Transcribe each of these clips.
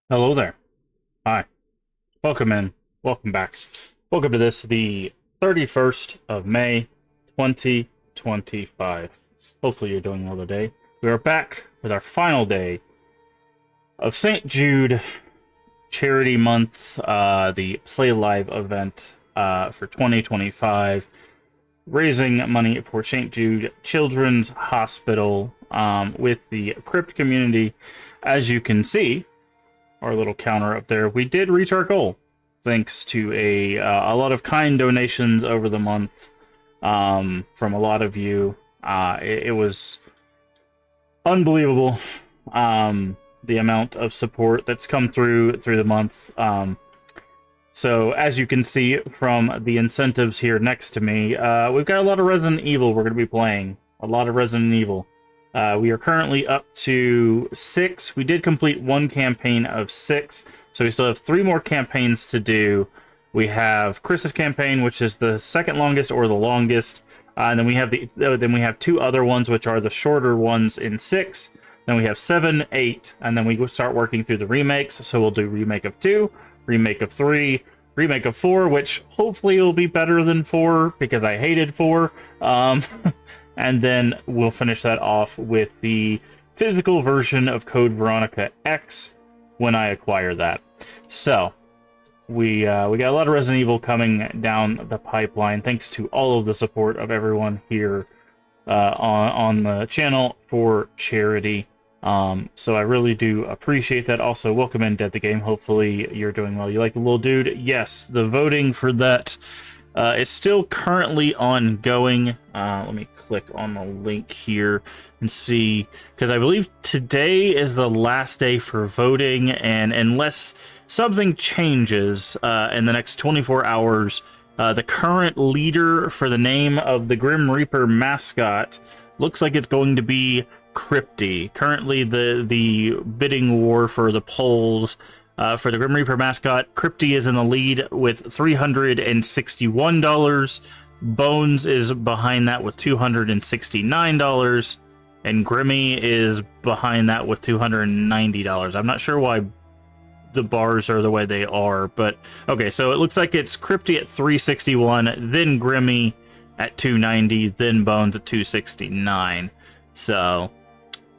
Hello there. Hi. Welcome in. Welcome back. Welcome to this, the 31st of May, 2025. Hopefully you're doing well today. We are back with our final day of St. Jude Charity Month, the Play Live event for 2025, raising money for St. Jude Children's Hospital with the crypt community. As you can see, our little counter up there, we did reach our goal thanks to a lot of kind donations over the month from a lot of you. It was unbelievable, the amount of support that's come through the month. So as you can see from the incentives here next to me, we've got a lot of Resident Evil we're going to be playing. A lot of Resident Evil. We are currently up to 6. We did complete one campaign of 6, so we still have 3 more campaigns to do. We have Chris's campaign, which is the second longest or the longest, and then we have 2 other ones, which are the shorter ones in 6. Then we have 7, 8, and then we start working through the remakes. So we'll do remake of 2, remake of 3, remake of 4, which hopefully will be better than 4 because I hated 4. And then we'll finish that off with the physical version of Code Veronica X when I acquire that. So we got a lot of Resident Evil coming down the pipeline, thanks to all of the support of everyone here on the channel for charity. So I really do appreciate that. Also, welcome in, Dead the Game. Hopefully you're doing well. You like the little dude? Yes, the voting for that is still currently ongoing. Let me click on the link here and see, because I believe today is the last day for voting, and unless something changes in the next 24 hours, the current leader for the name of the Grim Reaper mascot looks like it's going to be Crypty. Currently, the bidding war for the polls for the Grim Reaper mascot, Crypty is in the lead with $361. Bones is behind that with $269, and Grimmy is behind that with $290. I'm not sure why the bars are the way they are, but okay, so it looks like it's Crypty at 361, then Grimmy at 290, then Bones at 269. So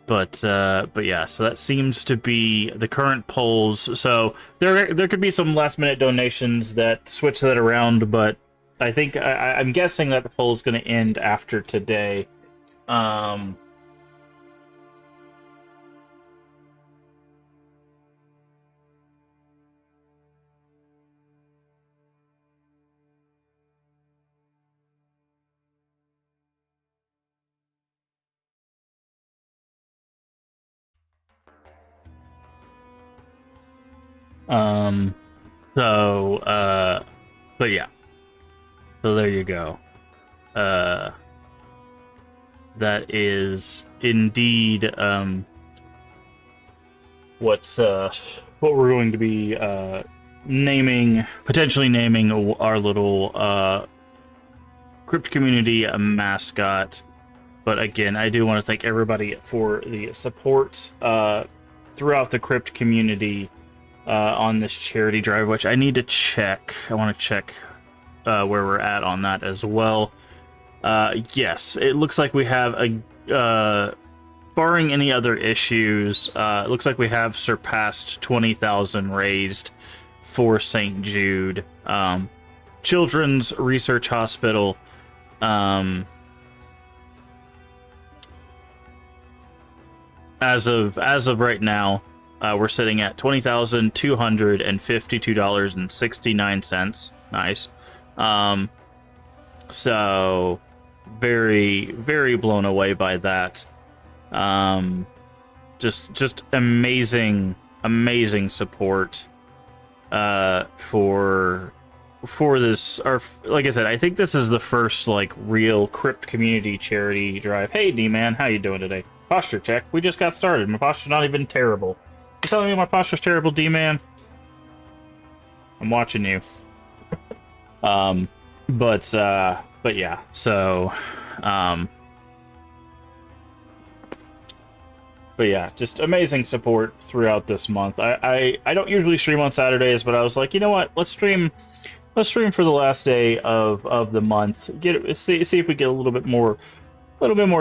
but yeah, so that seems to be the current polls. So there could be some last minute donations that switch that around, but I think I'm guessing that the poll is going to end after today. But yeah. So there you go. That is indeed what we're going to be potentially naming our little crypt community mascot. But again, I do want to thank everybody for the support throughout the crypt community on this charity drive, which I need to check. I want to check where we're at on that as well. Yes, it looks like we have barring any other issues, it looks like we have surpassed 20,000 raised for St. Jude Children's Research Hospital. As of right now, we're sitting at $20,252.69. Nice. So very, very blown away by that. Just amazing support for this. Or like I said, I think this is the first like real crypt community charity drive. Hey D-Man, how you doing today? Posture check. We just got started. My posture's not even terrible. You telling me my posture's terrible, D-Man? I'm watching you. But yeah, so But yeah, just amazing support throughout this month. I don't usually stream on Saturdays, but I was like, you know what? Let's stream for the last day of the month. See if we get a little bit more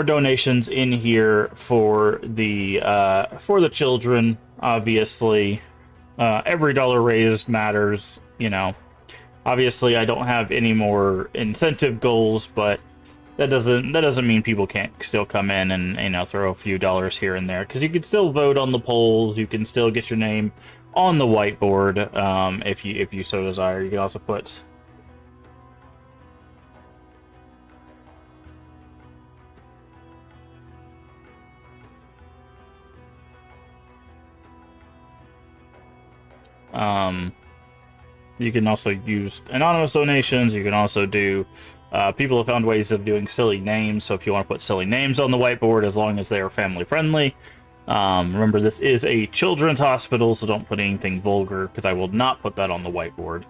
donations in here for the children. Obviously, every dollar raised matters. You know, obviously I don't have any more incentive goals, but that doesn't mean people can't still come in and, you know, throw a few dollars here and there, because you can still vote on the polls. You can still get your name on the whiteboard, if you so desire. You can also put you can also use anonymous donations. You can also do people have found ways of doing silly names, so if you want to put silly names on the whiteboard, as long as they are family friendly. Remember, this is a children's hospital, so don't put anything vulgar, because I will not put that on the whiteboard.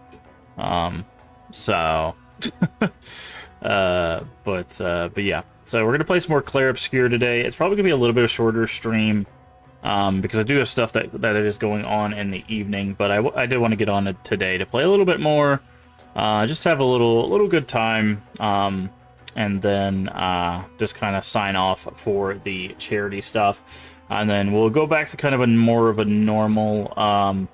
But yeah. So we're gonna play some more Clair Obscur today. It's probably gonna be a little bit of shorter stream, because I do have stuff that is going on in the evening. But I did want to get on it today to play a little bit more, just have a little good time, and then just kind of sign off for the charity stuff. And then we'll go back to kind of more of a normal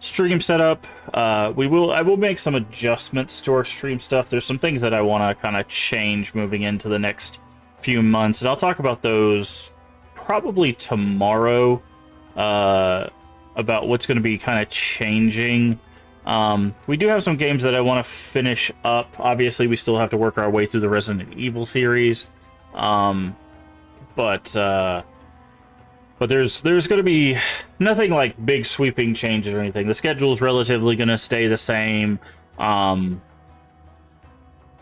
stream setup. I will make some adjustments to our stream stuff. There's some things that I want to kind of change moving into the next few months, and I'll talk about those probably tomorrow, about what's going to be kind of changing. We do have some games that I want to finish up. Obviously, we still have to work our way through the Resident Evil series, but there's going to be nothing like big sweeping changes or anything. The schedule is relatively going to stay the same.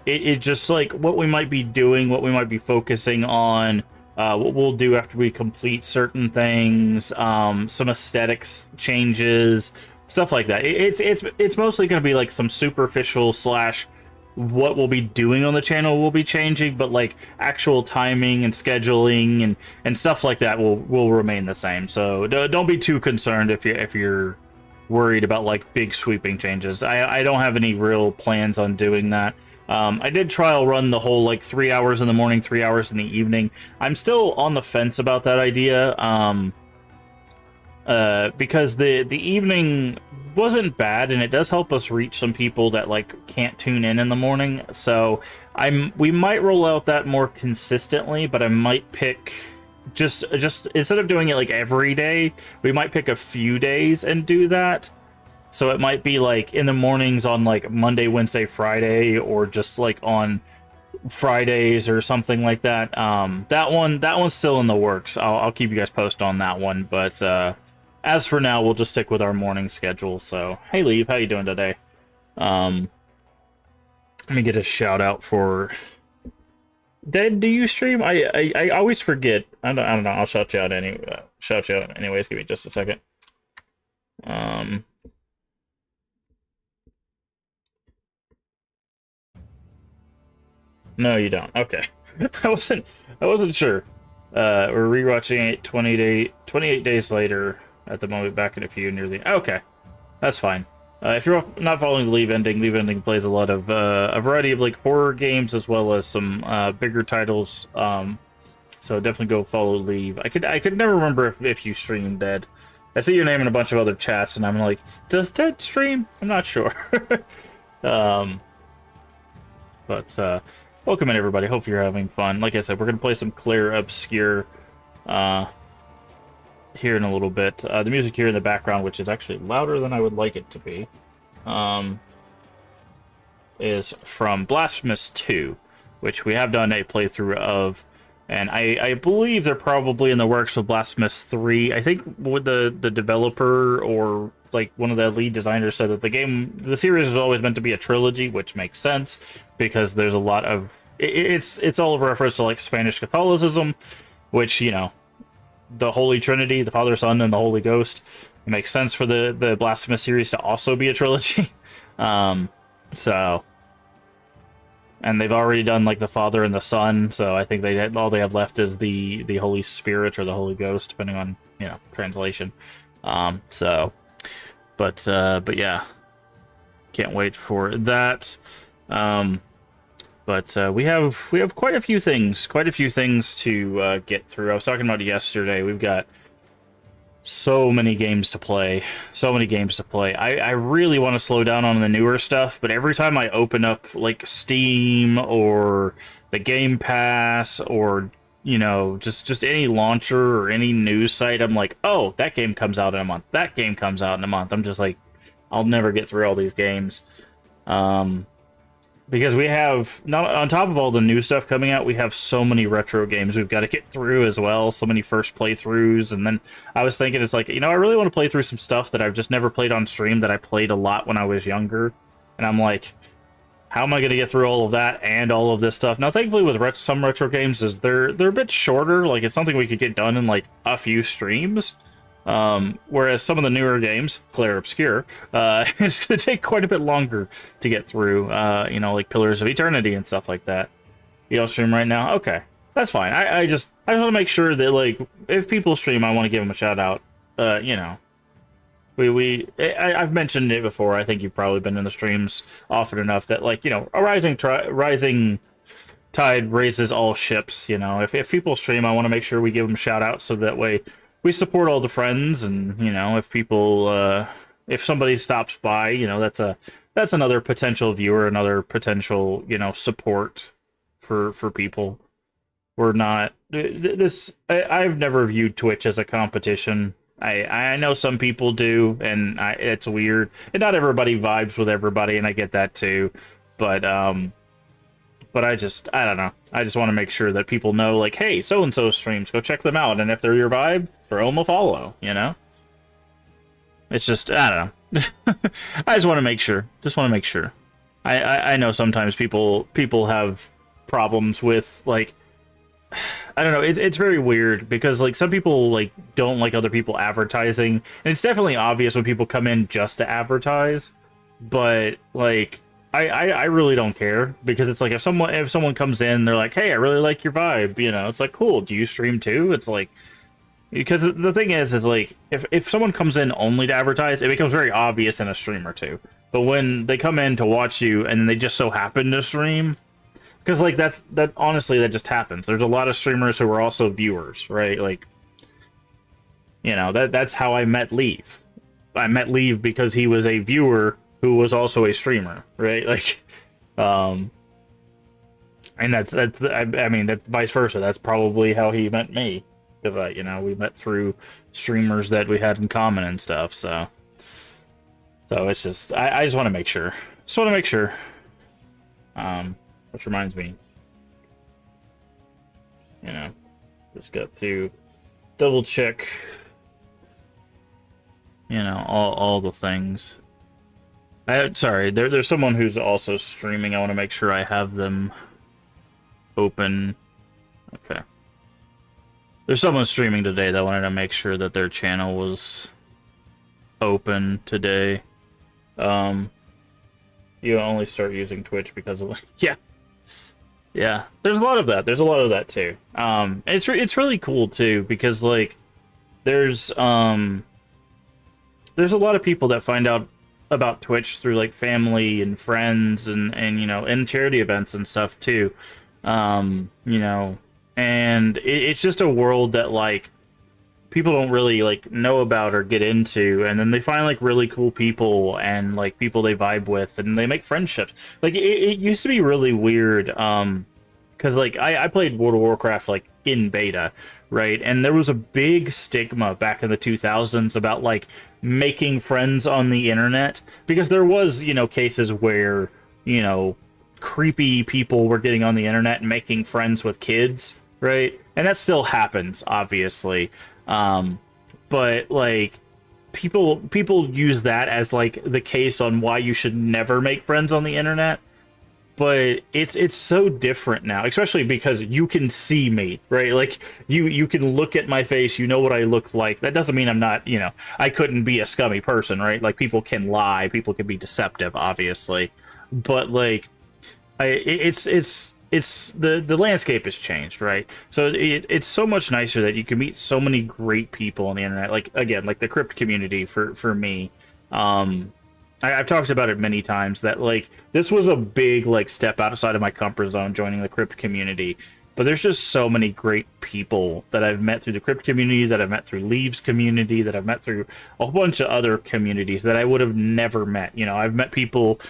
It just like what we might be doing, what we might be focusing on, what we'll do after we complete certain things, some aesthetics changes, stuff like that. It's mostly going to be like some superficial / what we'll be doing on the channel will be changing, but like actual timing and scheduling and stuff like that will remain the same. So don't be too concerned if you're worried about like big sweeping changes. I don't have any real plans on doing that. I did trial run the whole like 3 hours in the morning, 3 hours in the evening. I'm still on the fence about that idea, because the evening wasn't bad, and it does help us reach some people that like can't tune in the morning. So we might roll out that more consistently, but I might pick just instead of doing it like every day, we might pick a few days and do that. So it might be like in the mornings on like Monday, Wednesday, Friday, or just like on Fridays or something like that. That one's still in the works. I'll keep you guys posted on that one, but as for now, we'll just stick with our morning schedule. So, hey, Leave, how you doing today? Let me get a shout out for Dead. Do you stream? I always forget. I don't know. I'll shout you out anyway. Shout you out anyways. Give me just a second. No, you don't. Okay. I wasn't sure. We're rewatching it 28 days later. At the moment, back in a few near the... Okay, that's fine. If you're not following Leave Ending plays a lot of a variety of like horror games as well as some bigger titles. So definitely go follow Leave. I could never remember if you stream Dead. I see your name in a bunch of other chats, and I'm like, does Dead stream? I'm not sure. But welcome in, everybody. Hope you're having fun. Like I said, we're gonna play some Clair Obscur here in a little bit. The music here in the background, which is actually louder than I would like it to be, is from Blasphemous 2, which we have done a playthrough of, and I believe they're probably in the works of Blasphemous 3. I think with the developer or like one of the lead designers said that the series is always meant to be a trilogy, which makes sense because there's a lot of it's all a reference to like Spanish Catholicism, which, you know, the Holy Trinity, the Father, Son, and the Holy Ghost. It makes sense for the Blasphemous series to also be a trilogy. So and they've already done like the Father and the Son, so I think all they have left is the Holy Spirit or the Holy Ghost, depending on translation. So, but yeah, can't wait for that. But we have quite a few things to get through. I was talking about it yesterday. We've got so many games to play. I really want to slow down on the newer stuff, but every time I open up like Steam or the Game Pass or just any launcher or any news site, I'm like, oh, that game comes out in a month. That game comes out in a month. I'm just like, I'll never get through all these games. Because we have, not on top of all the new stuff coming out, we have so many retro games we've got to get through as well. So many first playthroughs. And then I was thinking, it's like, I really want to play through some stuff that I've just never played on stream that I played a lot when I was younger. And I'm like, how am I going to get through all of that and all of this stuff? Now, thankfully, with some retro games, is they're a bit shorter. Like, it's something we could get done in, like, a few streams. Whereas some of the newer games, Clair, Obscur, it's going to take quite a bit longer to get through, like Pillars of Eternity and stuff like that. You all stream right now? Okay, that's fine. I just want to make sure that, like, if people stream, I want to give them a shout out. I've mentioned it before. I think you've probably been in the streams often enough that, like, a rising tide raises all ships. If people stream, I want to make sure we give them shout outs so that way we support all the friends, and if people if somebody stops by, that's another potential viewer, another potential support for people. We're not I've never viewed Twitch as a competition. I know some people do, and it's weird, and not everybody vibes with everybody, and I get that too, but I don't know. I just want to make sure that people know, like, hey, so-and-so streams, go check them out. And if they're your vibe, throw them a follow, It's just, I don't know. I just want to make sure. I know sometimes people have problems with, like, I don't know. It's very weird because, like, some people, like, don't like other people advertising. And it's definitely obvious when people come in just to advertise. But, like, I really don't care, because it's like if someone comes in, they're like, hey, I really like your vibe, it's like, cool, do you stream too? It's like, because the thing is like, if someone comes in only to advertise, it becomes very obvious in a stream or two. But when they come in to watch you and they just so happen to stream, because, like, honestly, that just happens. There's a lot of streamers who are also viewers, right? Like, that's how I met Leave. I met Leave because he was a viewer who was also a streamer, right? Like, and that's I mean, that's vice versa. That's probably how he met me, because we met through streamers that we had in common and stuff. So it's just I just want to make sure. Which reminds me, just got to double check, all the things. Sorry, there's someone who's also streaming. I want to make sure I have them open. Okay. There's someone streaming today that I wanted to make sure that their channel was open today. You only start using Twitch because of... Yeah. There's a lot of that too. It's really cool too, because, like, there's a lot of people that find out about Twitch through, like, family and friends and and charity events and stuff too. And it's just a world that, like, people don't really, like, know about or get into, and then they find, like, really cool people and, like, people they vibe with, and they make friendships. Like, it used to be really weird, because, like, I played World of Warcraft, like, in beta, right? And there was a big stigma back in the 2000s about, like, making friends on the internet, because there was, cases where, creepy people were getting on the internet and making friends with kids, right? And that still happens, obviously. But, like, people use that as, like, the case on why you should never make friends on the internet. But it's so different now, especially because you can see me, right? Like, you can look at my face, what I look like. That doesn't mean I'm not, I couldn't be a scummy person, right? Like, people can lie, people can be deceptive, obviously. But, like, It's the landscape has changed, right? So it's so much nicer that you can meet so many great people on the internet. Like again, like the crypt community for me. I've talked about it many times that like this was a big like step outside of my comfort zone joining the crypt community. But there's just so many great people that I've met through the crypt community, that I've met through Leaves community, that I've met through a whole bunch of other communities that I would have never met. You know, I've met people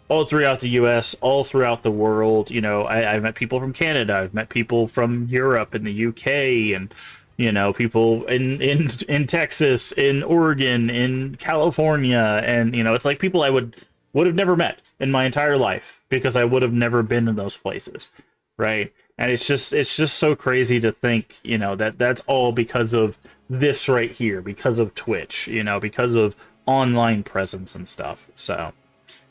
all throughout the U.S., all throughout the world. You know, I've met people from Canada, I've met people from Europe and the U.K., and you know, people in Texas, in Oregon, in California, and you know, it's like people I would have never met in my entire life because I would have never been in those places, right? And it's just so crazy to think, you know, that that's all because of this right here, because of Twitch, you know, because of online presence and stuff. So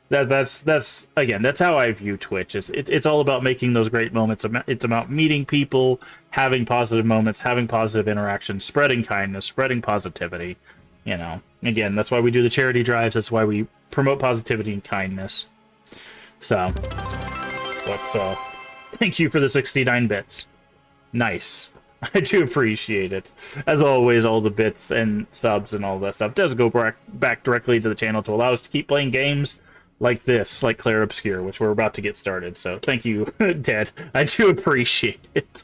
that's again, that's how I view Twitch. It's all about making those great moments. It's about meeting people, having positive moments, having positive interactions, spreading kindness, spreading positivity. You know, again, that's why we do the charity drives. That's why we promote positivity and kindness. So let's thank you for the 69 bits. Nice. I do appreciate it. As always, all the bits and subs and all that stuff does go back directly to the channel to allow us to keep playing games like this, like Clair Obscur, which we're about to get started. So thank you, Dad. I do appreciate it.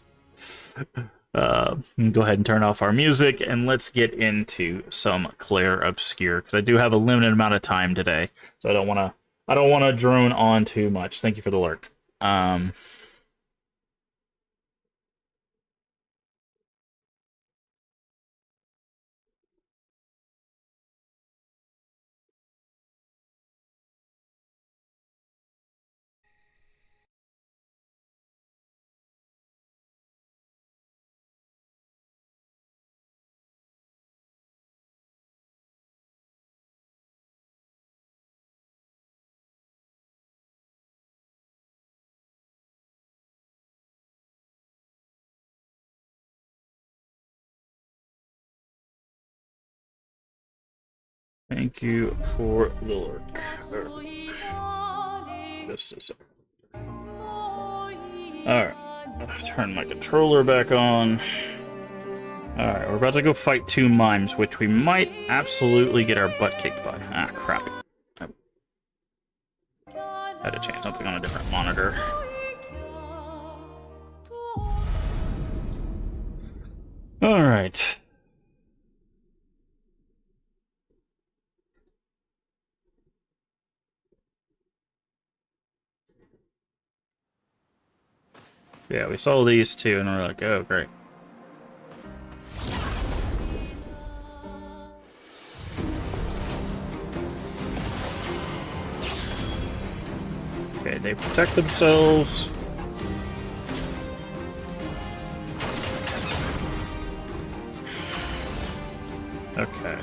Go ahead and turn off our music, and let's get into some Clair Obscur, because I do have a limited amount of time today, so I don't want to drone on too much. Thank you for the lurk. Thank you for the lurk. Just a second. Alright. Turn my controller back on. Alright, we're about to go fight two mimes, which we might absolutely get our butt kicked by. Ah, crap. I had to change something on a different monitor. Alright. Yeah, we saw these two, and we're like, oh, great. Okay, they protect themselves. Okay.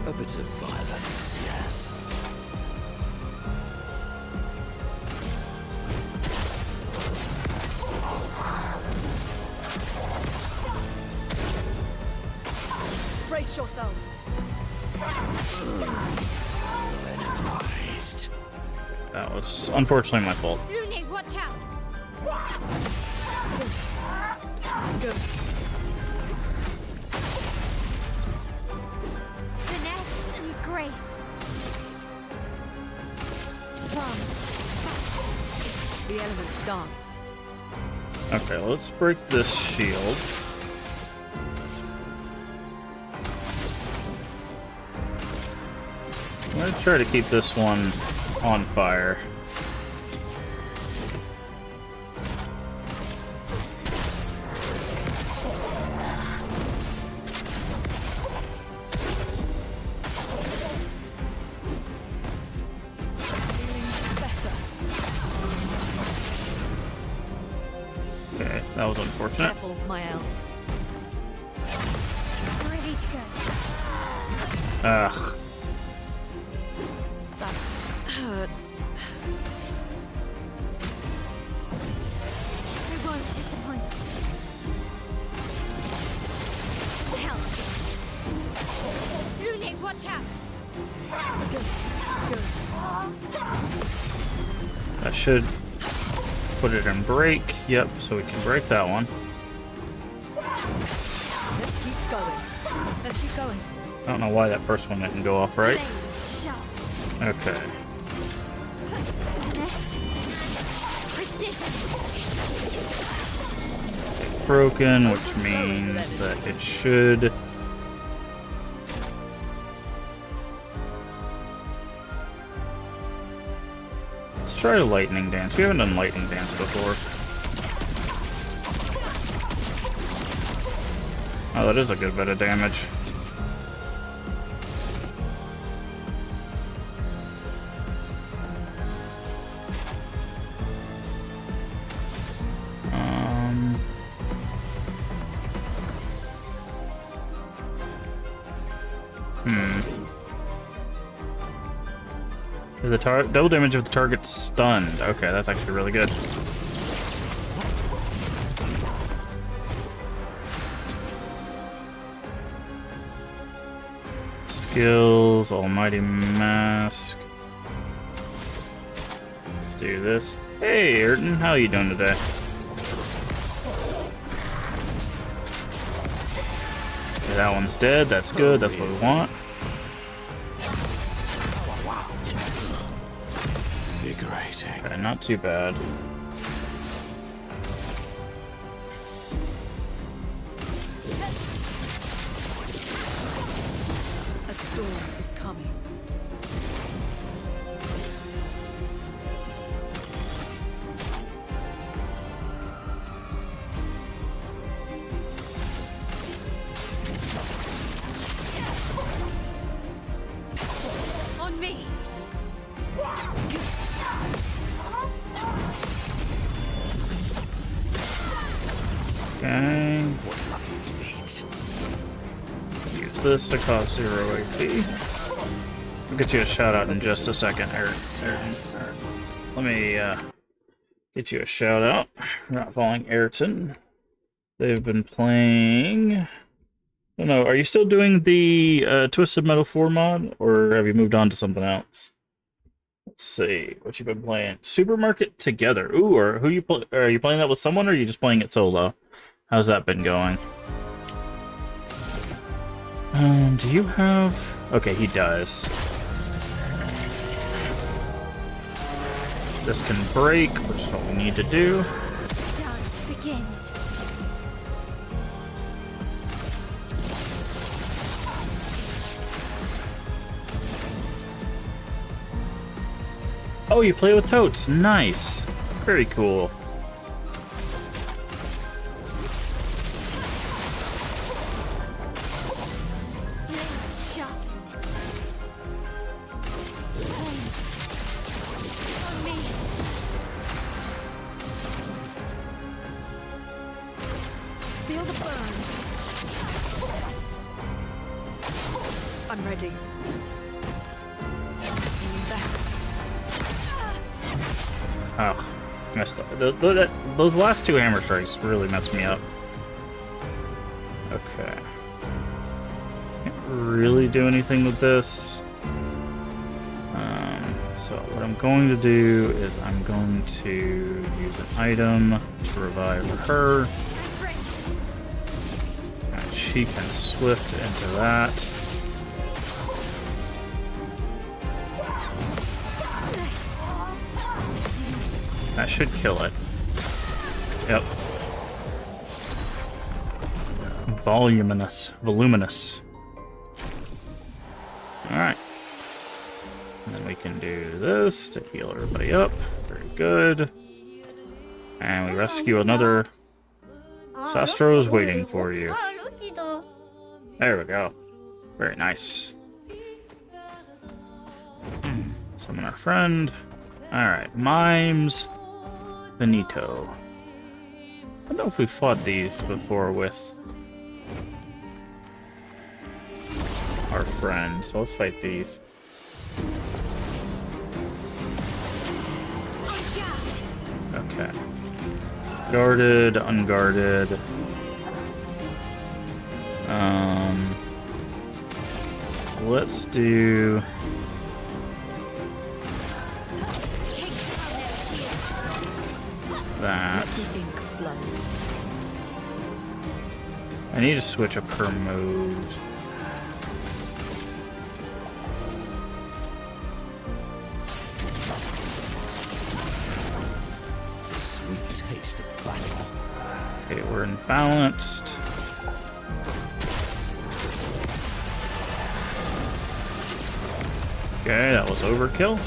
A bit of violence, yes. Brace yourselves. Energized. That was unfortunately my fault. Lune, watch out! Good. Finesse and grace. One. The elements dance. Okay, let's break this shield. I'm gonna try to keep this one on fire. Better. Okay. That was unfortunate. Careful, Mael. Ready to go. Ugh. That hurts. I won't disappoint. Help. Lule, watch out. Good. That should put it in break. Yep, so we can break that one. Let's keep going. Let's keep going. I don't know why that first one didn't go off right. Blades sharp. Okay. Precision. Broken, which means that it should... Let's try a lightning dance. We haven't done lightning dance before. Oh, that is a good bit of damage. The double damage if the target's stunned. Okay, that's actually really good. Skills, Almighty Mask. Let's do this. Hey, Ayrton, how you doing today? Okay, that one's dead. That's good. That's what we want. Invigorating. Okay, not too bad. A storm is coming. On me. Okay. Use this to cause 0 AP. I'll get you a shout out in just a second, Ayrton. Let me get you a shout out. We're not following Ayrton. They've been playing. I don't know. Are you still doing the Twisted Metal 4 mod, or have you moved on to something else? Let's see what you've been playing. Supermarket Together. Ooh, or who you are you playing that with someone, or are you just playing it solo? How's that been going? Do you have... Okay, he does. This can break, which is what we need to do. The dance begins. Oh, you play with totes. Nice. Very cool. Blades sharpened. Flames. On me. Feel the burn. I'm ready. Feeling better. Oh, messed up. Those last two hammer strikes really messed me up. Okay. Can't really do anything with this. So what I'm going to do is I'm going to use an item to revive her. I'm ready. And she can swift into that. That should kill it. Yep. Voluminous. Alright. And then we can do this to heal everybody up. Very good. And we rescue another. Sastro is waiting for you. There we go. Very nice. Summon our friend. Alright, Mimes. Benito. I don't know if we fought these before with our friends, so let's fight these. Okay. Guarded, unguarded. Let's do that. I need to switch up her moves. The sweet taste of battle. Okay, we're imbalanced. Okay, that was overkill.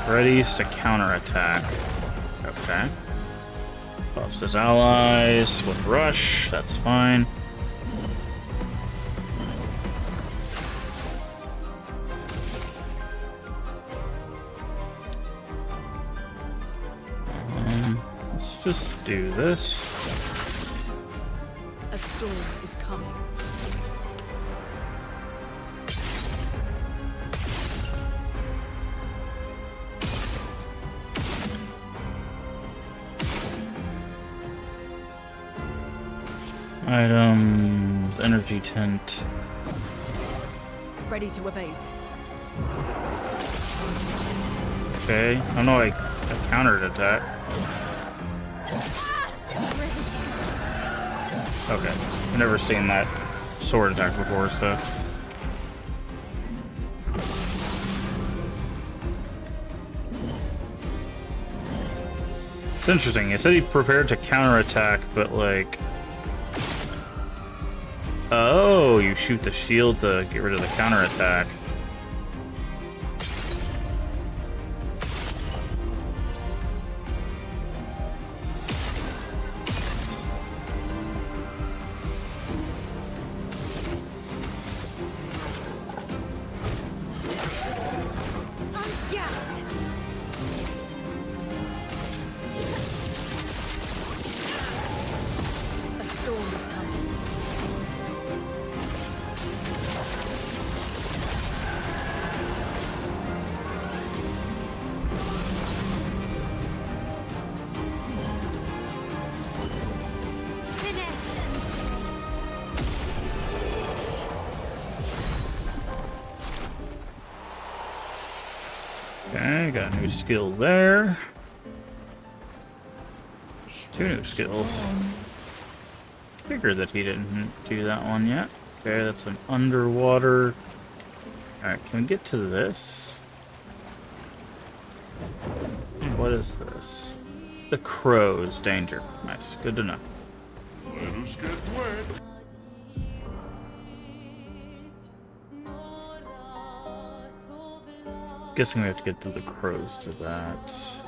Readies to counterattack. Okay. Buffs his allies with rush, that's fine. Let's just do this. A storm is coming. Items, energy tint. Ready to evade. Okay, I know I countered attack. Okay, I've never seen that sword attack before, so. It's interesting. It said he prepared to counterattack, but like. Oh, you shoot the shield to get rid of the counterattack. A storm is coming. Okay, got a new skill there. 2 new skills. Figured that he didn't do that one yet. Okay, that's an underwater. Alright, can we get to this? What is this? The crow's danger. Nice, good to know. Let us get wet. Guessing we have to get to the crows to that.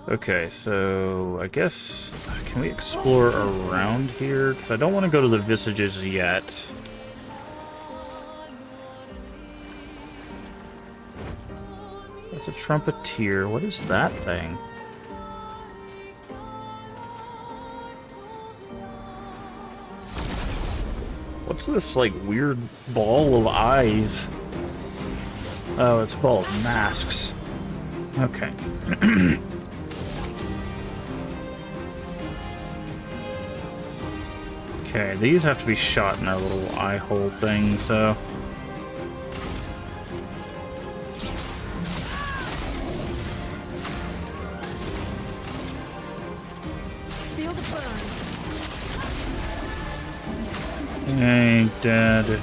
Okay, so I guess can we explore around here? Because I don't want to go to the visages yet. That's a trumpeteer. What is that thing? What's this like weird ball of eyes? Oh, it's called masks. Okay. Okay, these have to be shot in their little eye hole thing, so. Feel the burn. Ain't dead.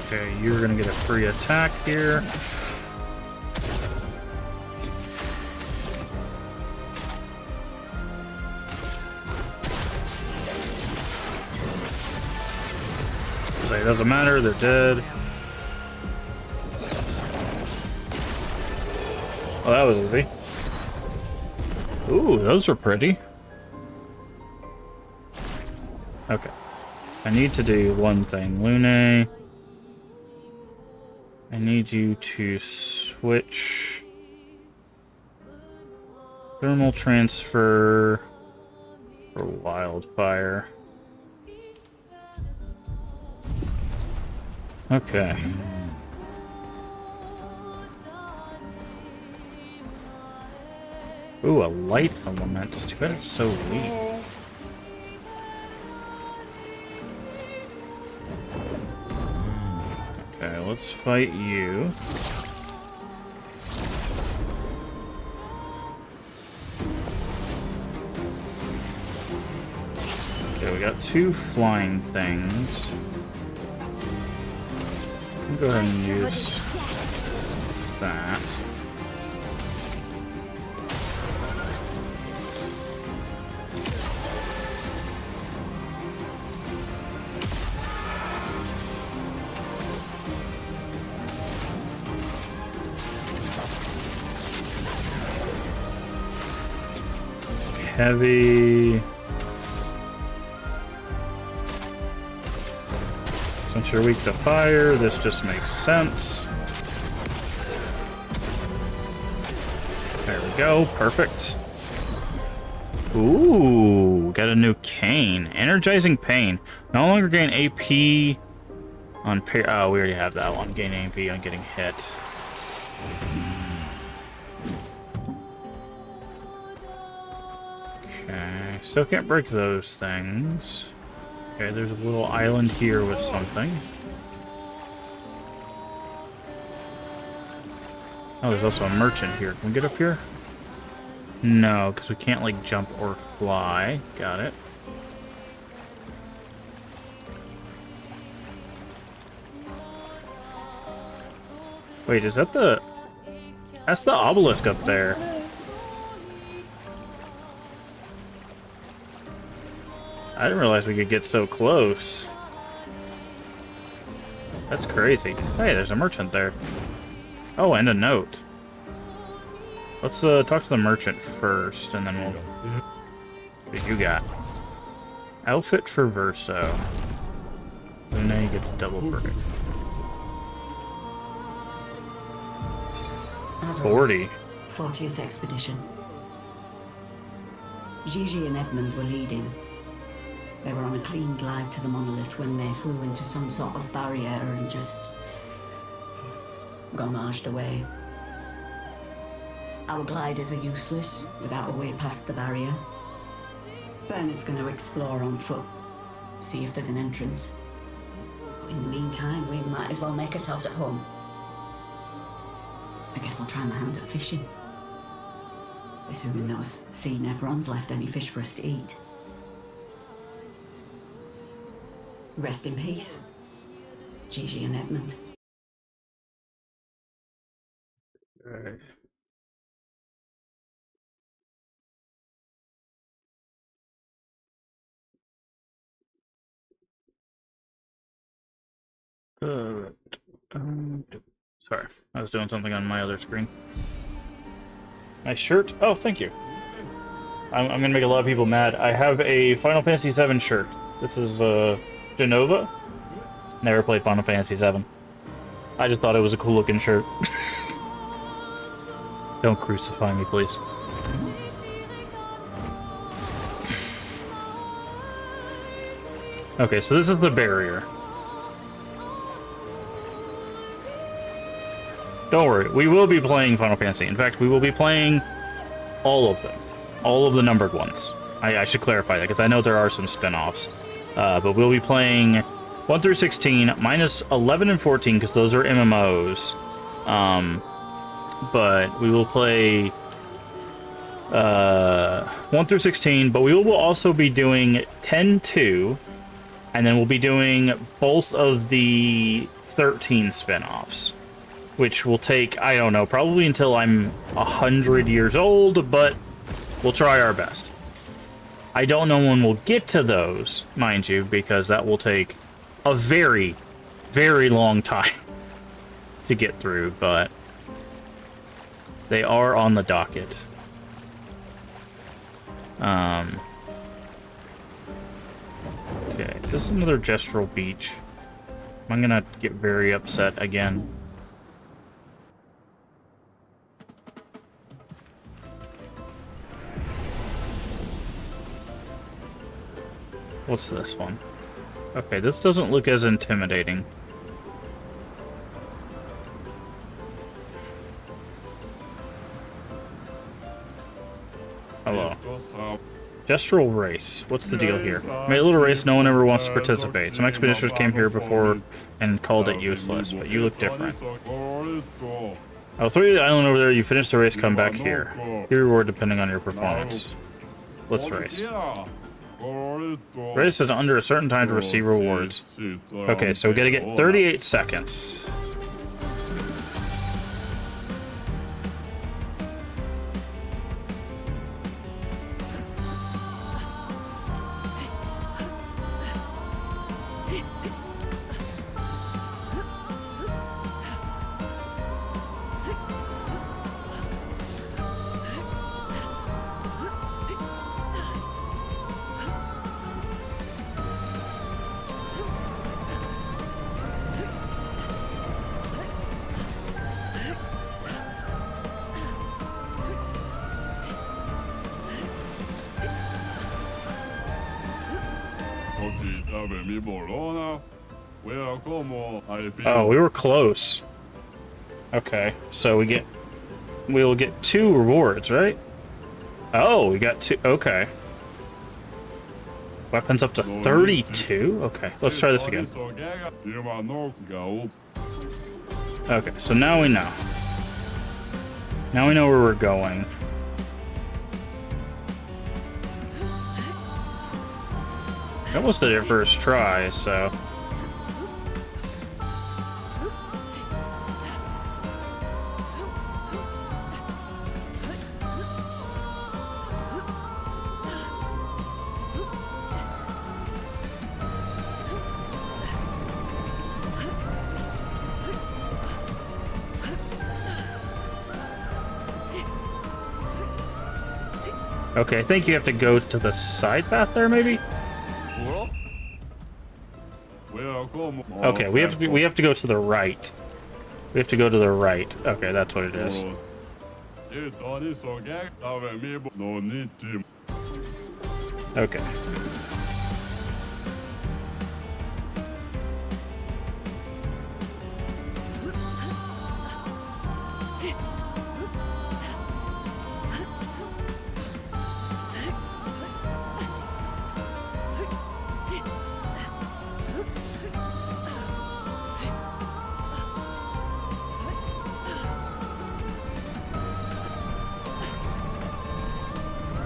Okay, you're gonna get a free attack here. It doesn't matter, they're dead. Oh, that was easy. Ooh, those are pretty. Okay. I need to do one thing. Lune, I need you to switch Thermal transfer for wildfire. Okay. Ooh, a light element. Too bad it's so weak. Okay, let's fight you. Okay, we got 2 flying things. I'll go ahead and use that. Heavy. Since you're weak to fire, this just makes sense. There we go. Perfect. Ooh, got a new cane. Energizing Pain. No longer gain AP on oh, we already have that one. Gain AP on getting hit. Okay, still can't break those things. Okay, there's a little island here with something. Oh, there's also a merchant here. Can we get up here? No, because we can't, like, jump or fly. Got it. Wait, is that the... That's the obelisk up there. I didn't realize we could get so close. That's crazy. Hey, there's a merchant there. Oh, and a note. Let's talk to the merchant first, and then we'll... What did you got? Outfit for Verso. Luna gets a double break. 40. 40th Expedition. Gigi and Edmund were leading. They were on a clean glide to the monolith when they flew into some sort of barrier and just... gommaged away. Our gliders are useless without a way past the barrier. Bernard's going to explore on foot, see if there's an entrance. But in the meantime, we might as well make ourselves at home. I guess I'll try my hand at fishing. Assuming those sea Nevrons left any fish for us to eat. Rest in peace, Gigi and Edmund. Alright. Sorry, I was doing something on my other screen. Nice shirt. Oh, thank you. I'm gonna make a lot of people mad. I have a Final Fantasy VII shirt. This is Genova. Never played Final Fantasy VII. I just thought it was a cool looking shirt. Don't crucify me, please. Okay, so this is the barrier. Don't worry, we will be playing Final Fantasy. In fact, we will be playing all of them. All of the numbered ones. I should clarify that, because I know there are some spin-offs. But we'll be playing 1 through 16, minus 11 and 14, because those are MMOs. But we will play 1 through 16, but we will also be doing 10-2, and then we'll be doing both of the 13 spin-offs. Which will take, I don't know, probably until I'm 100 years old, but we'll try our best. I don't know when we'll get to those, mind you, because that will take a very, very long time to get through, but they are on the docket. Okay, is this another Gestural Beach? I'm gonna get very upset again. What's this one? Okay, this doesn't look as intimidating. Hello. Gestural race. What's the deal here? Made a little race, no one ever wants to participate. Some expeditioners came here before and called it useless, but you look different. I'll throw you to the island over there, you finish the race, come back here. Your reward depending on your performance. Let's race. Race is under a certain time to receive rewards. Okay, so we gotta get 38 seconds. Oh, we were close. Okay, so we'll get 2 rewards, right? Oh, we got 2. Okay. Weapons up to 32? Okay, let's try this again. Okay, so now we know. Now we know where we're going. That was their first try, so... Okay, I think you have to go to the side path there, maybe? Okay, we have to go to the right. We have to go to the right. Okay, that's what it is. Okay.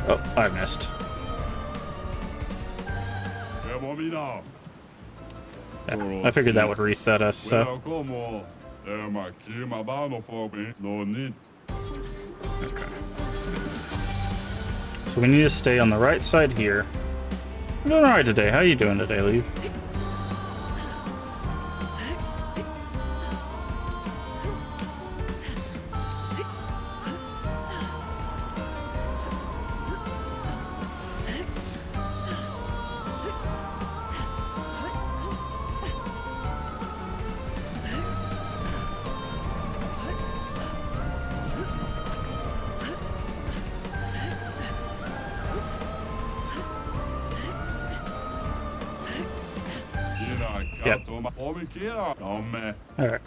Oh, I missed. Yeah, I figured that would reset us, so... Okay. So we need to stay on the right side here. I'm doing alright today. How you doing today, Leave? Yep. Alright.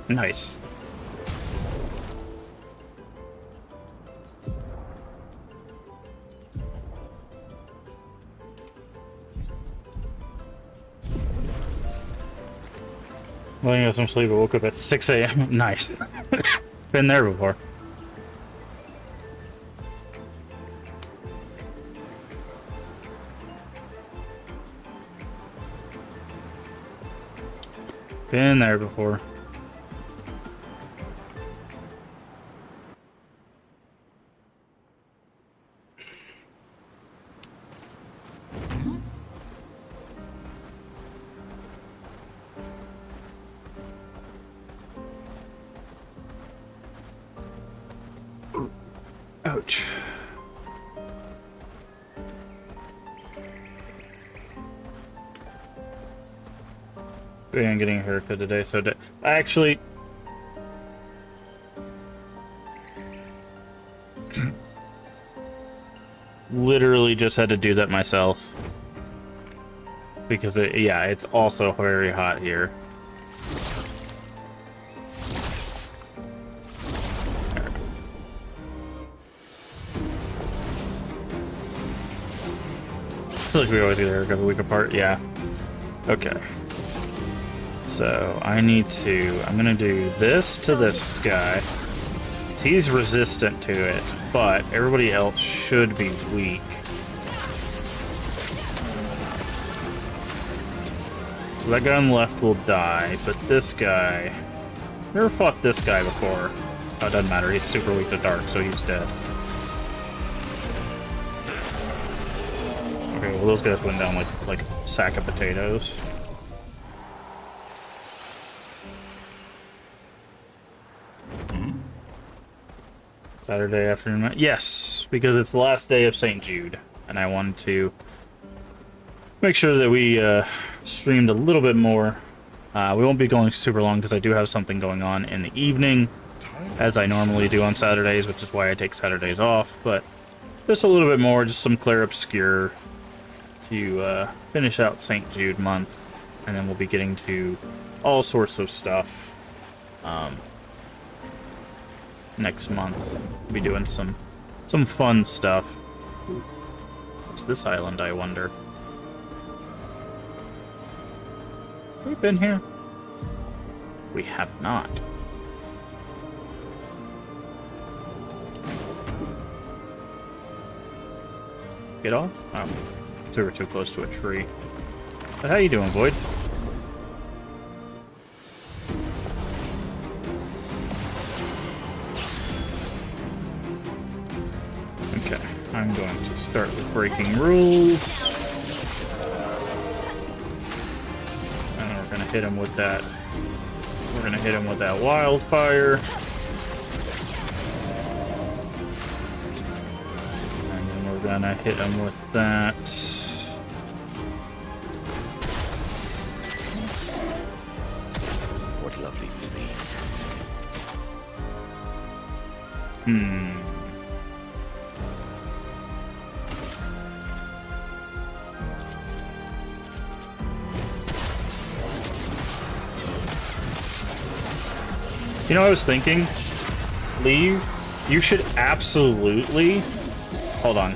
Nice. Well, I got some sleep. I woke up at 6 a.m. Nice. Been there before. Been there before. Ouch. I'm getting a haircut today, so actually... literally just had to do that myself. Because, yeah, it's also very hot here. I feel like we always get there a week apart. Yeah. Okay. So I need to. I'm gonna do this to this guy. He's resistant to it, but everybody else should be weak. So that guy on the left will die, but this guy. Never fought this guy before. Oh, it doesn't matter. He's super weak to dark, so he's dead. Okay, well those guys went down like a sack of potatoes. Saturday afternoon. Yes, because it's the last day of St. Jude, and I wanted to make sure that we streamed a little bit more. We won't be going super long because I do have something going on in the evening, as I normally do on Saturdays, which is why I take Saturdays off. But just a little bit more, just some Clair Obscur to finish out St. Jude month, and then we'll be getting to all sorts of stuff next month. We'll be doing some fun stuff. What's this island, I wonder? Have we been here? We have not. Get off? Oh, so we're too close to a tree. But how you doing, Void? Okay, I'm going to start with breaking rules. And then we're gonna hit him with that. We're gonna hit him with that wildfire. And then we're gonna hit him with that. What lovely feet. You know, I was thinking, Leave, you should absolutely... Hold on.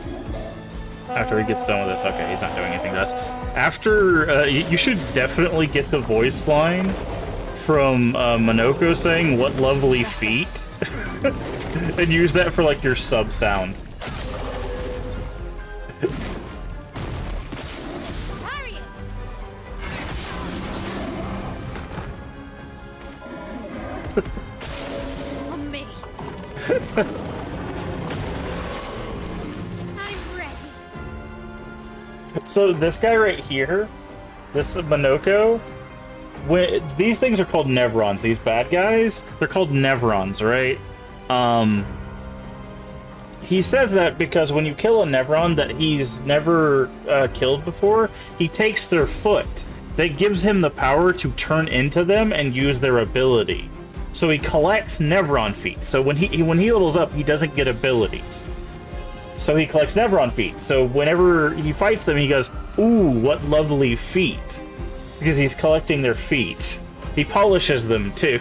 After he gets done with this. Okay, he's not doing anything to us. After, you should definitely get the voice line from Monoko saying, "What lovely feet," and use that for, like, your sub sound. On me. I'm ready. So this guy right here, this Monoko, these things are called Nevrons. These bad guys, they're called Nevrons, right? He says that because when you kill a Nevron that he's never killed before, he takes their foot. That gives him the power to turn into them and use their ability. So he collects Nevron feet. So when he levels up, he doesn't get abilities. So he collects Nevron feet. So whenever he fights them, he goes, "Ooh, what lovely feet." Because he's collecting their feet. He polishes them, too.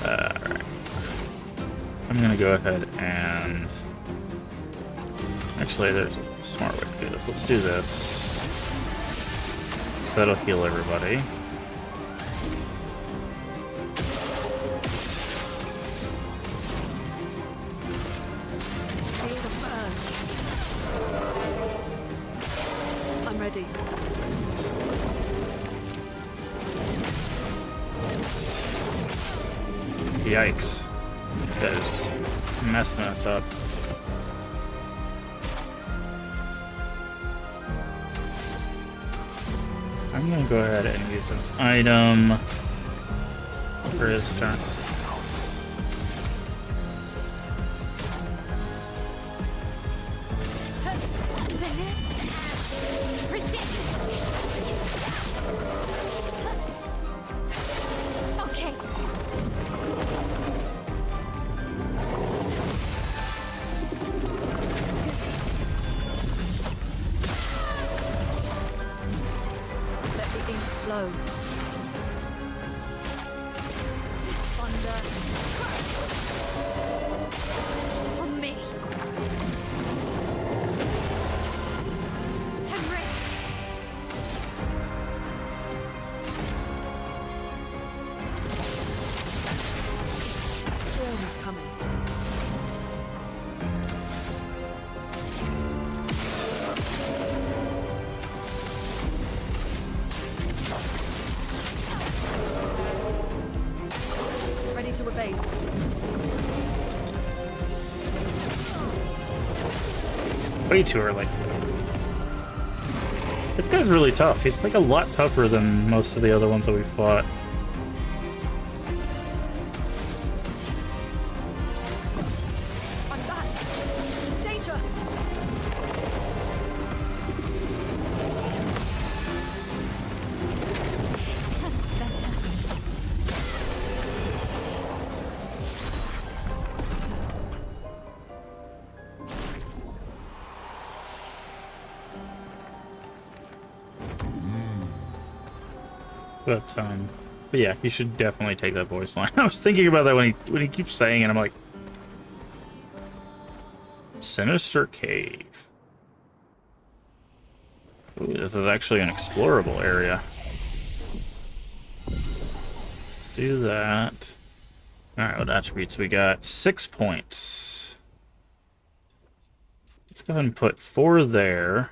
Alright. I'm gonna go ahead and... Actually, there's a smart way to do this. Let's do this. That'll heal everybody. Feel the burn. I'm ready. Yikes. That is messing us up. I'm gonna go ahead and use an item for his turn. Way too early. This guy's really tough. He's like a lot tougher than most of the other ones that we've fought. I'm back. Danger. That's better. But yeah, you should definitely take that voice line. I was thinking about that when he keeps saying it. I'm like, Sinister Cave. Ooh, this is actually an explorable area. Let's do that. All right, what attributes we got? 6 points. Let's go ahead and put 4 there.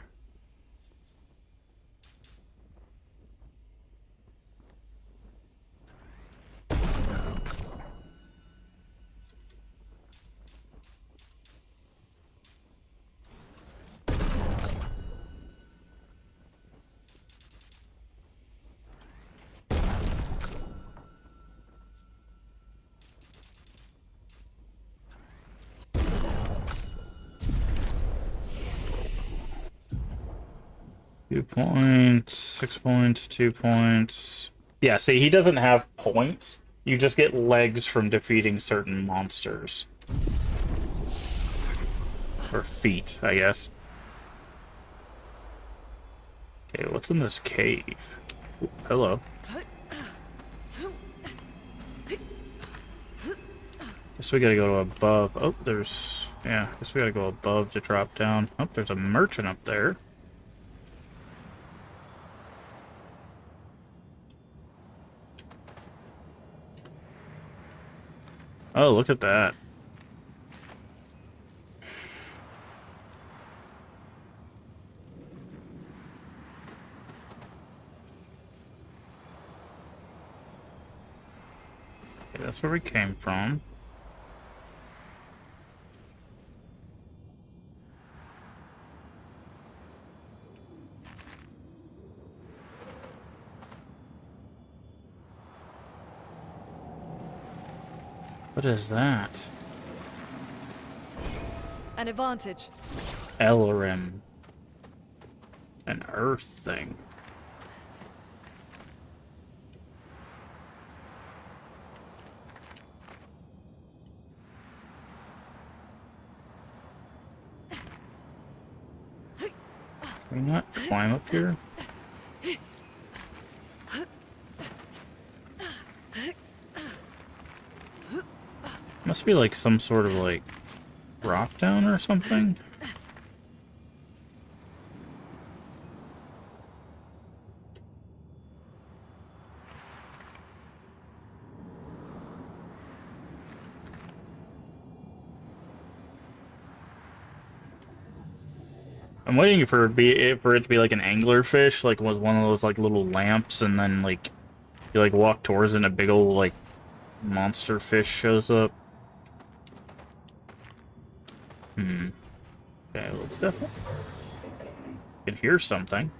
Points, 6 points, 2 points. Yeah, see, he doesn't have points. You just get legs from defeating certain monsters. Or feet, I guess. Okay, what's in this cave? Ooh, hello. Guess we gotta go to above. Oh, there's... Yeah, guess we gotta go above to drop down. Oh, there's a merchant up there. Oh, look at that. Okay, that's where we came from. What is that? An advantage. Elrim. An earth thing. Can we not climb up here? Must be like some sort of like drop down or something. I'm waiting for it to be like an anglerfish, like with one of those like little lamps, and then like you like walk towards it and a big old like monster fish shows up. Okay, let's definitely... I can hear something.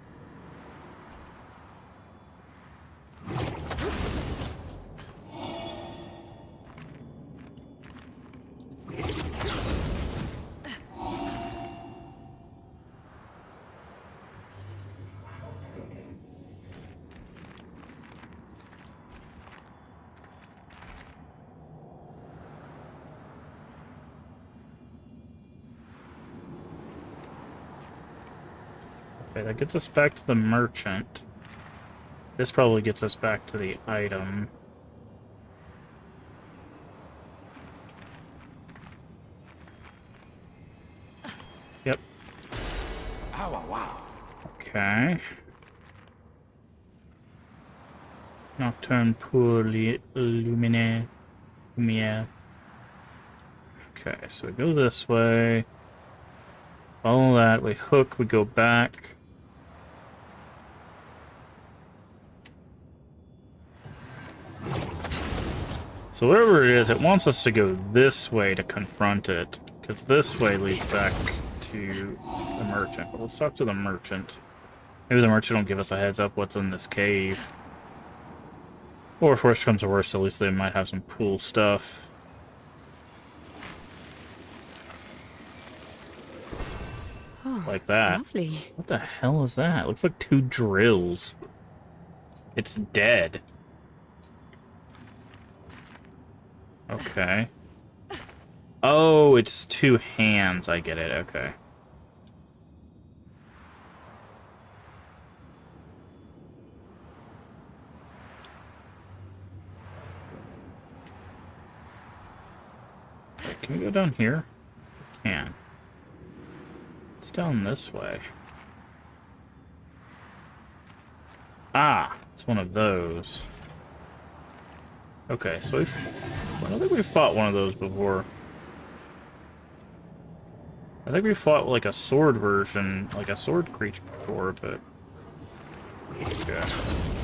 Okay, that gets us back to the merchant. This probably gets us back to the item. Yep. Ow, wow. Okay. Nocturne pour lumiere. Okay, so we go this way. Follow that, we hook, we go back. So whatever it is, it wants us to go this way to confront it, because this way leads back to the merchant. But let's talk to the merchant. Maybe the merchant will give us a heads up what's in this cave. Or if worst comes to worst, at least they might have some cool stuff. Oh, Like that. lovely. What the hell is that? It looks like 2 drills. It's dead. Okay. Oh, it's 2 hands. I get it. Okay. Wait, can we go down here? We can. It's down this way. Ah, it's one of those. Okay, so I don't think we fought one of those before. I think we fought like a sword version, like a sword creature before, but... Okay.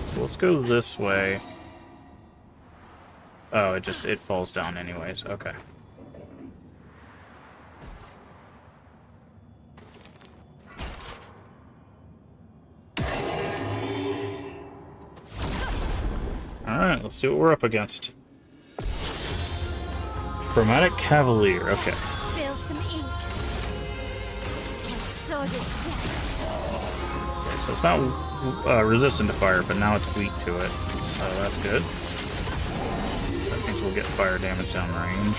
So let's go this way. Oh, it falls down anyways. Okay. Alright, let's see what we're up against. Chromatic Cavalier, okay. Spill some ink. My sword is dead. Okay, so it's not resistant to fire, but now it's weak to it. So that's good. That means we'll get fire damage down range.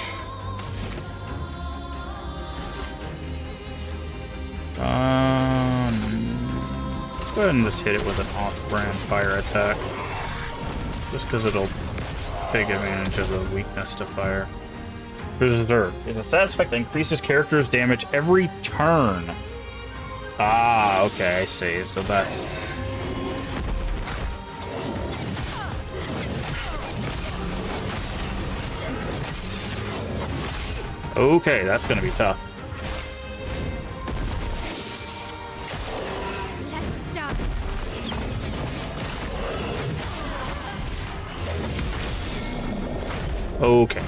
Let's go ahead and just hit it with an off-brand fire attack. Just because it'll take advantage of the weakness to fire. Preserve is a status effect that increases character's damage every turn. Ah, okay, I see. So that's... Okay, that's gonna be tough. Let's dance. Okay.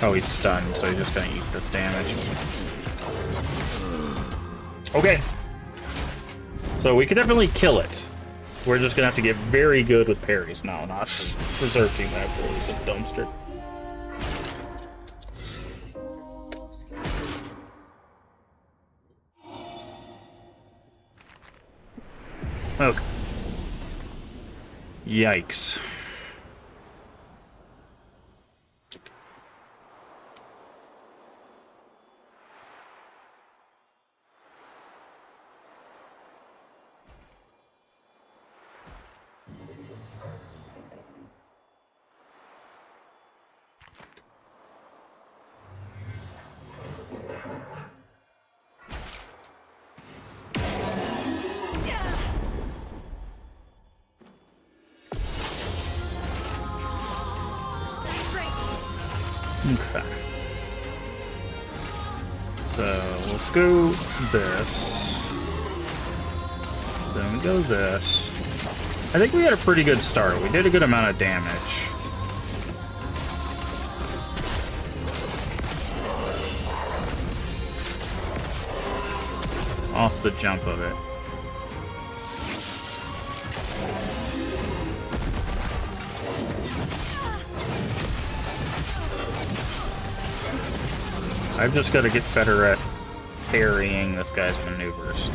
Oh, he's stunned, so he's just gonna eat this damage. Okay. So we could definitely kill it. We're just gonna have to get very good with parries. No, not preserving that for the dumpster. Okay. Yikes. Okay. So let's go this. Then we go this. I think we had a pretty good start. We did a good amount of damage. Off the jump of it. I've just got to get better at parrying this guy's maneuvers.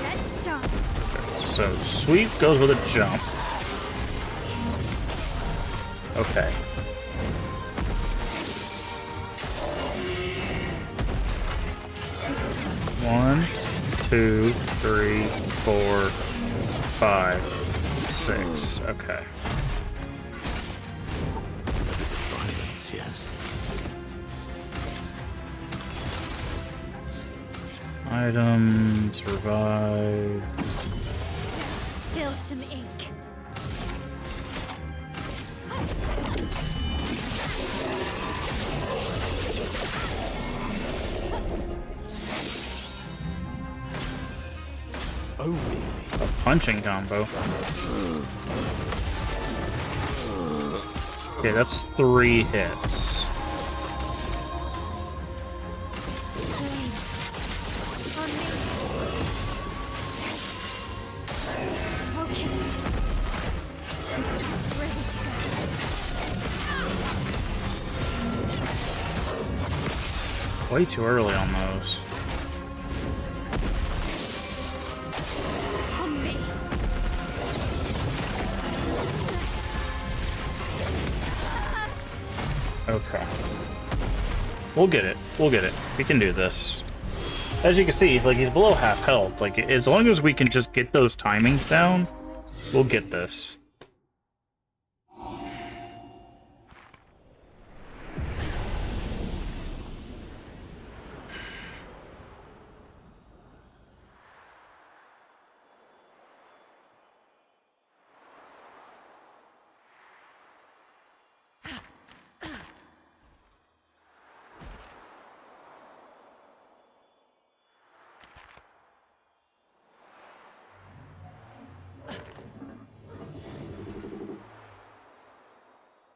Let's dance. So, sweep goes with a jump. Okay. One, 2, 3, 4, 5, 6. Okay. Yes. Items, revive. Spill some ink. Oh, really? A punching combo. Okay, that's 3 hits. Flames. On me. Okay. Ready to go. Way too early on those. On me. Okay. We'll get it. We'll get it. We can do this. As you can see, he's below half health. Like, as long as we can just get those timings down, we'll get this.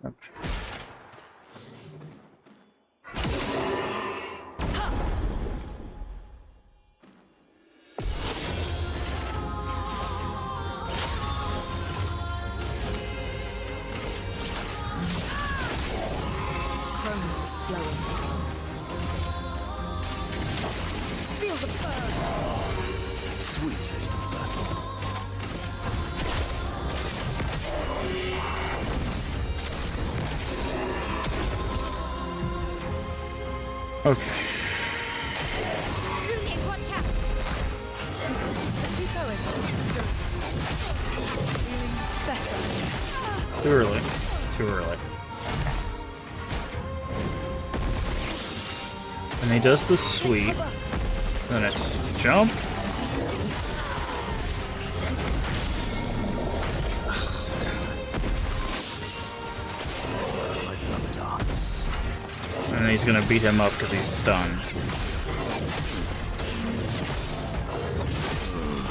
Okay. Chroma is flowing. Feel the burn. Sweet taste of battle. Okay. Lunin, watch out! Let's keep going. Feeling better. Too early. Too early. And he does the sweep. Then it's jump. I love a dance. And then he's gonna beat him up because he's stunned.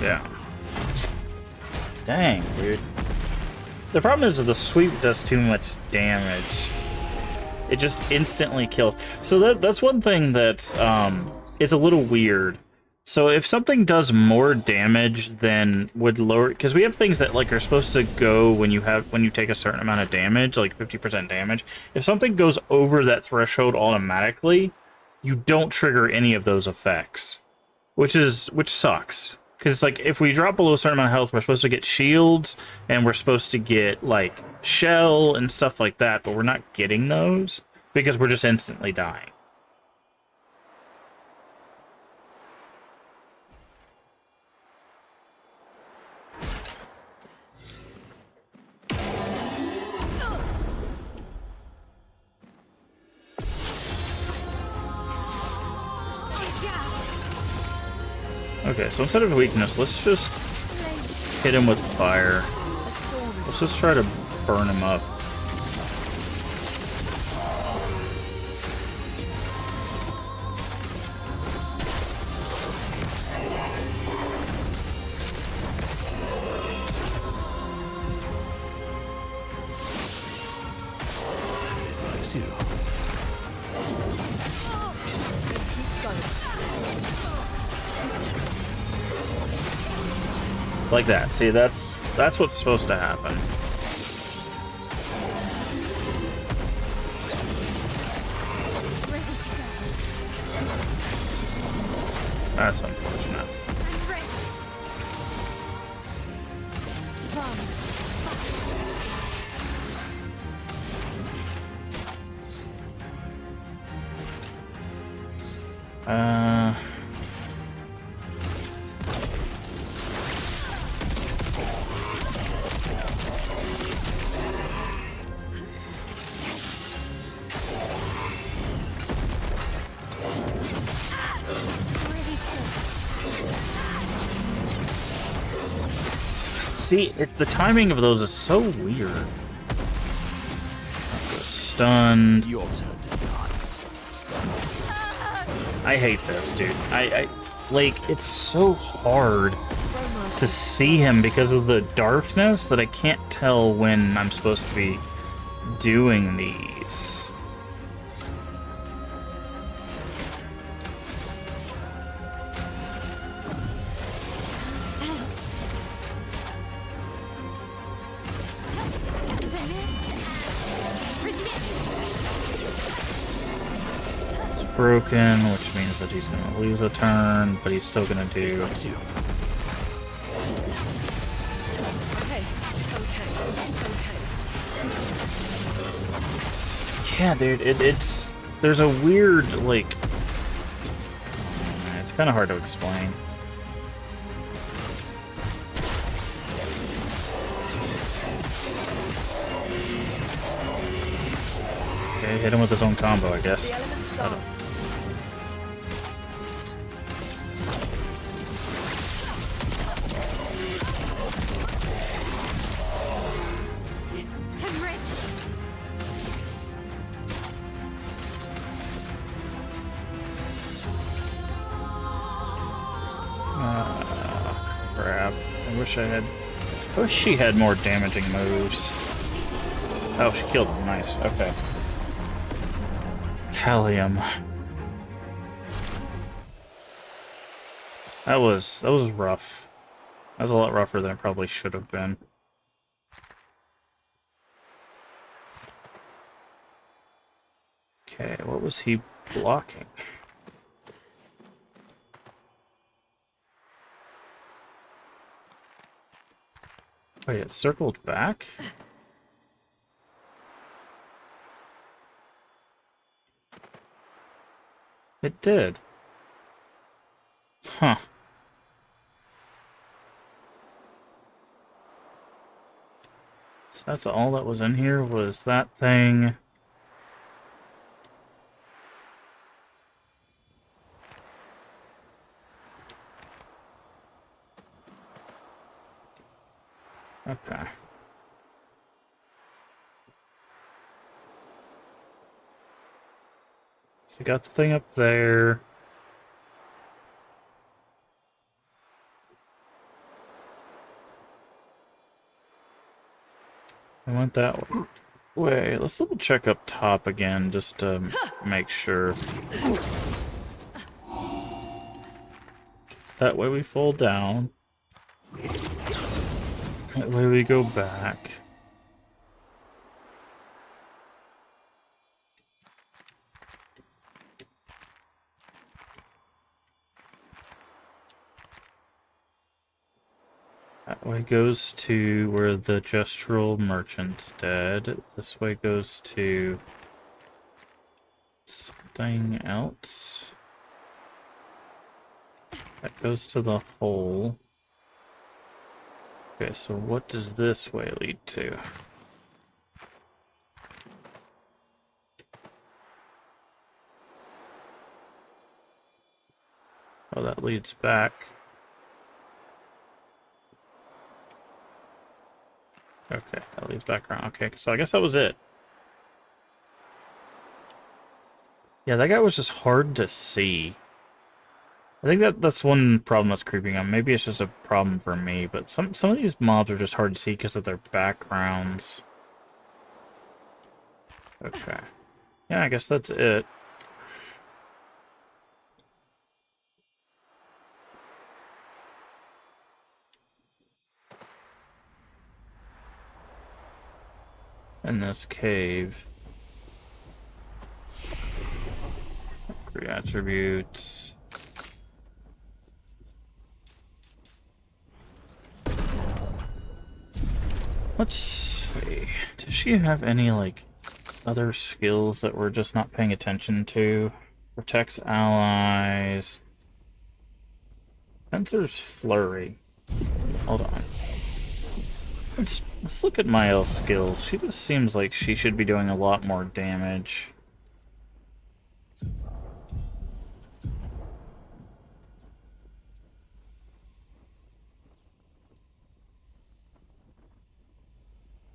Yeah. Dang, dude. The problem is that the sweep does too much damage. It just instantly kills. So that's one thing that is a little weird. So if something does more damage than would lower, because we have things that like are supposed to go when you take a certain amount of damage, like 50% damage. If something goes over that threshold automatically, you don't trigger any of those effects, which sucks. Because like if we drop below a certain amount of health, we're supposed to get shields and we're supposed to get like shell and stuff like that, but we're not getting those because we're just instantly dying. Okay, so instead of weakness, let's just hit him with fire. Let's just try to burn him up. It likes you. Keep going. Like that. See, that's what's supposed to happen. Ready to go. That's unfortunate. I'm ready. Ready to go. See, the timing of those is so weird. Stunned. Your turn to dance. I hate this, dude. I like, it's so hard to see him because of the darkness that I can't tell when I'm supposed to be doing these. Thanks. Finesse and resist. It's broken, which means that he's going to lose a turn, but he's still going to do... Likes you. Okay, okay. Yeah, dude, it's... There's a weird, like... It's kind of hard to explain. Okay, hit him with his own combo, I guess. The elements I don't- dance. I'm ready. Crap. I wish she had more damaging moves. Oh, she killed him. Nice. Okay. Callium. That was rough. That was a lot rougher than it probably should have been. Okay, what was he blocking? Wait, it circled back? It did. Huh. So that's all that was in here, was that thing. Okay. So we got the thing up there. I went that way. Let's double check up top again, just to make sure. So that way we fall down. That way we go back. That way goes to where the gestural merchant's dead. This way goes to something else. That goes to the hole. Okay, so what does this way lead to? Oh, that leads back. Okay, that leads back around. Okay, so I guess that was it. Yeah, that guy was just hard to see. I think that's one problem that's creeping on. Maybe it's just a problem for me, but some of these mobs are just hard to see because of their backgrounds. Okay. Yeah, I guess that's it. In this cave. 3 attributes. Let's see. Does she have any, like, other skills that we're just not paying attention to? Protects allies. Spencer's Flurry. Hold on. Let's look at Mael's skills. She just seems like she should be doing a lot more damage.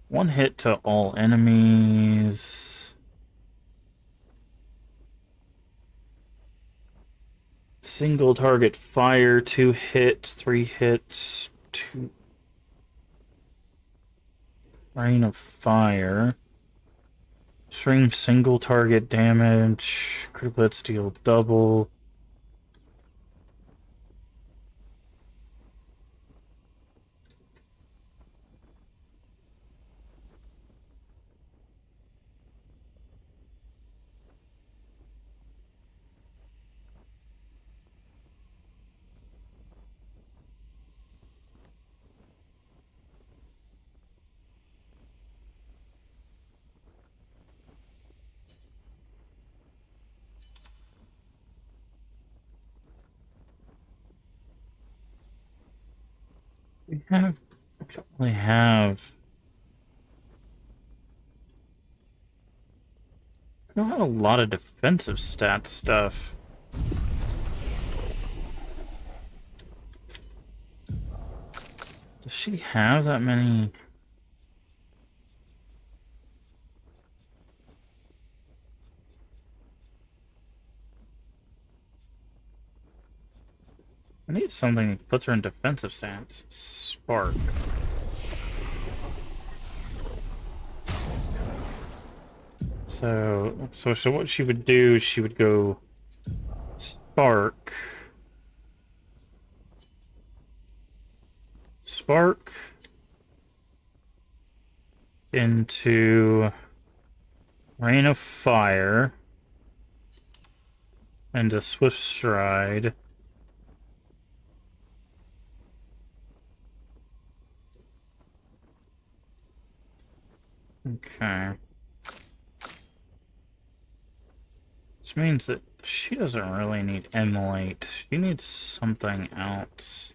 One hit to all enemies. Single target fire, 2 hits, 3 hits, 2. Rain of fire. Stream single target damage. Critical hits deal double. We don't really have. We don't have a lot of defensive stat stuff. Does she have that many? I need something that puts her in defensive stance. Spark. So what she would do, she would go Spark. Spark into Rain of Fire into Swift Stride. Okay. This means that she doesn't really need Emulate. She needs something else.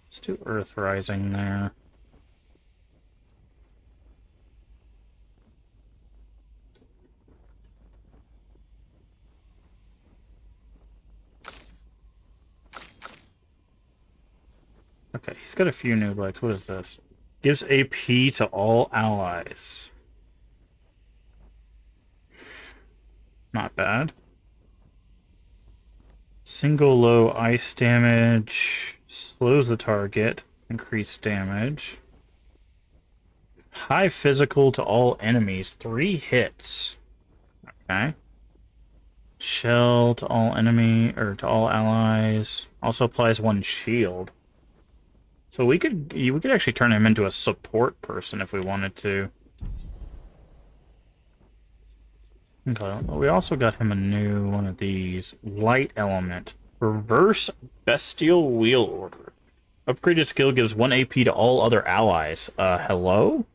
Let's do Earth Rising there. Okay, he's got a few new legs. What is this? Gives AP to all allies. Not bad. Single low ice damage. Slows the target. Increased damage. High physical to all enemies. 3 hits. Okay. Shell to all to all allies. Also applies 1 shield. So we could actually turn him into a support person if we wanted to. Okay, we also got him a new one of these. Light Element. Reverse Bestial Wheel Order. Upgraded skill gives 1 AP to all other allies. Hello?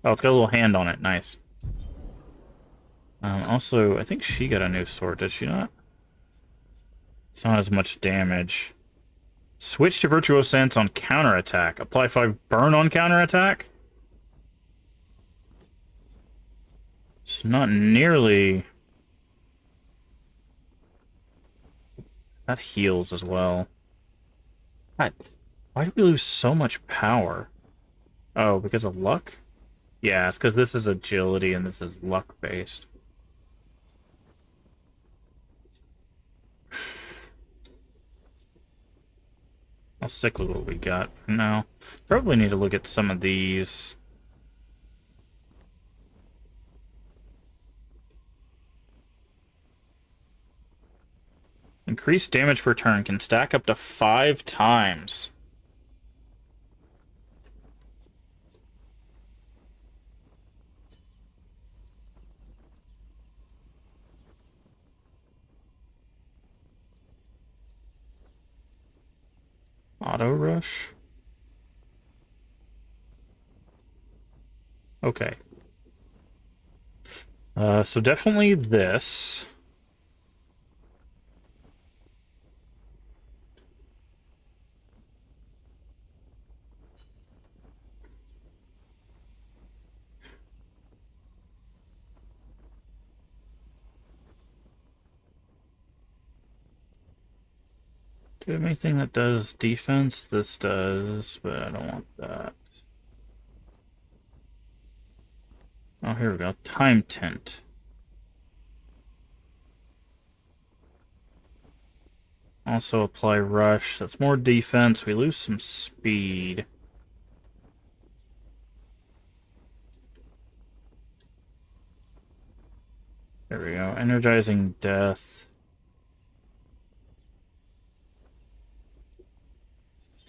Oh, it's got a little hand on it. Nice. Also, I think she got a new sword, did she not? It's not as much damage. Switch to Virtuoso Sense on counterattack. Apply 5 burn on counterattack? It's not nearly... That heals as well. God, why do we lose so much power? Oh, because of luck? Yeah, it's because this is agility and this is luck-based. I'll stick with what we got for now. Probably need to look at some of these. Increased damage per turn can stack up to 5 times. Auto rush? Okay. So definitely this. Do we have anything that does defense? This does, but I don't want that. Oh, here we go. Time Tint. Also apply rush. That's more defense. We lose some speed. There we go. Energizing death.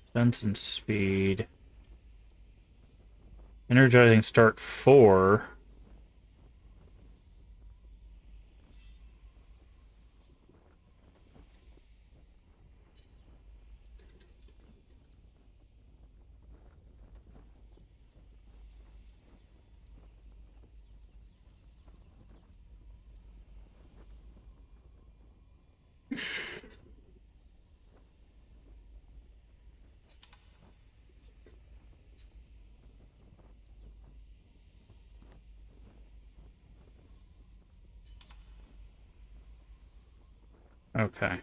Defense and speed. Energizing start 4. Okay.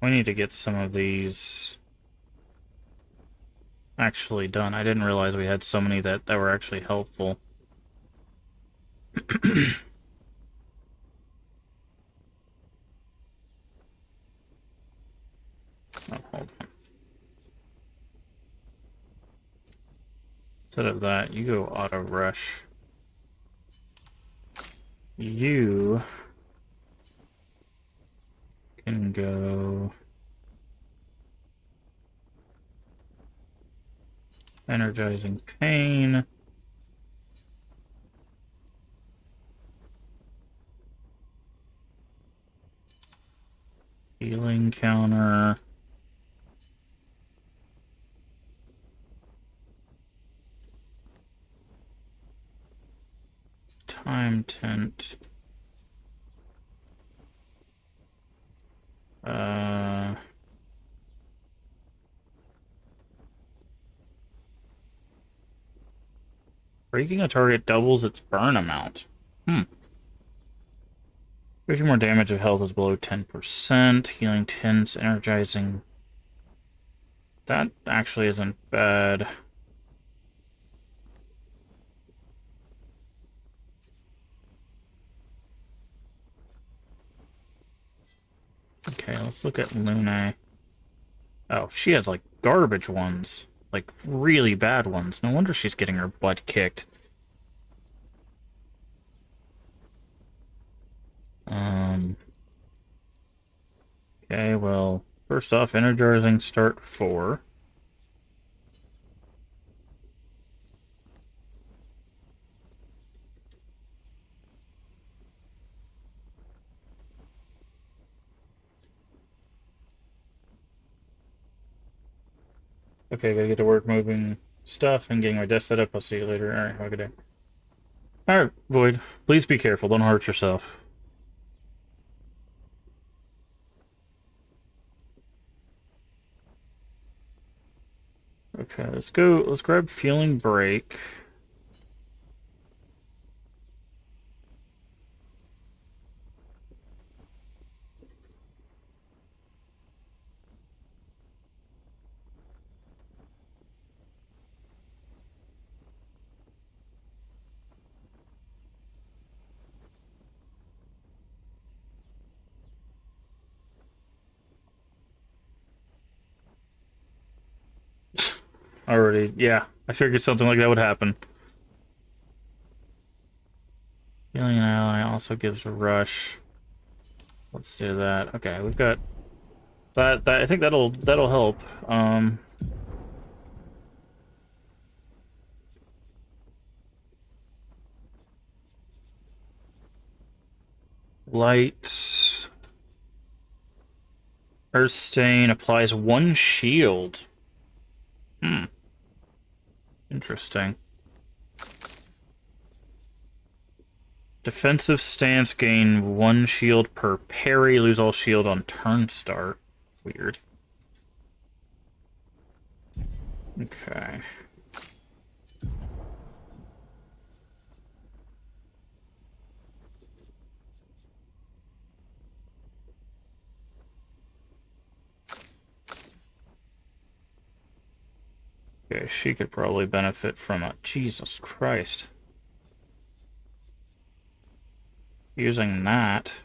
We need to get some of these actually done. I didn't realize we had so many that were actually helpful. Oh, hold on. Instead of that, you go auto rush. You can go energizing pain. Healing counter. Time tint. Breaking a target doubles its burn amount. 50 more damage if health is below 10%. Healing tints, energizing. That actually isn't bad. Okay, let's look at Luna. Oh, she has like garbage ones. Like really bad ones. No wonder she's getting her butt kicked. Okay, well, first off, energizing start 4. Okay, gotta get to work moving stuff and getting my desk set up. I'll see you later. Alright, have a good day. Alright, Void. Please be careful. Don't hurt yourself. Okay, let's go. Let's grab Feeling Break. Already, yeah. I figured something like that would happen. Healing an ally also gives a rush. Let's do that. Okay, we've got that. I think that'll help. Light. Earth Stain applies 1 shield. Interesting. Defensive stance, gain 1 shield per parry, lose all shield on turn start. Weird. Okay. Okay, she could probably benefit from a... Jesus Christ. Using that.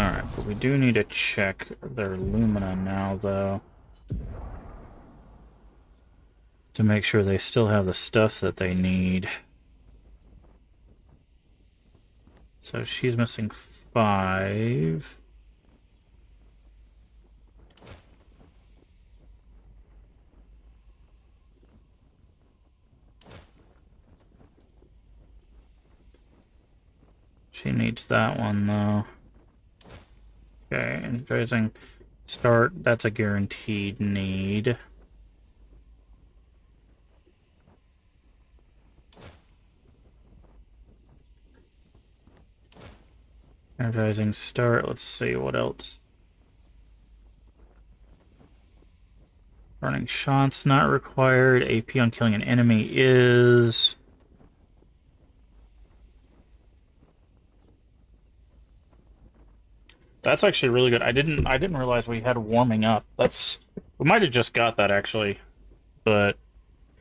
Alright, but we do need to check their Lumina now, though. To make sure they still have the stuff that they need. So she's missing 5. She needs that one, though. Okay, energizing start, that's a guaranteed need. Energizing start, let's see what else. Burning shots not required. AP on killing an enemy is. That's actually really good. I didn't realize we had warming up. We might have just got that actually. But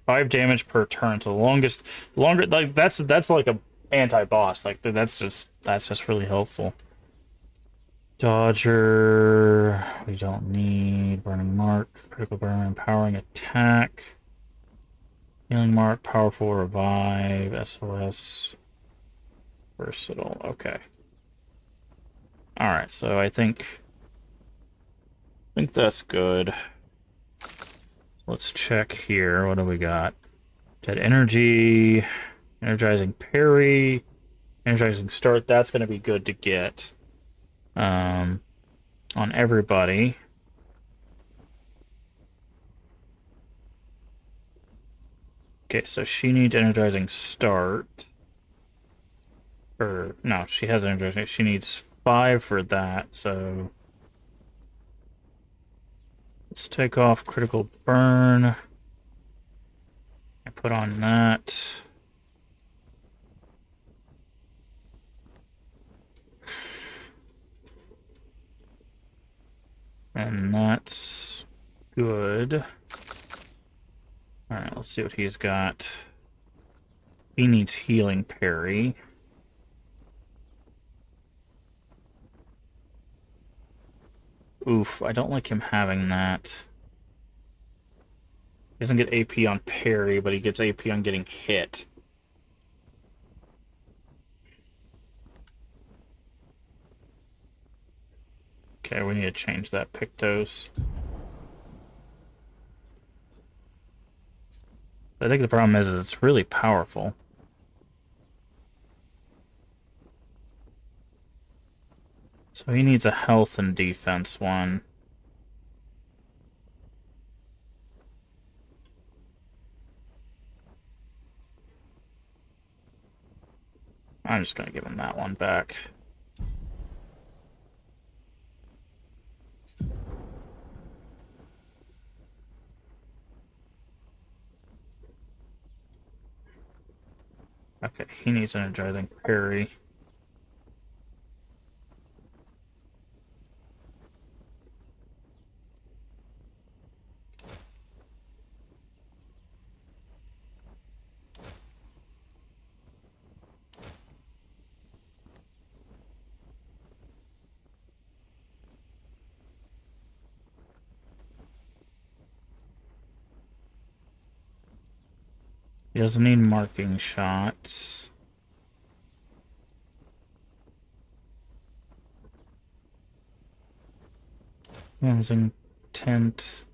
5 damage per turn, so longer like that's like a anti-boss. Like that's just really helpful. Dodger, we don't need. Burning Mark, critical burn, empowering attack, healing mark, powerful revive, SOS, versatile. Okay. All right, so I think that's good. Let's check here. What do we got? Dead energy, energizing parry, energizing start. That's going to be good to get. On everybody. Okay, so she needs energizing start. Or, no, she has energizing. She needs 5 for that, so... Let's take off critical burn. I put on that. And that's good. Alright, let's see what he's got. He needs healing parry. Oof, I don't like him having that. He doesn't get AP on parry, but he gets AP on getting hit. Okay, we need to change that Pictos. I think the problem is it's really powerful. So he needs a health and defense one. I'm just gonna give him that one back. Okay, he needs energizing parry. He doesn't need marking shots. Using tent.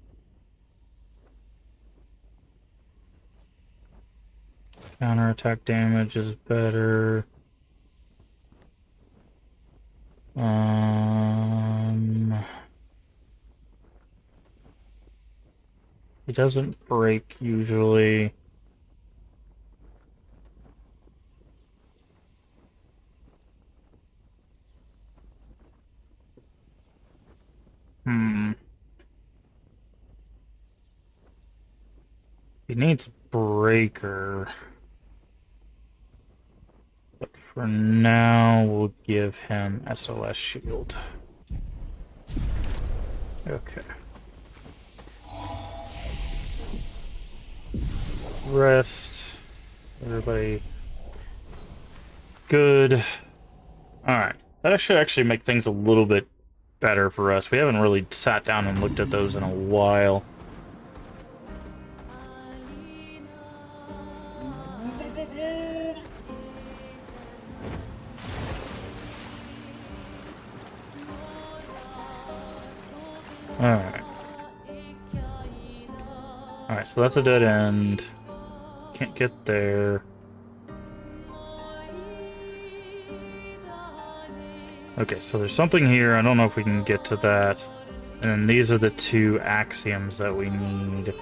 Counterattack damage is better. He doesn't break usually. He needs breaker. But for now, we'll give him SOS shield. Okay. Let's rest. Everybody good. Alright. That should actually make things a little bit better for us. We haven't really sat down and looked at those in a while. Alright. Alright, so that's a dead end. Can't get there. Okay, so there's something here. I don't know if we can get to that. And then these are the two axioms that we need.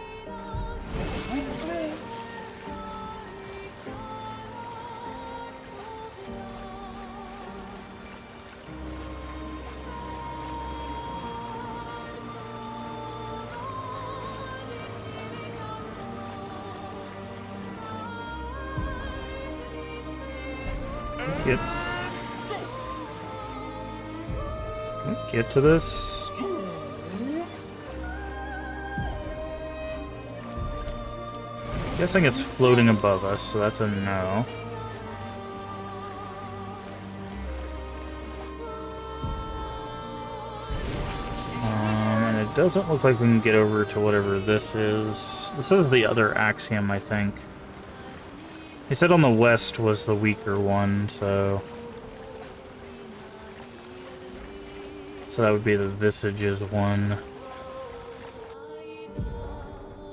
Get to this. Guessing it's floating above us, so that's a no. And it doesn't look like we can get over to whatever this is. This is the other axiom, I think. He said on the west was the weaker one, so... So that would be the Visages one.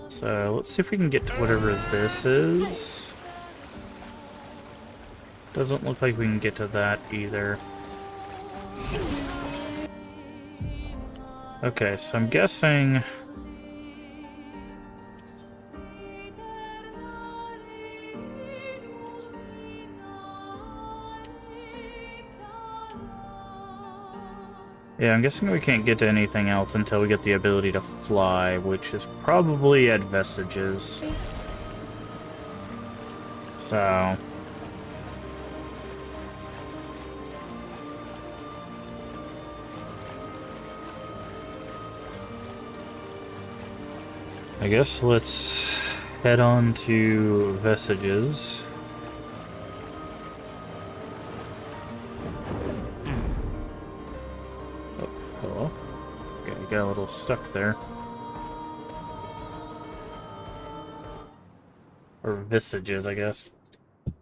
So let's see if we can get to whatever this is. Doesn't look like we can get to that either. Okay, so I'm guessing... Yeah, I'm guessing we can't get to anything else until we get the ability to fly, which is probably at Vestiges. So... I guess let's head on to Vestiges. Got a little stuck there. Or Visages, I guess.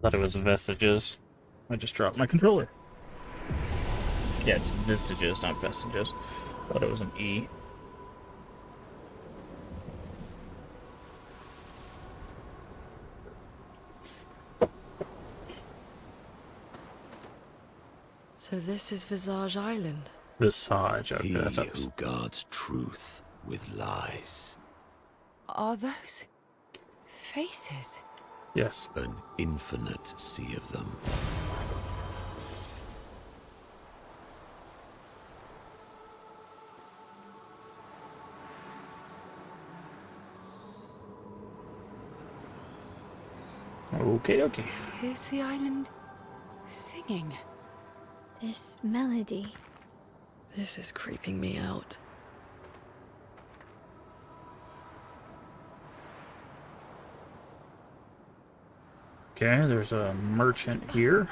Thought it was Vestiges. I just dropped my controller. Yeah, it's Visages, not Vestiges. Thought it was an E. So this is Visage Island. Visage, okay, He that's up. who guards truth with lies. Are those faces? Yes. An infinite sea of them. Okay, okay. Is the island singing? This melody. This is creeping me out. Okay, there's a merchant here.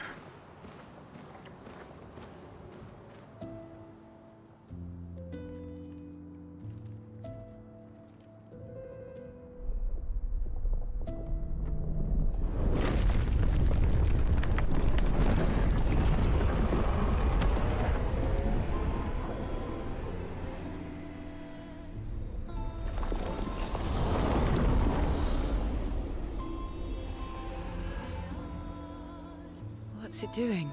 What's it doing?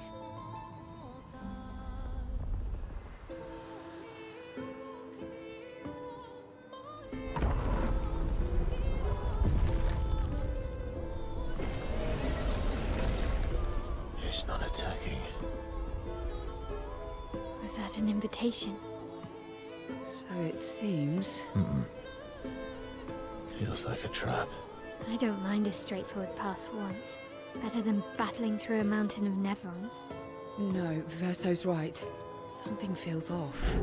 It's not attacking. Was that an invitation? So it seems. Feels like a trap. I don't mind a straightforward path for once. Better than battling through a mountain of Nevrons. No, Verso's right. Something feels off.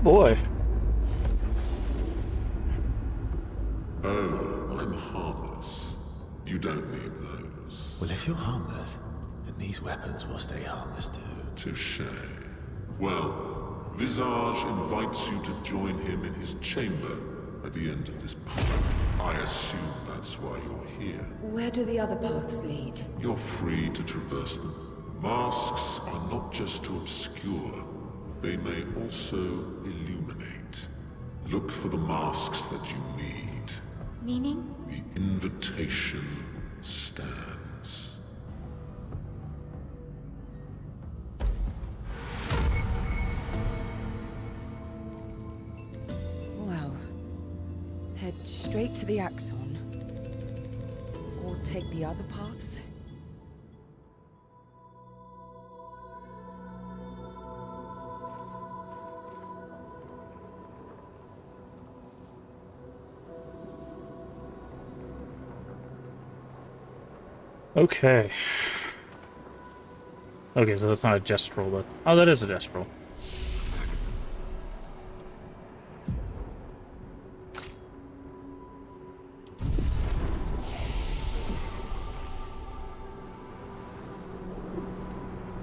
boy. Oh, I'm harmless. You don't need those. Well, if you're harmless, then these weapons will stay harmless too. Touche. Well, Visage invites you to join him in his chamber at the end of this path. I assume that's why you're here. Where do the other paths lead? You're free to traverse them. Masks are not just to obscure. They may also illuminate. Look for the masks that you need. Meaning? The invitation stands. Well, head straight to the Axon. Or take the other paths? Okay. Okay, so that's not a jest roll, but... Oh, that is a jest roll.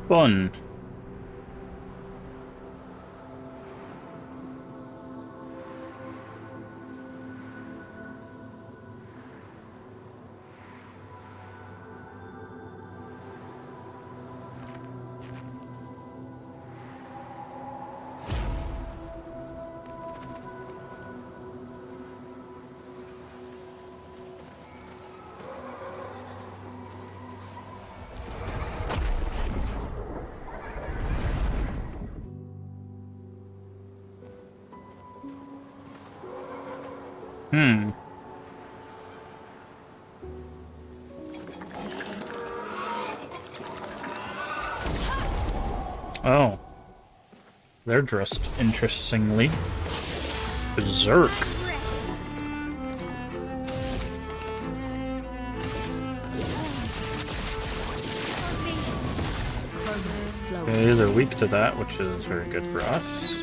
Fun. Oh. They're dressed interestingly. Berserk. Okay, they're weak to that, which is very good for us.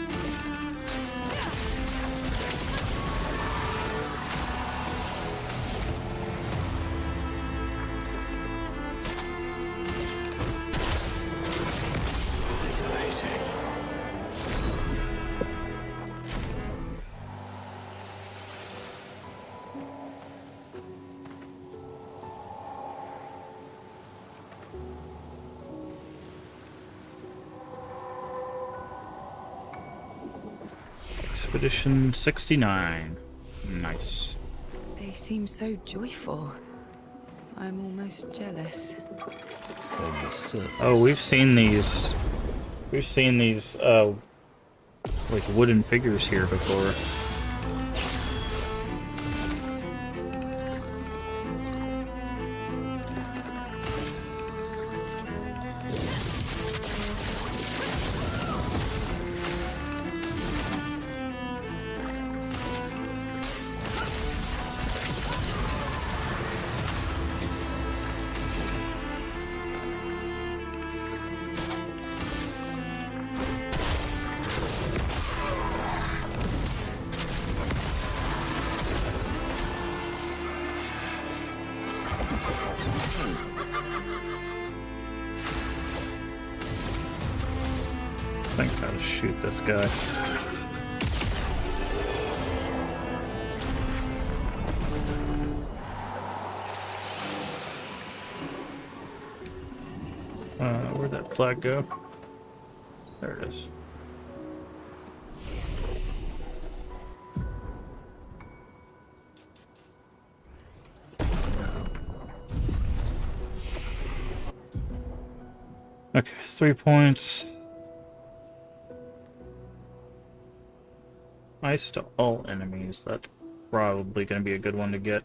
Expedition 69. Nice. They seem so joyful. I'm almost jealous. On the surface. Oh, we've seen these. We've seen these, like wooden figures here before. I think how to shoot this guy. Where'd that flag go? There it is. Okay, 3 points. Ice to all enemies. That's probably going to be a good one to get.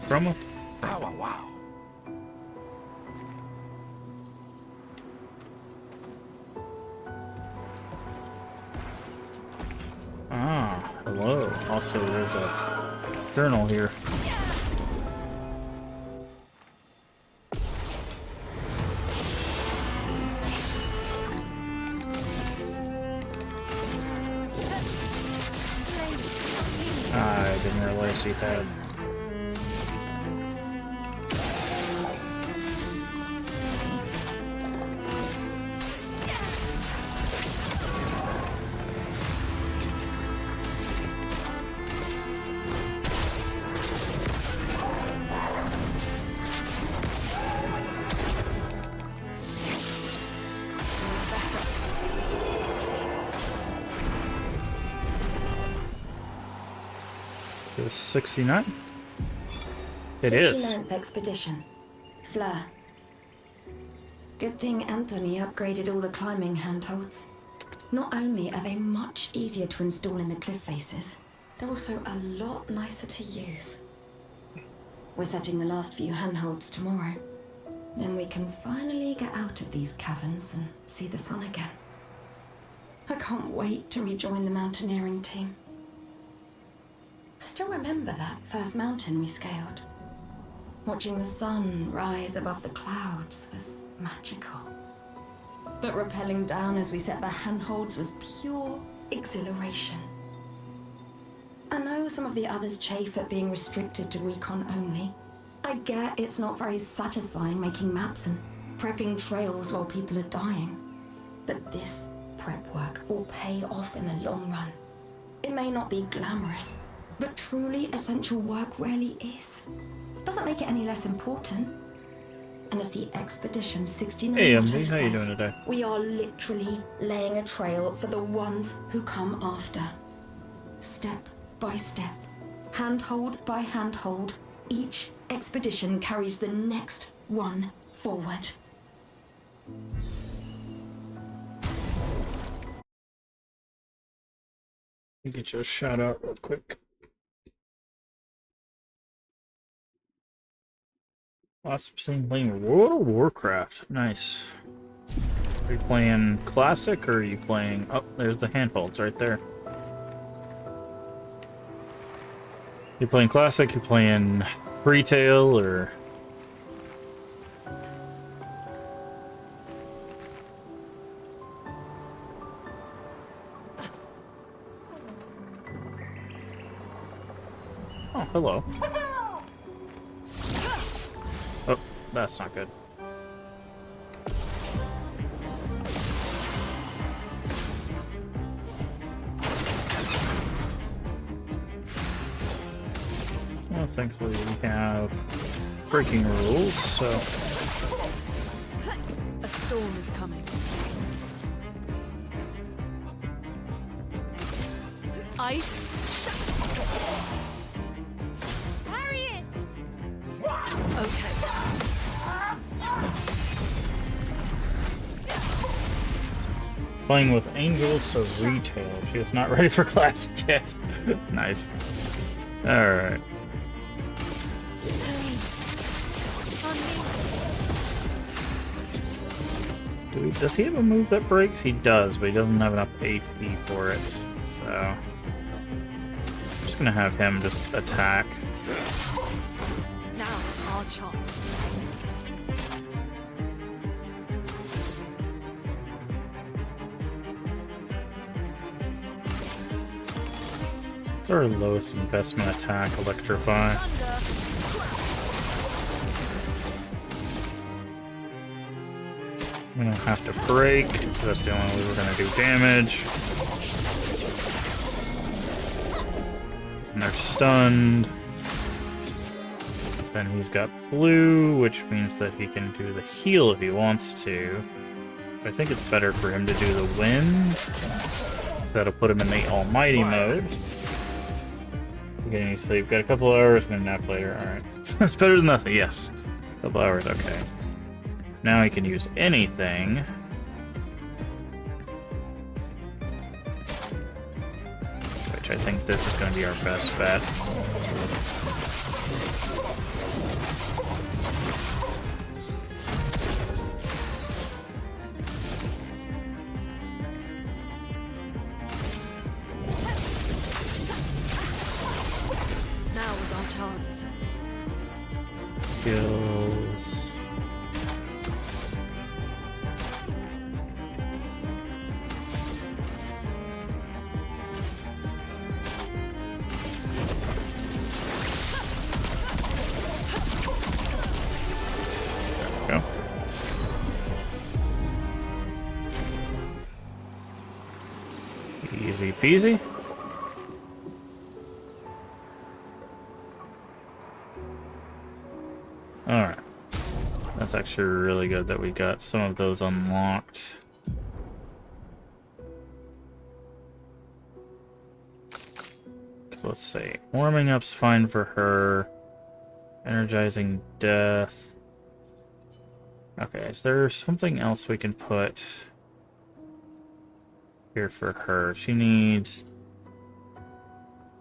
Promo? Wow, wow. Ah, hello. Also, there's a journal here. I didn't realize he had. It was 69? It is. 69th Expedition. Fleur. Good thing Anthony upgraded all the climbing handholds. Not only are they much easier to install in the cliff faces, they're also a lot nicer to use. We're setting the last few handholds tomorrow. Then we can finally get out of these caverns and see the sun again. I can't wait to rejoin the mountaineering team. I still remember that first mountain we scaled. Watching the sun rise above the clouds was magical. But rappelling down as we set the handholds was pure exhilaration. I know some of the others chafe at being restricted to recon only. I get it's not very satisfying making maps and prepping trails while people are dying. But this prep work will pay off in the long run. It may not be glamorous, but truly essential work rarely is. Doesn't make it any less important. And as the Expedition 69 Hey, motto MD, how you says, doing today? we are literally laying a trail for the ones who come after. Step by step, handhold by handhold, each expedition carries the next one forward. Get you a shout out real quick. Last seen playing World of Warcraft. Nice. Are you playing classic or are you playing? Oh, there's the handholds right there. You playing classic? You playing retail or? Oh, hello. Oh, that's not good. Well, thankfully we have breaking rules, so... A storm is coming. Ice. Harriet! Okay. Playing with Angels of Retail. She is not ready for classic yet. Nice. Alright. Does he have a move that breaks? He does, but he doesn't have enough AP for it. So I'm just gonna have him just attack. Now's our chance. It's our lowest investment attack, Electrify. I'm gonna have to break, because that's the only way we're gonna do damage. And they're stunned. Then he's got blue, which means that he can do the heal if he wants to. I think it's better for him to do the wind. That'll put him in the almighty mode. Getting any sleep. Got a couple of hours, gonna nap later. Alright. That's better than nothing, yes. A couple hours, okay. Now he can use anything. Which I think this is going to be our best bet. Now is our chance. Skills. Easy peasy. Alright. That's actually really good that we got some of those unlocked. So let's see. Warming up's fine for her. Energizing death. Okay, is there something else we can put here for her? She needs...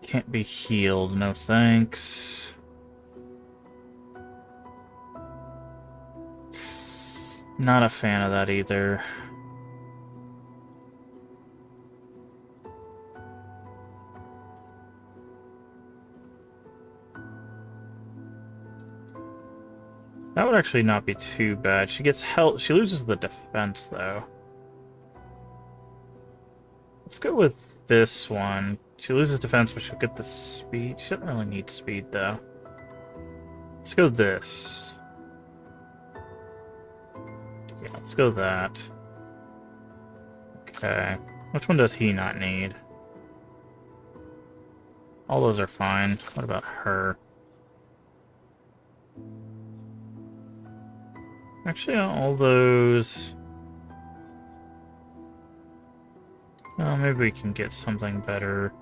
Can't be healed, no thanks. Not a fan of that either. That would actually not be too bad. She gets health. She loses the defense, though. Let's go with this one. She loses defense, but she'll get the speed. She doesn't really need speed, though. Let's go this. Yeah, let's go that. Okay. Which one does he not need? All those are fine. What about her? Actually, all those... Oh, maybe we can get something better.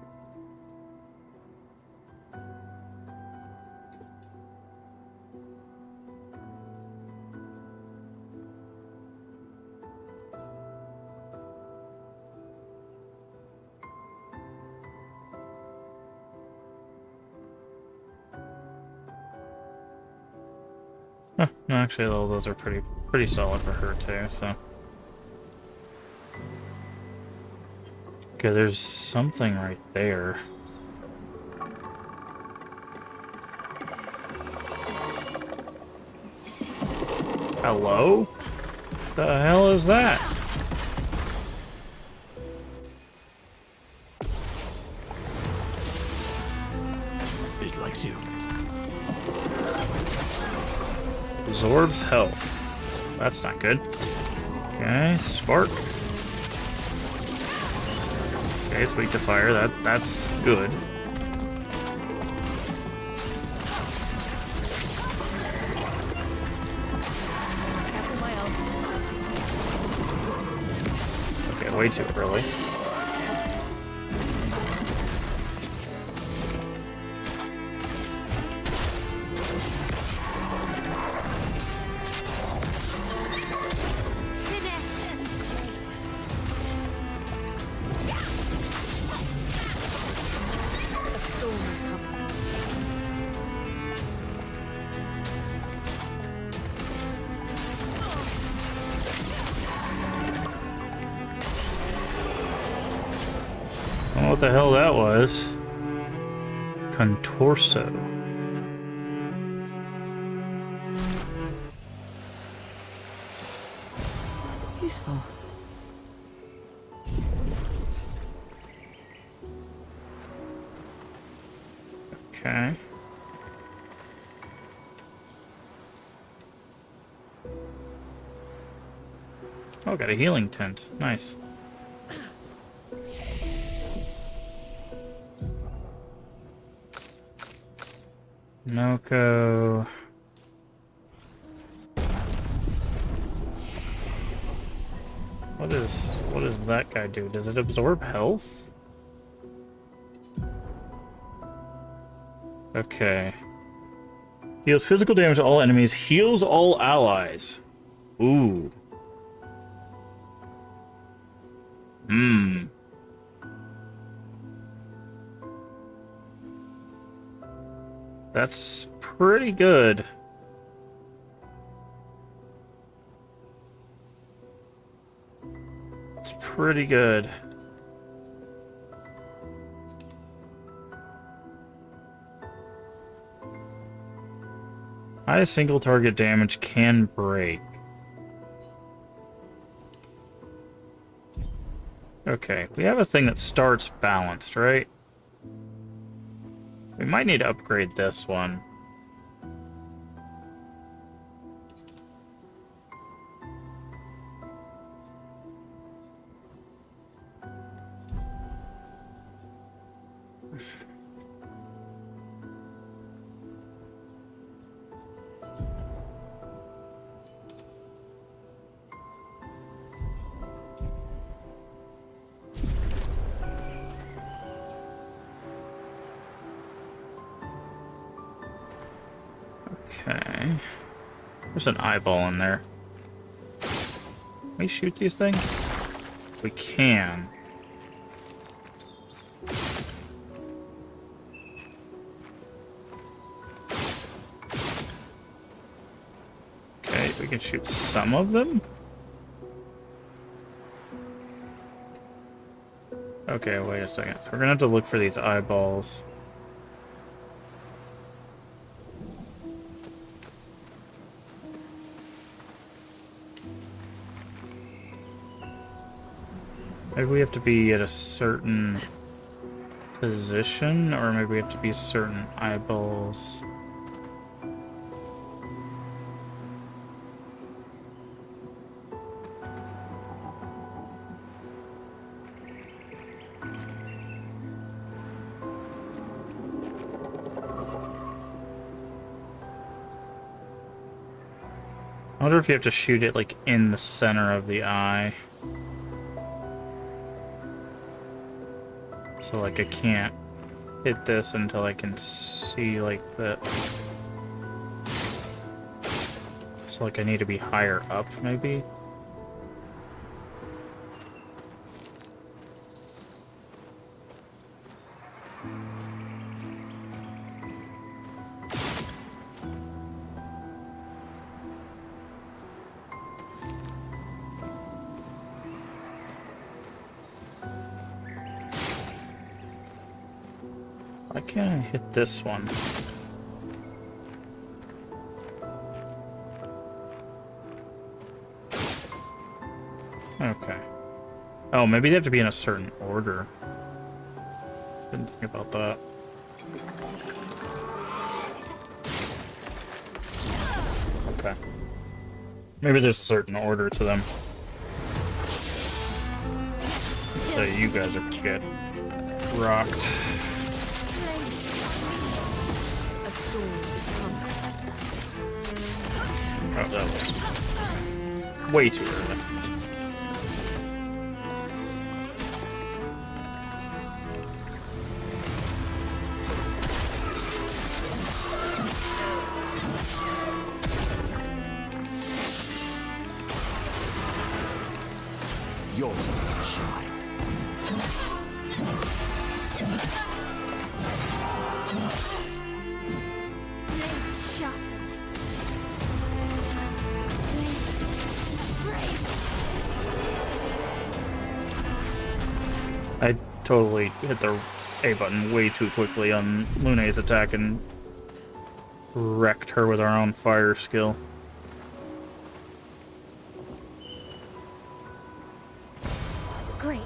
Huh, no, actually, all those are pretty solid for her too. So, okay, there's something right there. Hello? The hell is that? It likes you. Absorbs health. That's not good. Okay, spark. Okay, it's weak to fire. That's good. Okay, way too early. I don't know what the hell that was. Contorso. Useful. Okay. Oh, got a healing tent. Nice. Noko. What does that guy do? Does it absorb health? Okay. Deals physical damage to all enemies, heals all allies. Ooh. Hmm. That's pretty good. It's pretty good. High single target damage can break. Okay, we have a thing that starts balanced, right? We might need to upgrade this one. Okay. There's an eyeball in there. Can we shoot these things? We can. Okay, we can shoot some of them. Okay, wait a second. So we're gonna have to look for these eyeballs. Maybe we have to be at a certain position, or maybe we have to be certain eyeballs. I wonder if you have to shoot it like in the center of the eye. So like I can't hit this until I can see like that. So like I need to be higher up maybe. Why can't I hit this one? Okay. Oh, maybe they have to be in a certain order. Didn't think about that. Okay. Maybe there's a certain order to them. So you guys are gonna get rocked. Oh, that was way too early. Your turn to shine. Blades sharpened. I totally hit the A button way too quickly on Lune's attack and wrecked her with our own fire skill. Great.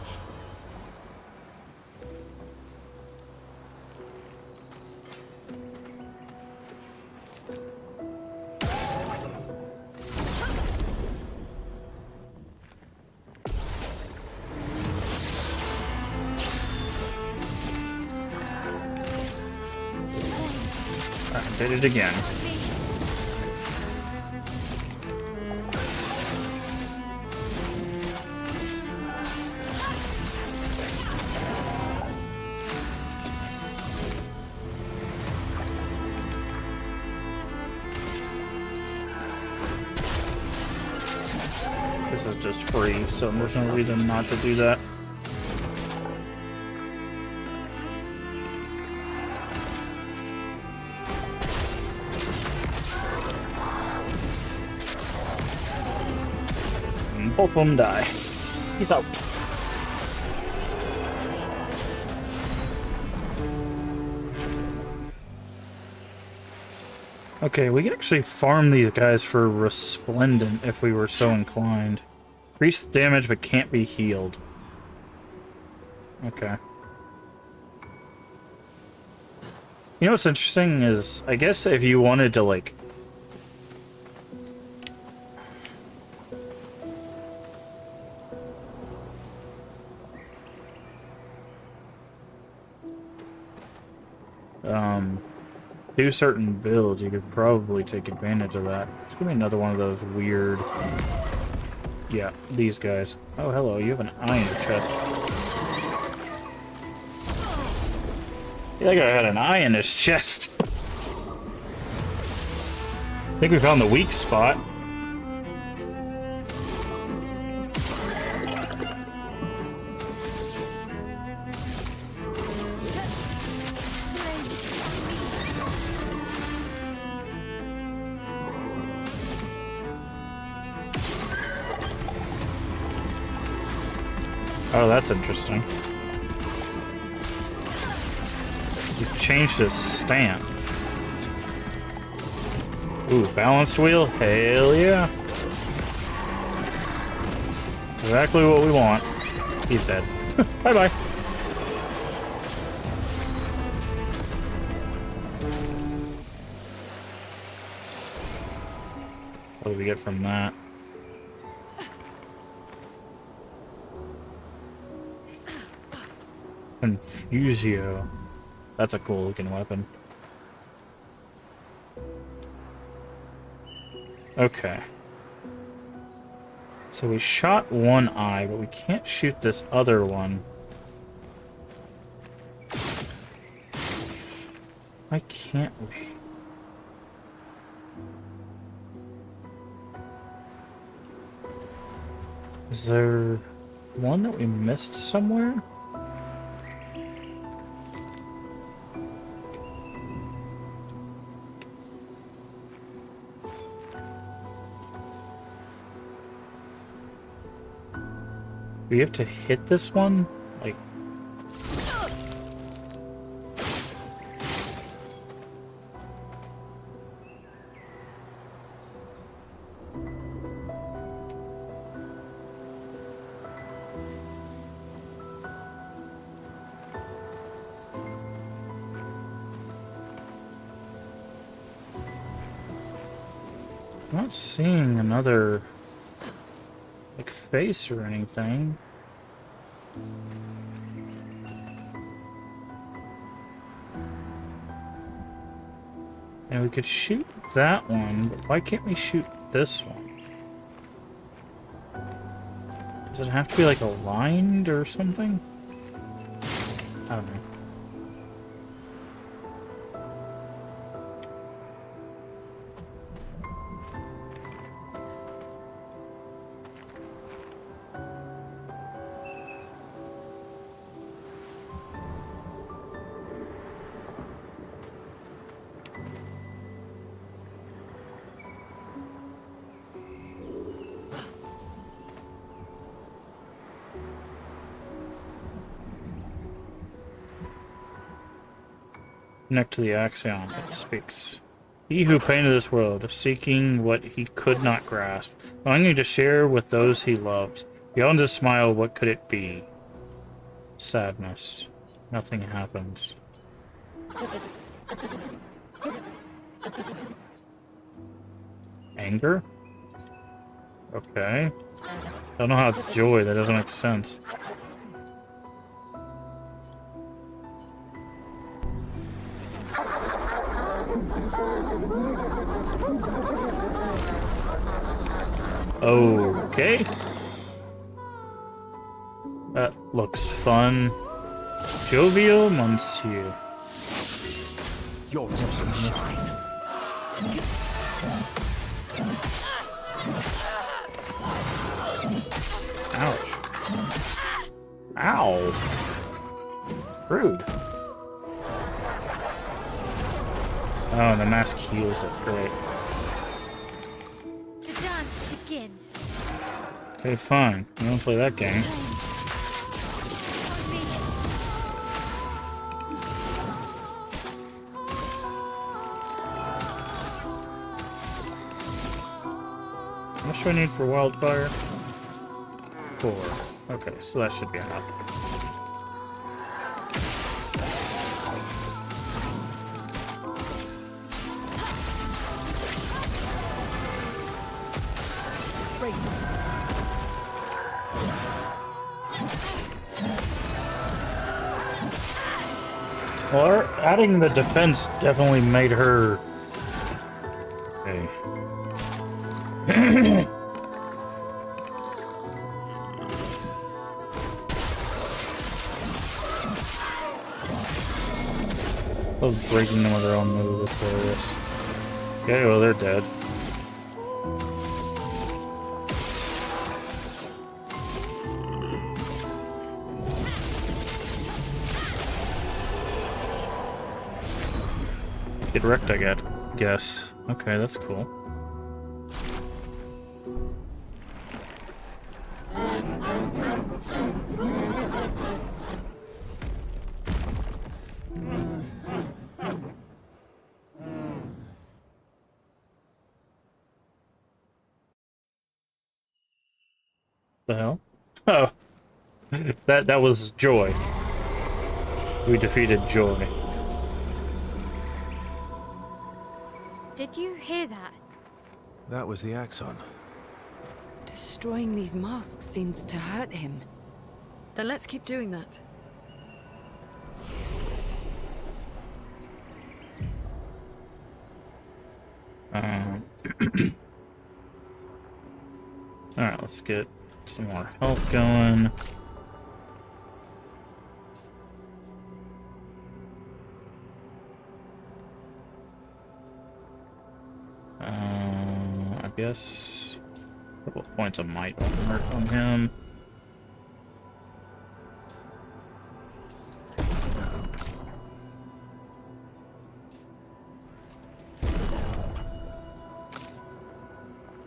I did it again. This is just free, so there's no reason not to do that. And both of them die. Peace out. Okay, we can actually farm these guys for Resplendent if we were so inclined. Increased damage but can't be healed. Okay. You know what's interesting is, I guess if you wanted to, like... do certain builds, you could probably take advantage of that. It's gonna be another one of those weird... Yeah, these guys. Oh, hello, you have an eye in your chest. Yeah, that guy had an eye in his chest. I think we found the weak spot. Oh, that's interesting. You've changed his stance. Ooh, balanced wheel? Hell yeah. Exactly what we want. He's dead. Bye-bye. What do we get from that? Confusio. That's a cool looking weapon. Okay. So we shot one eye, but we can't shoot this other one. Why can't we? Is there one that we missed somewhere? Do we have to hit this one? Like... I'm not seeing another... like, face or anything. And we could shoot that one, but why can't we shoot this one? Does it have to be, like, aligned or something? I don't know. Connect to the axiom that speaks. He who painted this world, seeking what he could not grasp, longing to share with those he loves. Beyond his smile, what could it be? Sadness. Nothing happens. Anger? Okay. I don't know how it's joy, that doesn't make sense. Okay. That looks fun. Jovial Monsieur. Your tips and shine. Ouch. Ow. Rude. Oh, and the mask heals it. Great. The dance begins. Okay, fine. We don't play that game. How much do I need for wildfire? 4. Okay, so that should be enough. Well, adding the defense definitely made her... Okay. Love breaking them with their own move, it's hilarious. Okay, well, they're dead. Get wrecked, I guess. Okay, that's cool. The hell? Oh, that was Joy. We defeated Joy. Did you hear that? That was the Axon. Destroying these masks seems to hurt him. Then let's keep doing that. Alright, let's get some more health going. I guess a couple of points of might won't work on him.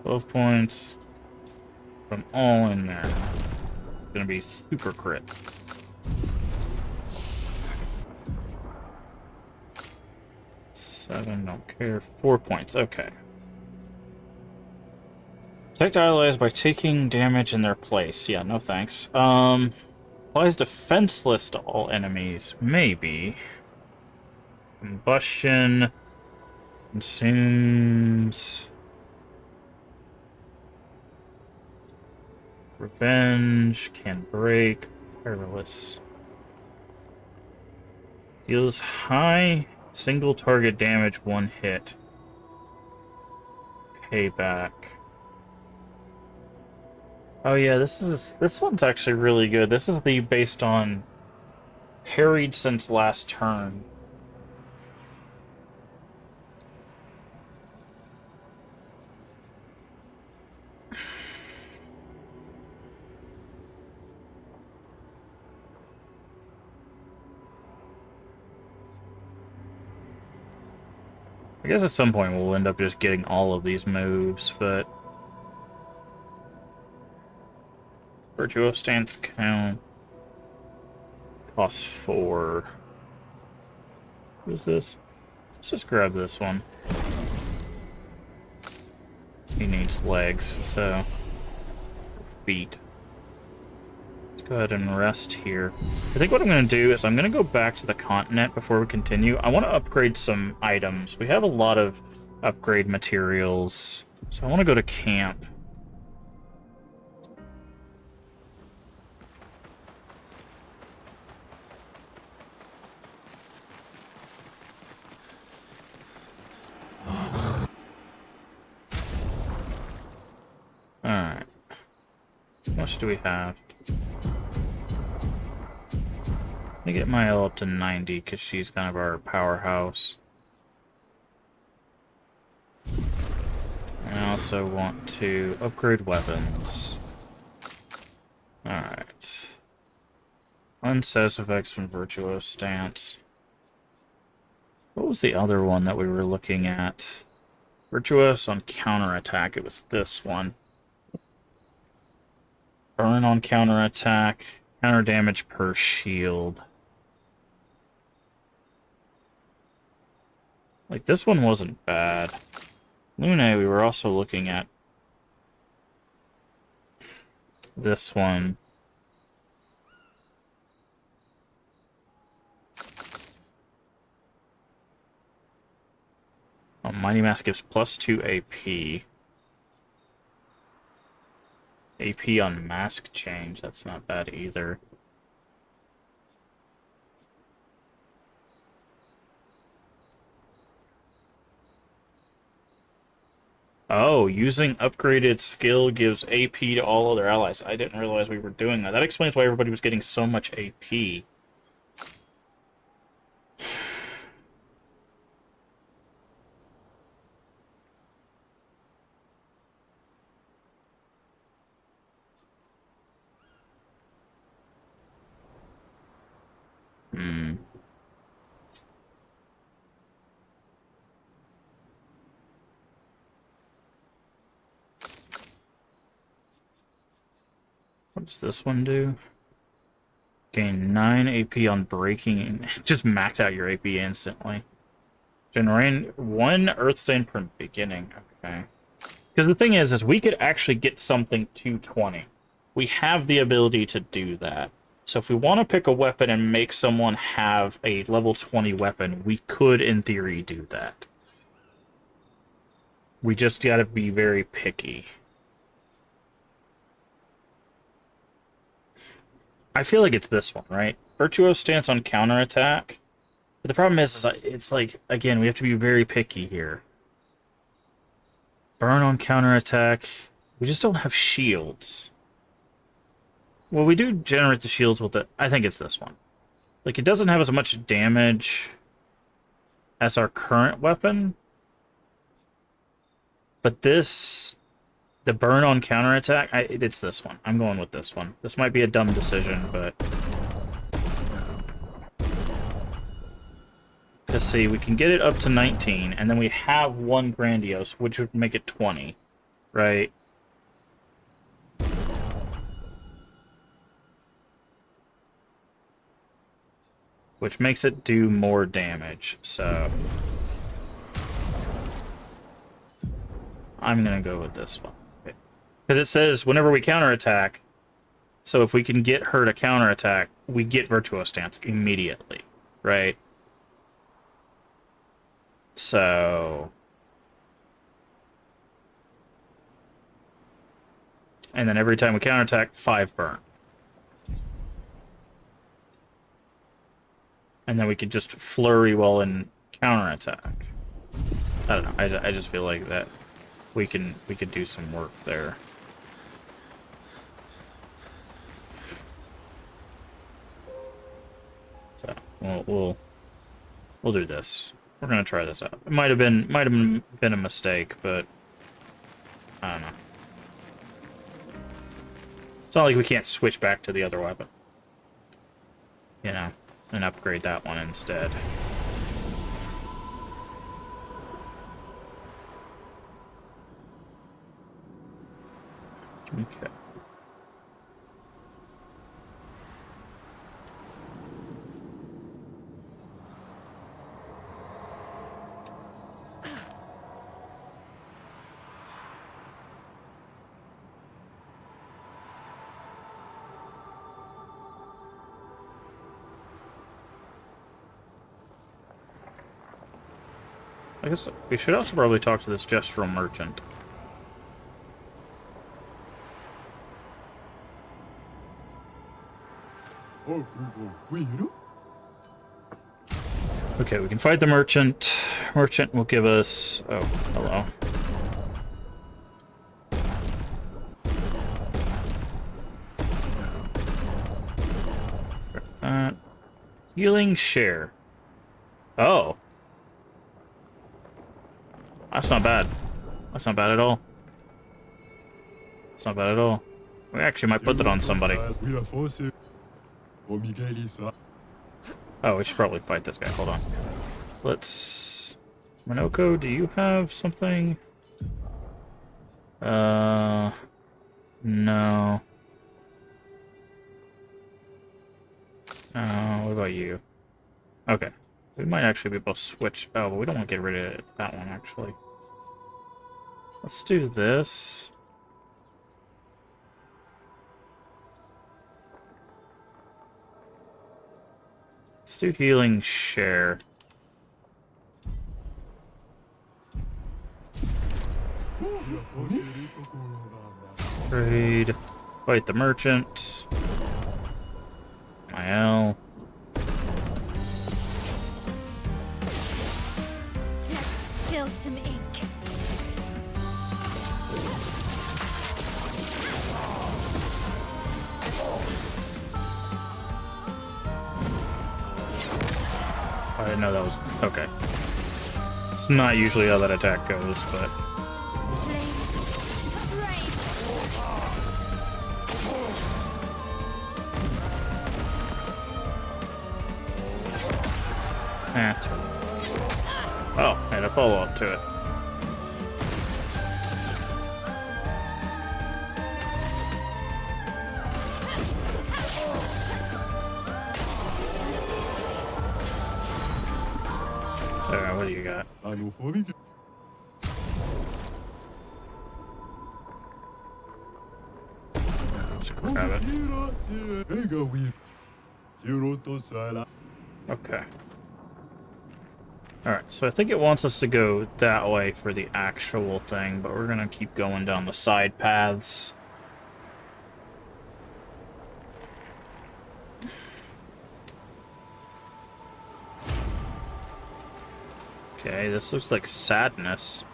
Both points. Put them all in there. It's gonna be super crit. Seven, don't care. 4 points, okay. Protect allies by taking damage in their place. Yeah, no thanks. Applies defenseless to all enemies. Maybe. Combustion. Consumes. Revenge. Can break. Perilous. Deals high single target damage, one hit. Payback. Oh yeah, this one's actually really good. This is the based on parried since last turn. I guess at some point we'll end up just getting all of these moves, but Virtuo stance count costs 4. Who's this? Let's just grab this one. He needs legs, so feet. Let's go ahead and rest here. I think what I'm going to do is I'm going to go back to the continent before we continue. I want to upgrade some items. We have a lot of upgrade materials, so I want to go to camp. Alright. How much do we have? Let me get Mael up to 90, because she's kind of our powerhouse. I also want to upgrade weapons. Alright. Unsays effects from Virtuo stance. What was the other one that we were looking at? Virtuous on counterattack. It was this one. Burn on counterattack. Counter damage per shield. Like, this one wasn't bad. Lune, we were also looking at this one. Oh, Mighty Mask gives +2 AP. AP on mask change, that's not bad either. Oh, using upgraded skill gives AP to all other allies. I didn't realize we were doing that. That explains why everybody was getting so much AP. What does this one do? Gain 9 AP on breaking. Just max out your AP instantly. Generate 1 Earth Stain per beginning. Okay. Because the thing is we could actually get something to 20. We have the ability to do that. So if we want to pick a weapon and make someone have a level 20 weapon, we could, in theory, do that. We just gotta be very picky. I feel like it's this one, right? Virtuoso stance on counterattack. But the problem is it's like, again, we have to be very picky here. Burn on counterattack. We just don't have shields. Well, we do generate the shields with it. I think it's this one. Like, it doesn't have as much damage as our current weapon. But this... The burn on counterattack, it's this one. I'm going with this one. This might be a dumb decision, but... Let's see, we can get it up to 19, and then we have 1 Grandiose, which would make it 20, right? Which makes it do more damage, so... I'm gonna go with this one. Because it says, whenever we counterattack, so if we can get her to counterattack, we get Virtuoso Stance immediately, right? So... And then every time we counterattack, 5 burn. And then we could just flurry while in counterattack. I don't know. I just feel like that we could do some work there. So we'll do this. We're gonna try this out. It might have been a mistake, but I don't know. It's not like we can't switch back to the other weapon, you know, and upgrade that one instead. Okay. I guess we should also probably talk to this gestural merchant. Okay, we can fight the merchant. Merchant will give us... Oh, hello. Healing share. Oh. That's not bad. That's not bad at all. It's not bad at all. We actually might put that on somebody. Oh, we should probably fight this guy. Hold on. Let's... Minoko, do you have something? No. What about you? Okay. We might actually be able to switch... Oh, but we don't want to get rid of that one, actually. Let's do this. Let's do healing share. Trade. Fight the merchant. IL. Let's spill some ink. I didn't know that was... Okay. It's not usually how that attack goes, but... Oh, and a follow-up to it. what do you got? Let's grab it. Okay. Alright, so I think it wants us to go that way for the actual thing, but we're gonna keep going down the side paths. Okay, this looks like sadness.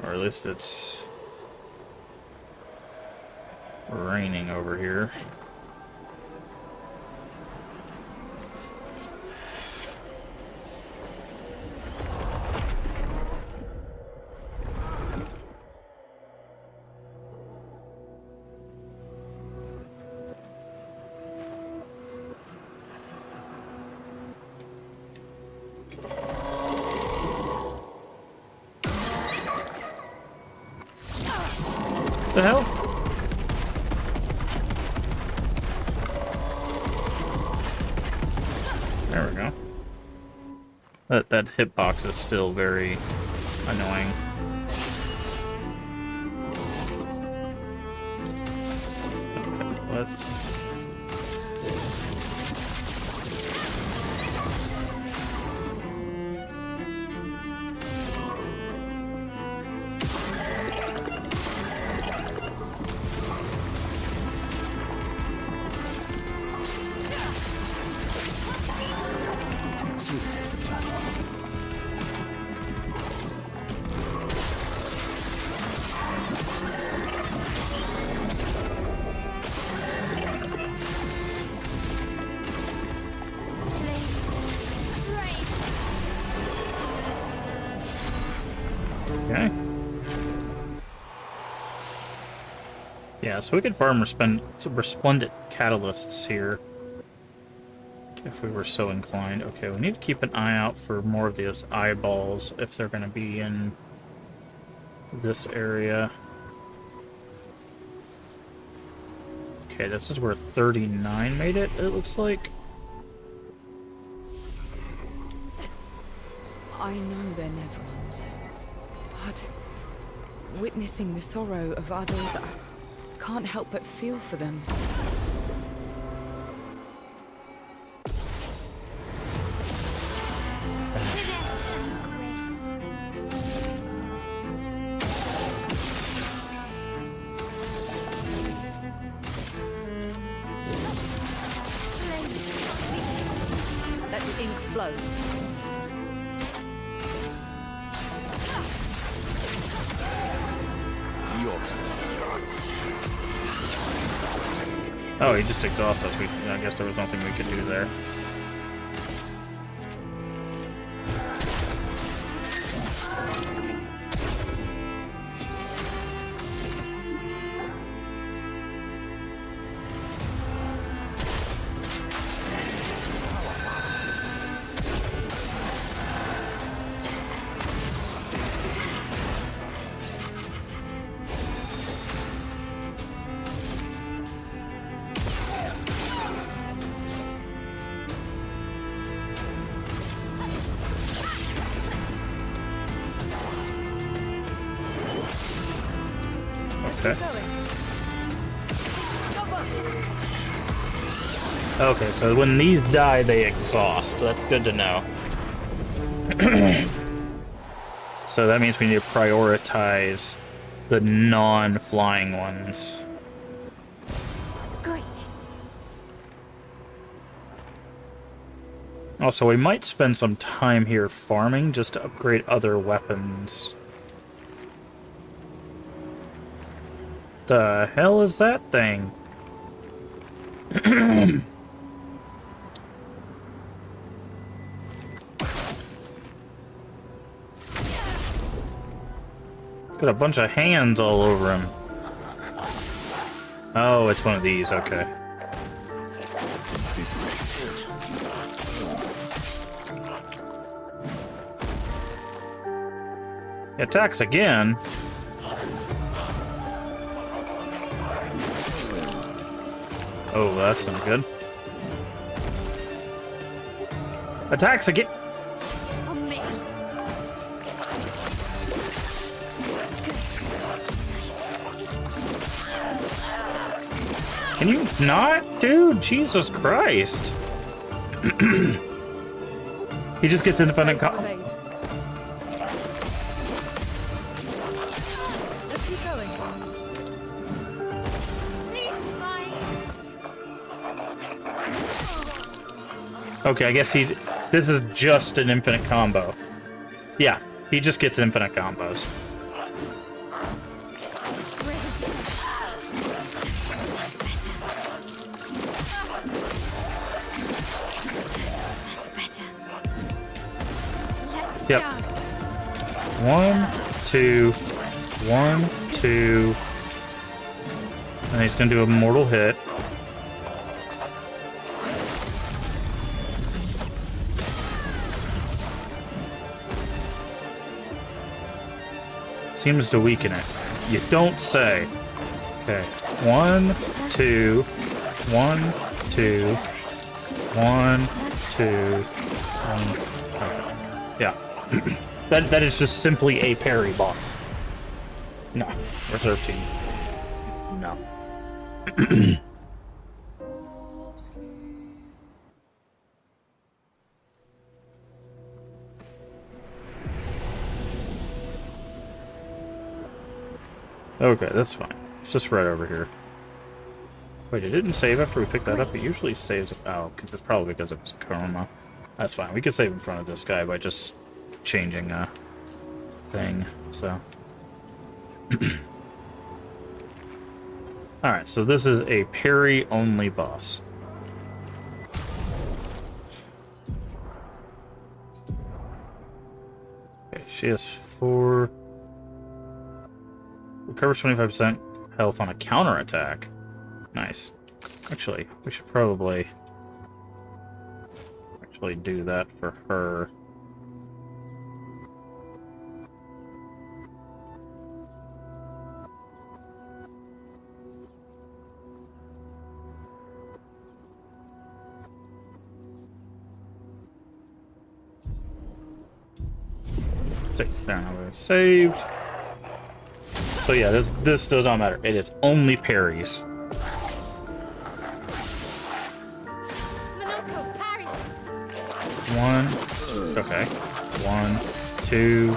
Or at least it's raining over here. The hell? There we go. That hitbox is still very annoying. Okay, let's... Okay. Yeah, so we could farm resplendent catalysts here. If we were so inclined. Okay, we need to keep an eye out for more of those eyeballs if they're going to be in this area. Okay, this is where 39 made it, it looks like. I know they're Nevrons, but witnessing the sorrow of others, I can't help but feel for them. Let the ink flow. Oh, he just exhausts us. I guess there was nothing we could do there. Okay. Okay, so when these die, they exhaust. That's good to know. So that means we need to prioritize the non-flying ones. Great. Also, we might spend some time here farming just to upgrade other weapons. The hell is that thing? It's got a bunch of hands all over him. Oh, it's one of these, okay. It attacks again. Oh, that's not good. Attacks again! On me. Can you not? Dude, Jesus Christ. He just gets independent Ready to combo. evade. Let's keep going. Please, fine. Okay, I guess this is just an infinite combo. Yeah, he just gets infinite combos. Ready to. That's better. That's better. Let's Yep. dance. 1, 2, 1, 2. And he's gonna do a mortal hit. Seems to weaken it. You don't say. Okay. 1, 2, 1, 2, 1, 2, 1. Okay. Yeah. that is just simply a parry boss. No. Reserve team. No. Okay, that's fine. It's just right over here. Wait, it didn't save after we picked that up? It usually saves... Oh, because it's probably because it was Chroma. That's fine. We could save in front of this guy by just changing a thing, so... Alright, so this is a parry-only boss. Okay, she has 4... Recovers 25% health on a counterattack. Nice. Actually, we should probably... actually do that for her. There, now we're saved. So yeah, this does not matter. It is only parries. Monaco, parry. 1. Okay. 1, 2.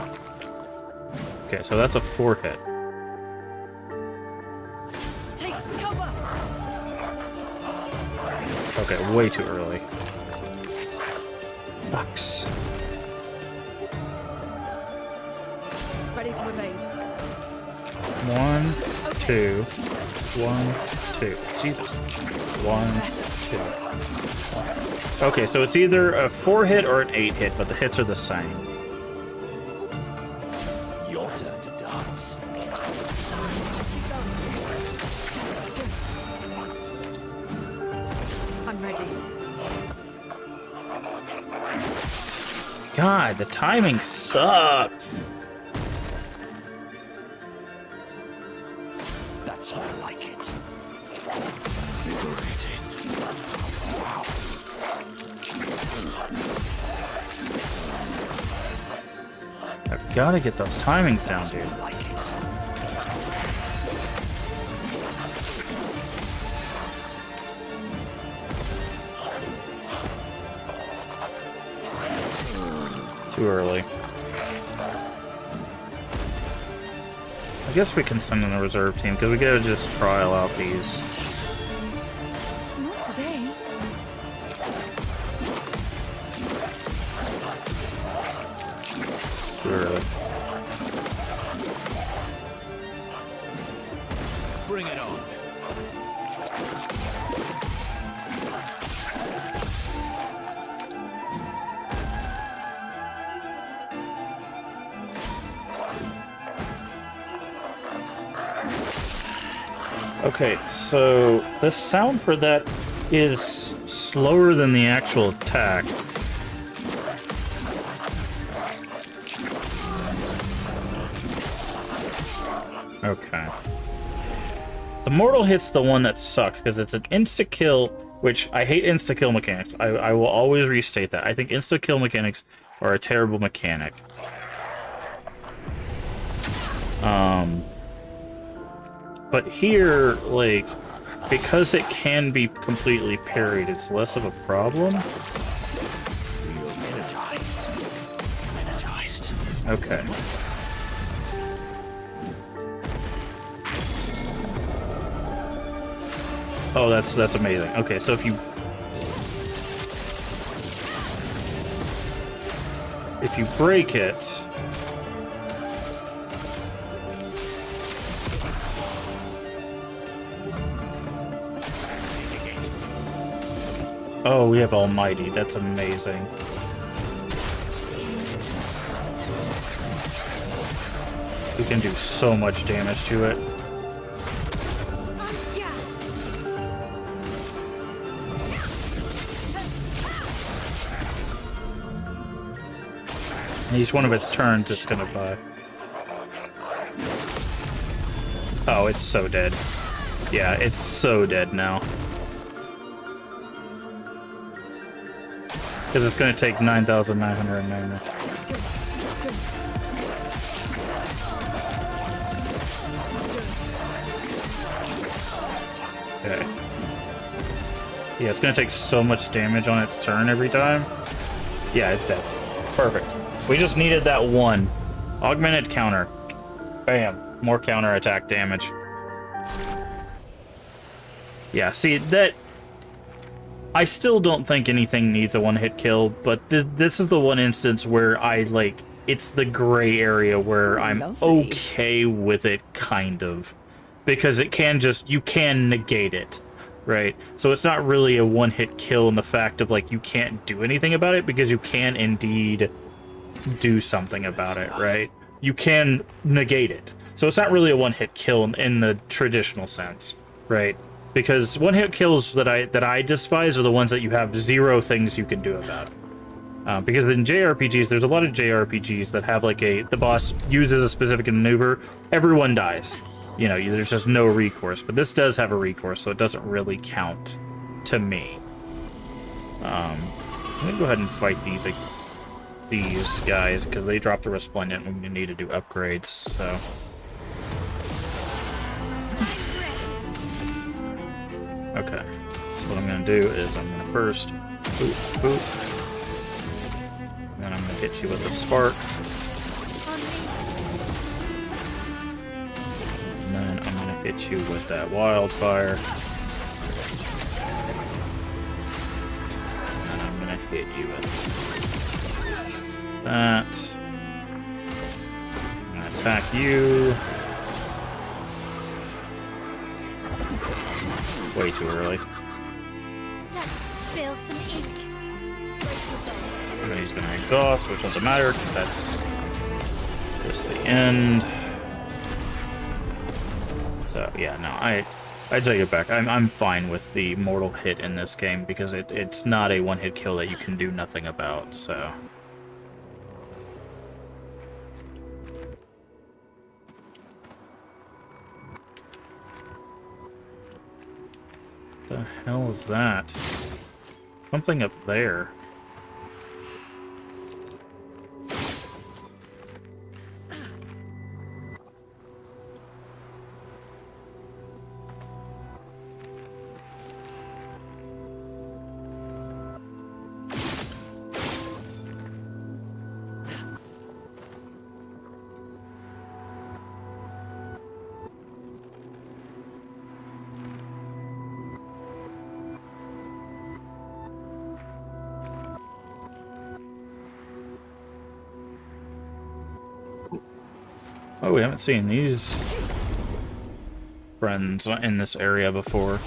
Okay, so that's a 4 hit. Take cover. Okay, way too early. Fucks. Ready to evade. 1, 2. 1, 2. Jesus. 1, 2. Okay, so it's either a 4 hit or an 8 hit, but the hits are the same. Your turn to dance. I'm ready. God, the timing sucks. That's more like it. Liberating. I've got to get those timings down, dude. More like it. Too early. I guess we can send in the reserve team, because we gotta just trial out these. Not today. Too early. Bring it on. Okay, so the sound for that is slower than the actual attack. Okay. The mortal hit's the one that sucks, because it's an insta-kill, which I hate insta-kill mechanics. I will always restate that. I think insta-kill mechanics are a terrible mechanic. But here, like, because it can be completely parried, it's less of a problem. Okay. Oh, that's amazing. Okay, so if you break it, oh, we have Almighty. That's amazing. We can do so much damage to it. Each one of its turns, it's gonna buy. Oh, it's so dead. Yeah, it's so dead now. Because it's gonna take 9,990. Okay. Yeah, it's gonna take so much damage on its turn every time. Yeah, it's dead. Perfect. We just needed that one. Augmented counter. Bam. More counter attack damage. Yeah, see, that... I still don't think anything needs a one-hit kill, but this is the one instance where I, like... It's the gray area where I'm okay with it, kind of. Because it can just... You can negate it, right? So it's not really a one-hit kill in the fact of, like, you can't do anything about it, because you can indeed... do something about it, right? You can negate it. So it's not really a one-hit kill in the traditional sense, right? Because one-hit kills that I despise are the ones that you have zero things you can do about it. Because in JRPGs, there's a lot of JRPGs that have like the boss uses a specific maneuver, everyone dies. You know, there's just no recourse. But this does have a recourse, so it doesn't really count to me. I'm gonna go ahead and fight these guys, because they dropped the Resplendent and we need to do upgrades, so... Okay, so what I'm going to do is I'm going to first... Boop, boop. And then I'm going to hit you with a Spark. And then I'm going to hit you with that Wildfire. And then I'm going to hit you with... that. I'm gonna attack you. Way too early. Let's spill some ink. And then he's gonna exhaust, which doesn't matter, because that's just the end. So yeah, no, I take it back. I'm fine with the mortal hit in this game because it's not a one-hit kill that you can do nothing about, so. What the hell is that? Something up there. Oh, we haven't seen these friends in this area before.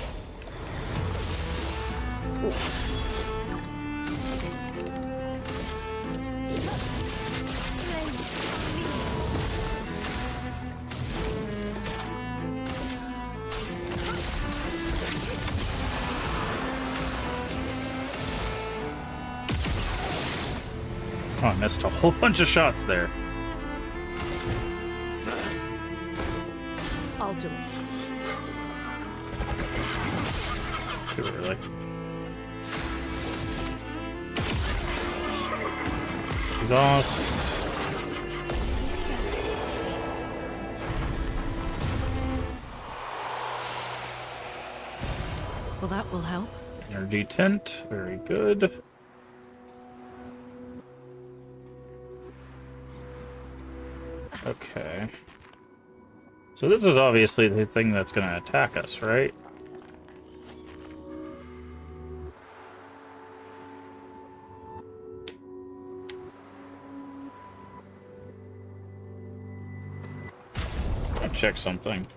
Oh, I missed a whole bunch of shots there. I'll do it. Too early. Exhaust. Well, that will help. Energy tent. Very good. Okay. So this is obviously the thing that's going to attack us, right? I'll check something.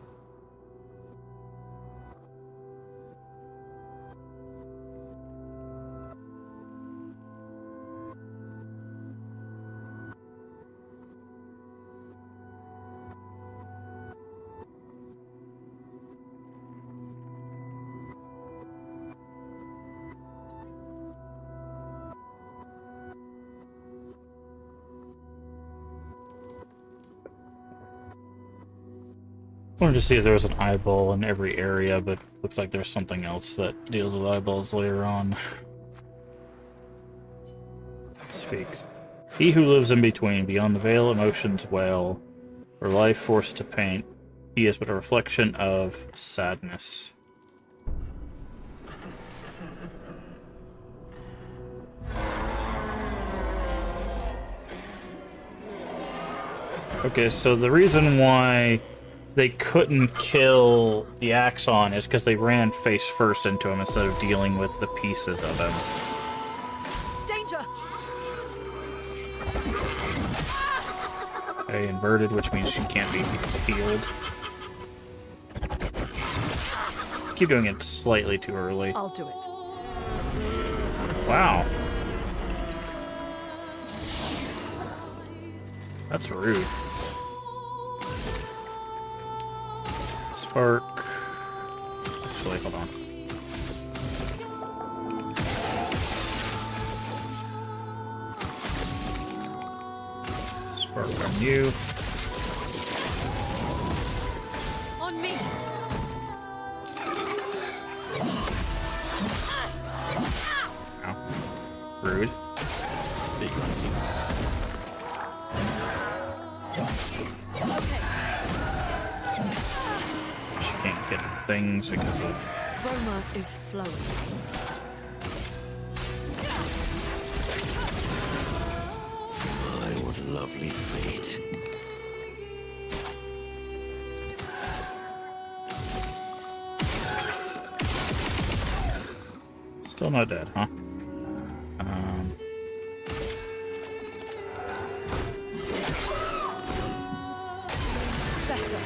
Wanted to see if there was an eyeball in every area, but looks like there's something else that deals with eyeballs later on. Speaks. He who lives in between, beyond the veil, emotions wail, or life forced to paint, he is but a reflection of sadness. Okay, so the reason why they couldn't kill the Axon is because they ran face first into him instead of dealing with the pieces of him. Danger! Okay, inverted, which means she can't be healed. Keep doing it slightly too early. I'll do it. Wow. That's rude. Spark. Actually, hold on. Spark on you. On me! Ow. Rude. She can't hit things because of... Roma is flowing. My, what a lovely fate. Still not dead, huh? Better.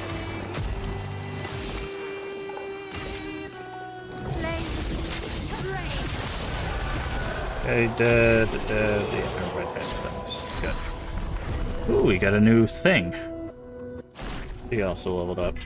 Okay, dead. Yeah, everybody has things. Good. Ooh, we got a new thing. He also leveled up.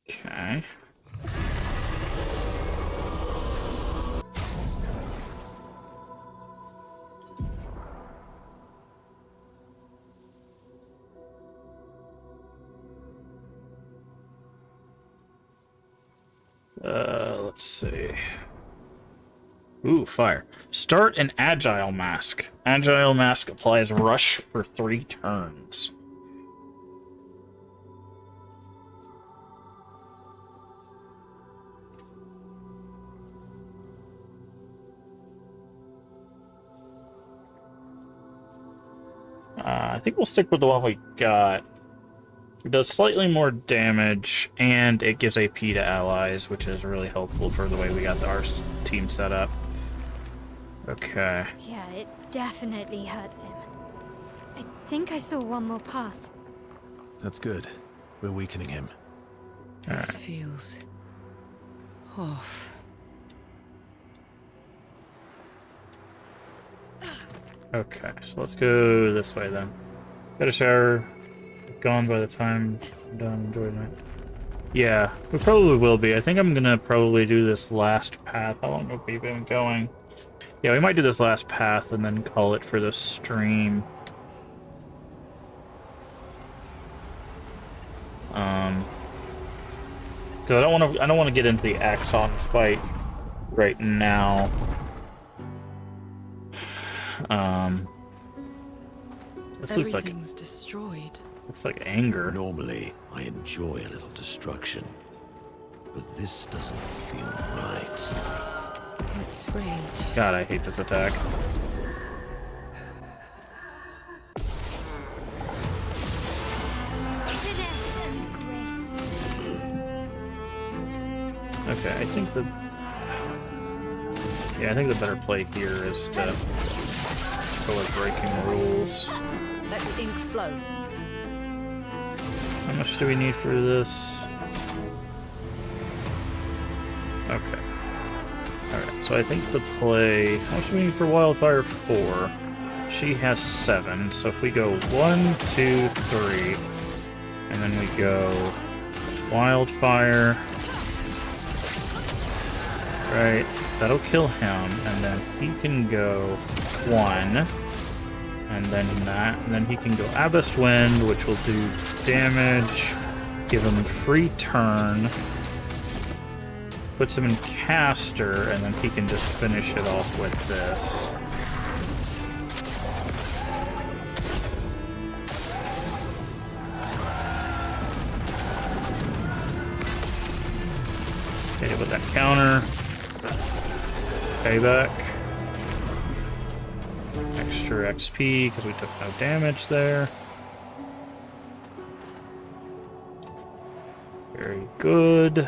Okay. Let's see. Ooh, fire. Start an Agile Mask. Agile Mask applies Rush for 3 turns. I think we'll stick with the one we got. It does slightly more damage, and it gives AP to allies, which is really helpful for the way we got our team set up. Okay. Yeah, it definitely hurts him. I think I saw one more pass. That's good. We're weakening him. This feels off. Okay, so let's go this way then. Get a shower, gone by the time I'm done enjoying it. Yeah, we probably will be. I think I'm gonna probably do this last path. How long have we been going? Yeah, we might do this last path and then call it for the stream. Because I don't want to get into the Axon fight right now. This Everything's destroyed. looks like anger. Normally, I enjoy a little destruction. But this doesn't feel right. What rage. God, I hate this attack. Finesse and grace. Okay, I think the... Yeah, I think the better play here is to go with breaking rules. Let the ink flow. How much do we need for this? Okay. Alright, so I think the play... How much do we need for Wildfire? 4. She has 7, so if we go 1, 2, 3, and then we go Wildfire... Right, that'll kill him, and then he can go 1, and then that, and then he can go Abyss Wind, which will do damage, give him free turn, puts him in caster, and then he can just finish it off with this. Okay, with that counter. Payback. Extra XP because we took no damage there. Very good.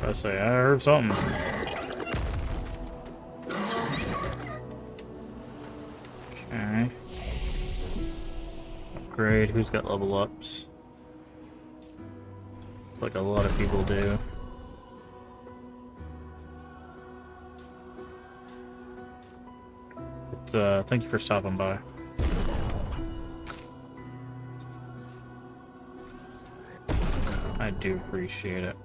I say I heard something. Okay. Upgrade. Who's got level ups? Like a lot of people do. But, thank you for stopping by. I do appreciate it.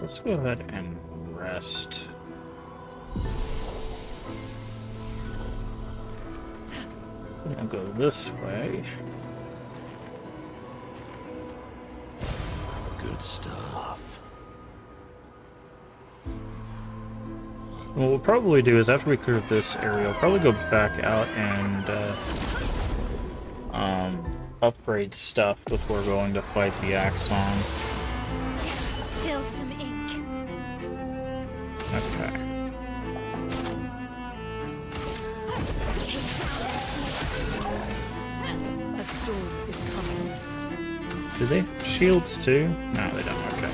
Let's go ahead and rest. I'll go this way. Good stuff. What we'll probably do is after we clear this area, we'll probably go back out and upgrade stuff before going to fight the Axon. Spill some ink. Okay. Take down A storm is coming. Do they have shields too? No, they don't. Okay.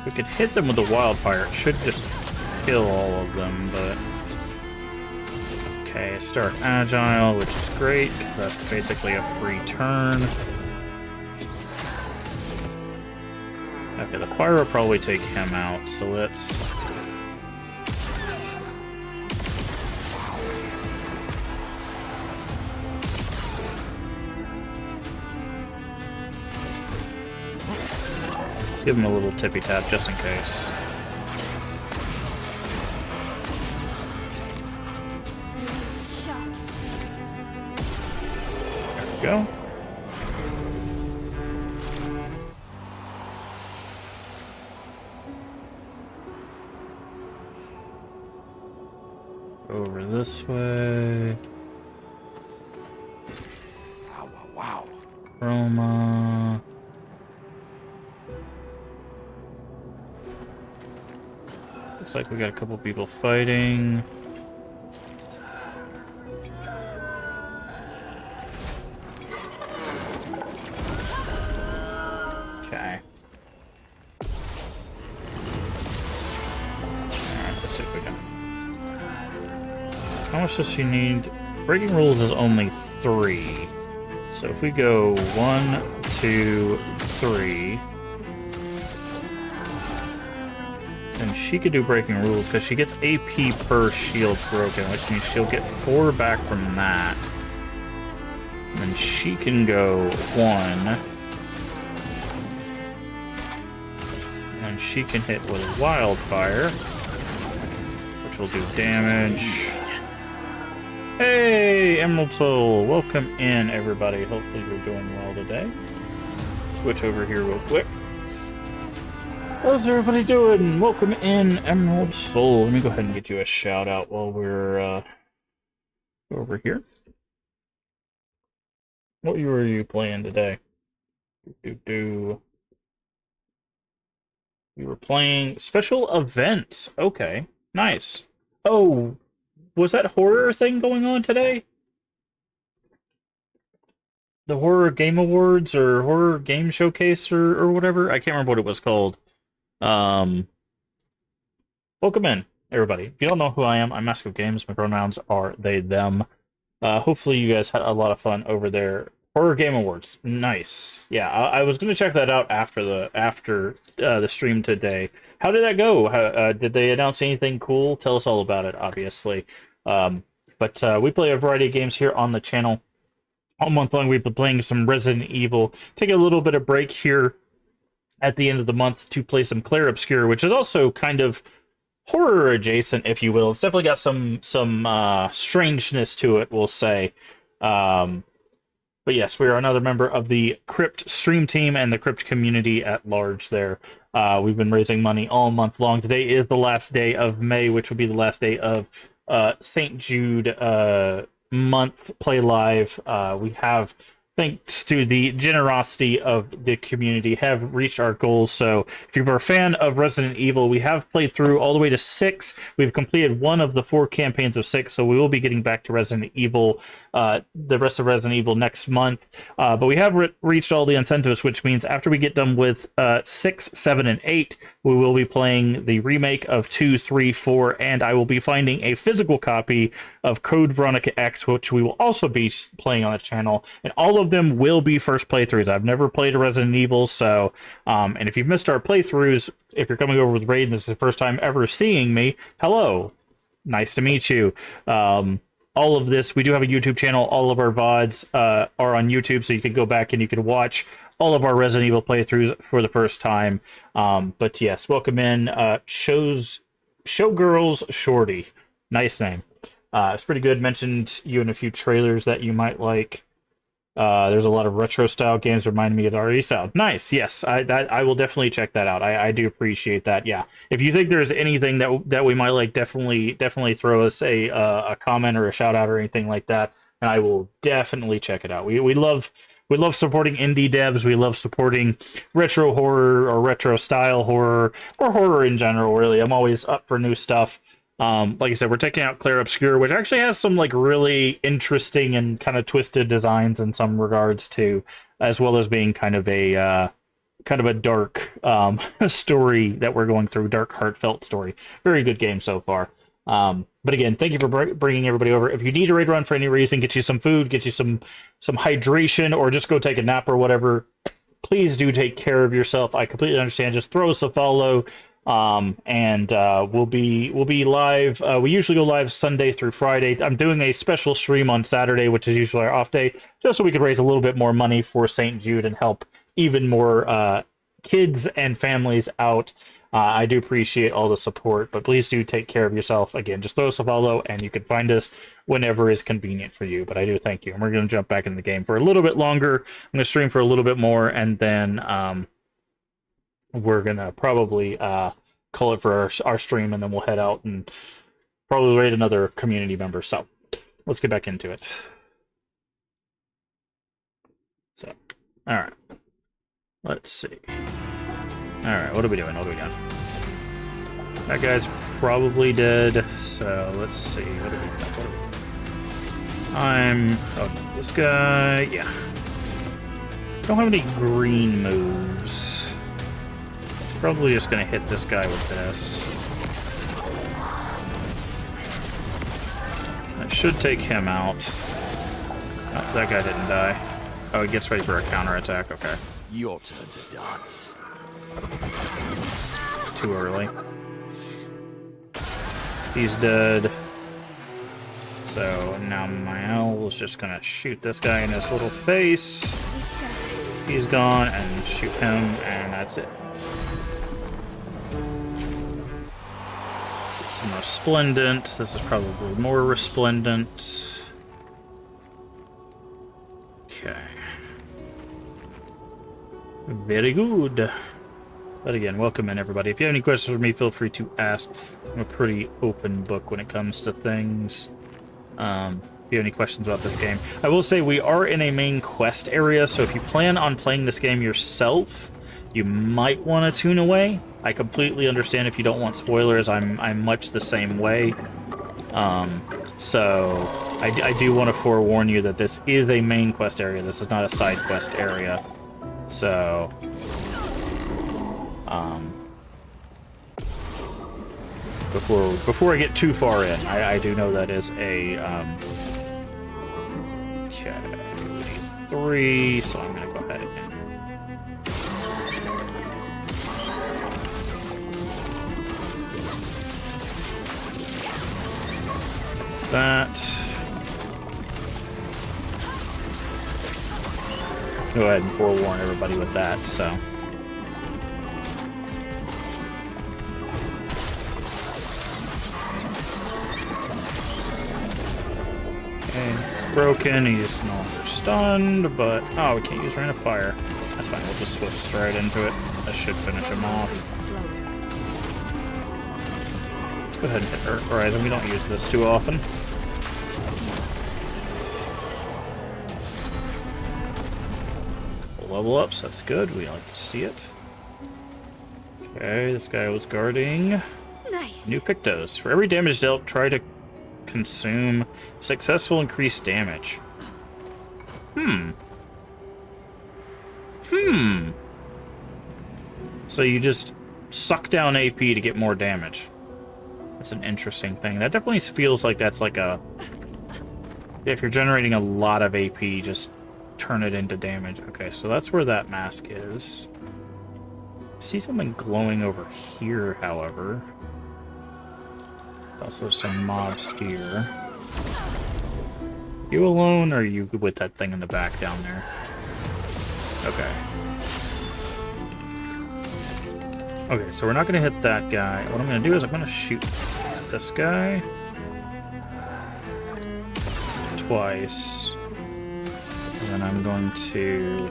We could hit them with the wildfire. It should just kill all of them, but... Okay, start agile, which is great. That's basically a free turn. Okay, the fire will probably take him out, so let's... Let's give him a little tippy tap just in case. sharp. There we go. Over this way. Wow, wow, wow. Roma. Looks like we got a couple people fighting. how much does she need? Breaking rules is only 3. So if we go 1, 2, 3, then she could do breaking rules because she gets AP per shield broken, which means she'll get 4 back from that. And then she can go 1. And she can hit with wildfire, which will do damage. Hey, Emerald Soul! Welcome in, everybody. Hopefully you're doing well today. Switch over here real quick. How's everybody doing? Welcome in, Emerald Soul. Let me go ahead and get you a shout out while we're over here. What were you playing today? You were playing special events. Okay, nice. Oh, was that horror thing going on today? The Horror Game Awards or Horror Game Showcase or whatever? I can't remember what it was called. Welcome in, everybody. If you don't know who I am, I'm Mask of Games. My pronouns are they, them. Hopefully you guys had a lot of fun over there. Horror Game Awards. Nice. Yeah, I was going to check that out after the stream today. How did that go? Did they announce anything cool? Tell us all about it, obviously. But we play a variety of games here on the channel. All month long, we've been playing some Resident Evil. Take a little bit of break here at the end of the month to play some Clair Obscur, which is also kind of horror adjacent, if you will. It's definitely got some strangeness to it, we'll say. But yes, we are another member of the Crypt stream team and the Crypt community at large there. We've been raising money all month long. Today is the last day of May, which will be the last day of St. Jude month play live. We have, thanks to the generosity of the community, have reached our goals. So if you're a fan of Resident Evil, we have played through all the way to 6. We've completed 1 of the 4 campaigns of 6, so we will be getting back to Resident Evil, the rest of Resident Evil next month. But we have reached all the incentives, which means after we get done with 6, 7, and 8, we will be playing the remake of 2, 3, 4, and I will be finding a physical copy of Code Veronica X, which we will also be playing on the channel. And all of them will be first playthroughs. I've never played a Resident Evil, so and if you've missed our playthroughs, if you're coming over with Raid and this is the first time ever seeing me, hello, nice to meet you. All of this, we do have a YouTube channel. All of our VODs are on YouTube, so you can go back and you can watch all of our Resident Evil playthroughs for the first time. But yes, welcome in, Showgirls Shorty. Nice name. It's pretty good. Mentioned you in a few trailers that you might like. There's a lot of retro style games reminding me of the RE style. Nice. Yes, I will definitely check that out. I do appreciate that. Yeah, if you think there's anything that we might like, definitely throw us a comment or a shout out or anything like that, and I will definitely check it out. We love supporting indie devs. We love supporting retro horror or retro style horror or horror in general. Really, I'm always up for new stuff. Like I said, we're taking out Clair Obscur, which actually has some like really interesting and kind of twisted designs in some regards too, as well as being kind of a dark story that we're going through, dark heartfelt story. Very good game so far. But again, thank you for bringing everybody over. If you need a raid run for any reason, get you some food, get you some hydration, or just go take a nap or whatever, please do take care of yourself. I completely understand. Just throw us a follow. And we'll be live. We usually go live Sunday through Friday. I'm doing a special stream on Saturday, which is usually our off day, just so we could raise a little bit more money for St. Jude and help even more kids and families out. I do appreciate all the support, but please do take care of yourself. Again, just throw us a follow, and you can find us whenever is convenient for you. But I do thank you, and we're going to jump back in the game for a little bit longer. I'm going to stream for a little bit more, and then we're gonna probably call it for our stream, and then we'll head out and probably raid another community member. So let's get back into it. So, all right, let's see. All right, what are we doing? What do we got? That guy's probably dead. So let's see. What do we got? This guy. Yeah. Don't have any green moves. Probably just gonna hit this guy with this. That should take him out. Oh, that guy didn't die. Oh, he gets ready for a counterattack. Okay. Your turn to dance. Too early. He's dead. So now my owl is just gonna shoot this guy in his little face. He's gone, and shoot him, and that's it. Get some resplendent. This is probably more resplendent. Okay. Very good. But again, welcome in, everybody. If you have any questions for me, feel free to ask. I'm a pretty open book when it comes to things. If you have any questions about this game. I will say we are in a main quest area, so if you plan on playing this game yourself, you might want to tune away. I completely understand if you don't want spoilers. I'm much the same way. So I do want to forewarn you that this is a main quest area. This is not a side quest area. So before I get too far in, I do know that is a okay, 3, so I'm gonna go ahead and that. Go ahead and forewarn everybody with that, so. Okay, he's broken, he's no longer stunned, but... Oh, we can't use Rain of Fire. That's fine, we'll just switch straight into it. That should finish him off. Let's go ahead and hit Earth Horizon, we don't use this too often. Level ups, that's good. We like to see it. Okay, this guy was guarding. Nice. New Pictos. For every damage dealt, try to consume successful increased damage. So you just suck down AP to get more damage. That's an interesting thing. That definitely feels like that's like a... If you're generating a lot of AP, just turn it into damage. Okay, so that's where that mask is. I see something glowing over here, however. Also some mobs here. You alone, or are you with that thing in the back down there? Okay. Okay, so we're not gonna hit that guy. What I'm gonna do is I'm gonna shoot this guy twice. And then I'm going to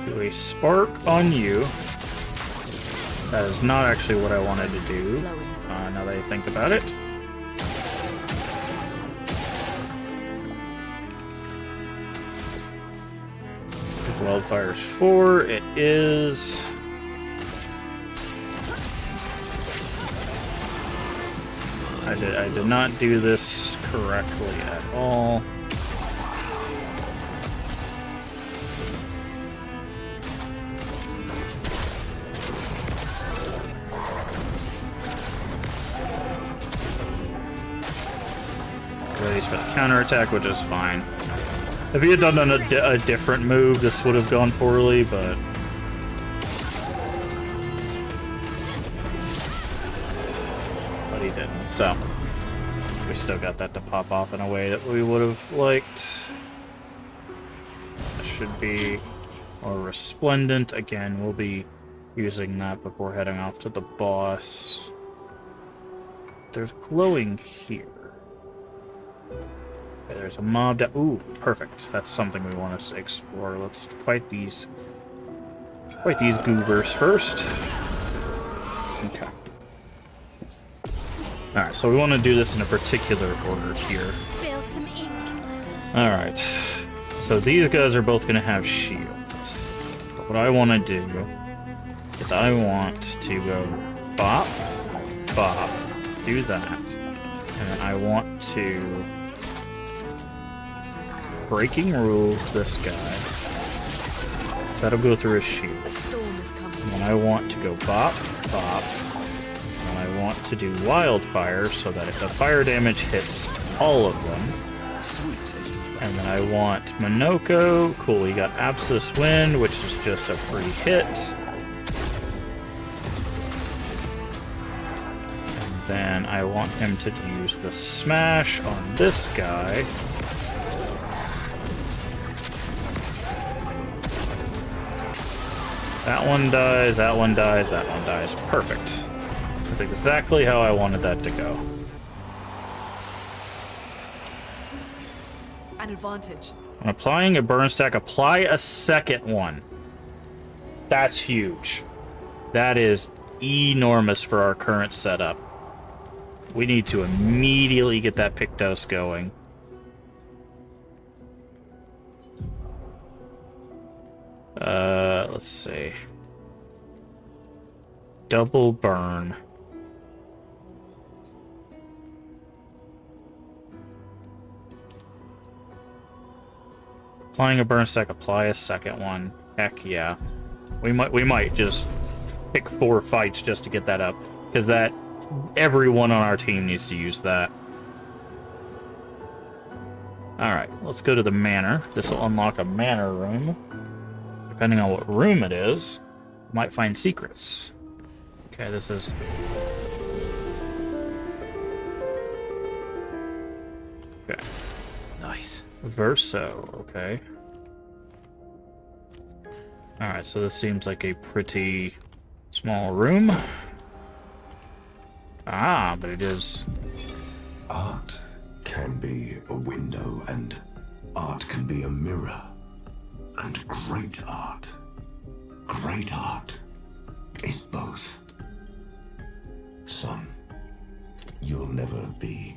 do a spark on you. That is not actually what I wanted to do, now that I think about it. If Wildfire's 4, it is... I did not do this correctly at all. For the counterattack, which is fine. If he had done a different move, this would have gone poorly, but... he didn't, so... we still got that to pop off in a way that we would have liked. That should be more resplendent. Again, we'll be using that before heading off to the boss. There's glowing here. Okay, there's a mob down. Ooh, perfect. That's something we want to explore. Let's fight these goobers first. Okay. Alright, so we want to do this in a particular order here. Spill some ink. Alright. So these guys are both going to have shields. But what I want to do is I want to go bop, bop, do that. And then I want to breaking rules this guy. So that'll go through his shield. And then I want to go bop, bop. And I want to do wildfire so that if the fire damage hits all of them. Sweet taste. And then I want Minoko. Cool, he got Abscess Wind, which is just a free hit. And then I want him to use the Smash on this guy. That one dies, that one dies, that one dies. Perfect. That's exactly how I wanted that to go. An advantage. When applying a burn stack, apply a second one. That's huge. That is enormous for our current setup. We need to immediately get that Pictos going. Let's see. Double burn. Applying a burn stack, apply a second one. Heck yeah. We might just pick 4 fights just to get that up. Because that everyone on our team needs to use that. Alright, let's go to the manor. This will unlock a manor room. Depending on what room it is, we might find secrets. Okay, this is... Okay. Nice. Verso, okay. Alright, so this seems like a pretty small room. Ah, but it is... Art can be a window, and art can be a mirror. And great art is both. Son, you'll never be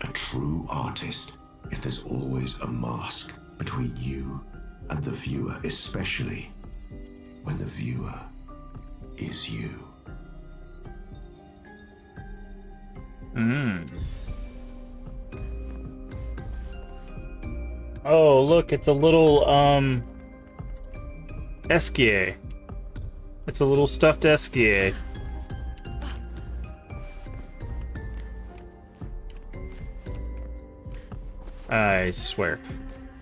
a true artist if there's always a mask between you and the viewer, especially when the viewer is you. Oh, look, it's a little, Esquier. It's a little stuffed Esquier. I swear.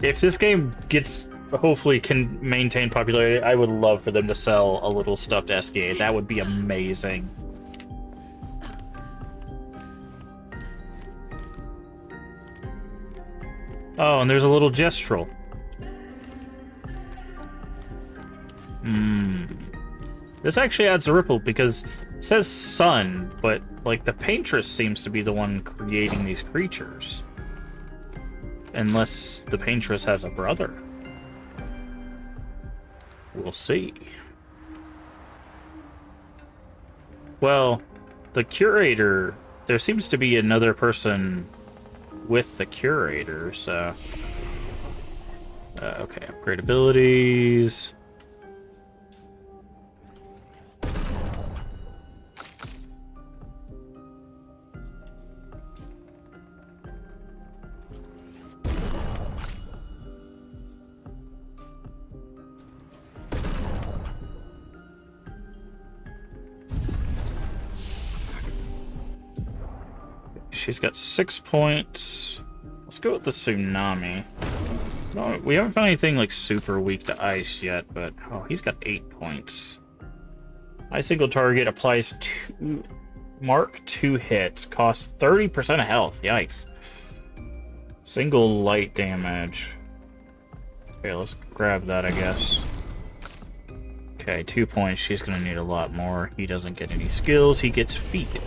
If this game gets, hopefully can maintain popularity, I would love for them to sell a little stuffed Esquier. That would be amazing. Oh, and there's a little Gestrel. This actually adds a ripple because it says sun, but like the paintress seems to be the one creating these creatures. Unless the paintress has a brother. We'll see. Well, the curator, there seems to be another person with the curator, so... okay, upgrade abilities... She's got 6 points. Let's go with the Tsunami. No, we haven't found anything like super weak to ice yet, but oh, he's got 8 points. Ice single target applies mark 2 hits, costs 30% of health. Yikes. Single light damage. Okay, let's grab that, I guess. Okay, 2 points. She's gonna need a lot more. He doesn't get any skills. He gets feet.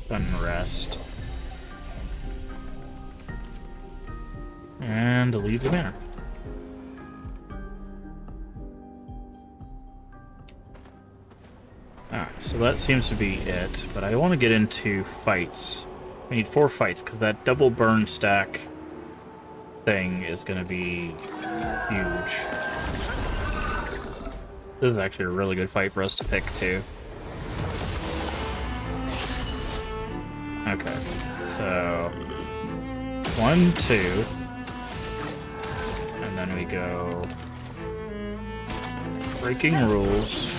Unrest. And leave the manor. Alright, so that seems to be it, but I want to get into fights. We need 4 fights, because that double burn stack thing is going to be huge. This is actually a really good fight for us to pick, too. Okay, so 1, 2, and then we go breaking rules,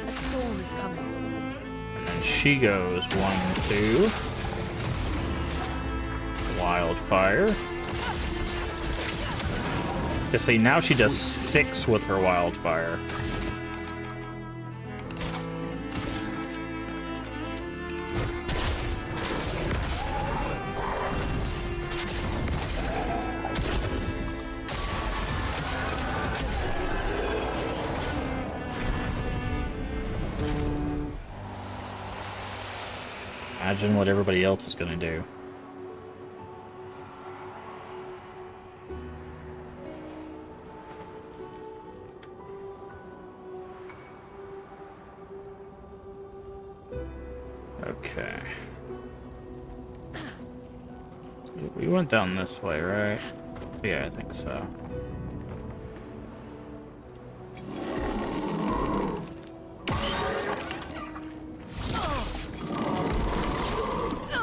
A storm is coming. and then She goes 1, 2. Wildfire. Just see, now she does 6 with her wildfire. Imagine what everybody else is going to do. Okay. We went down this way, right? Yeah, I think so.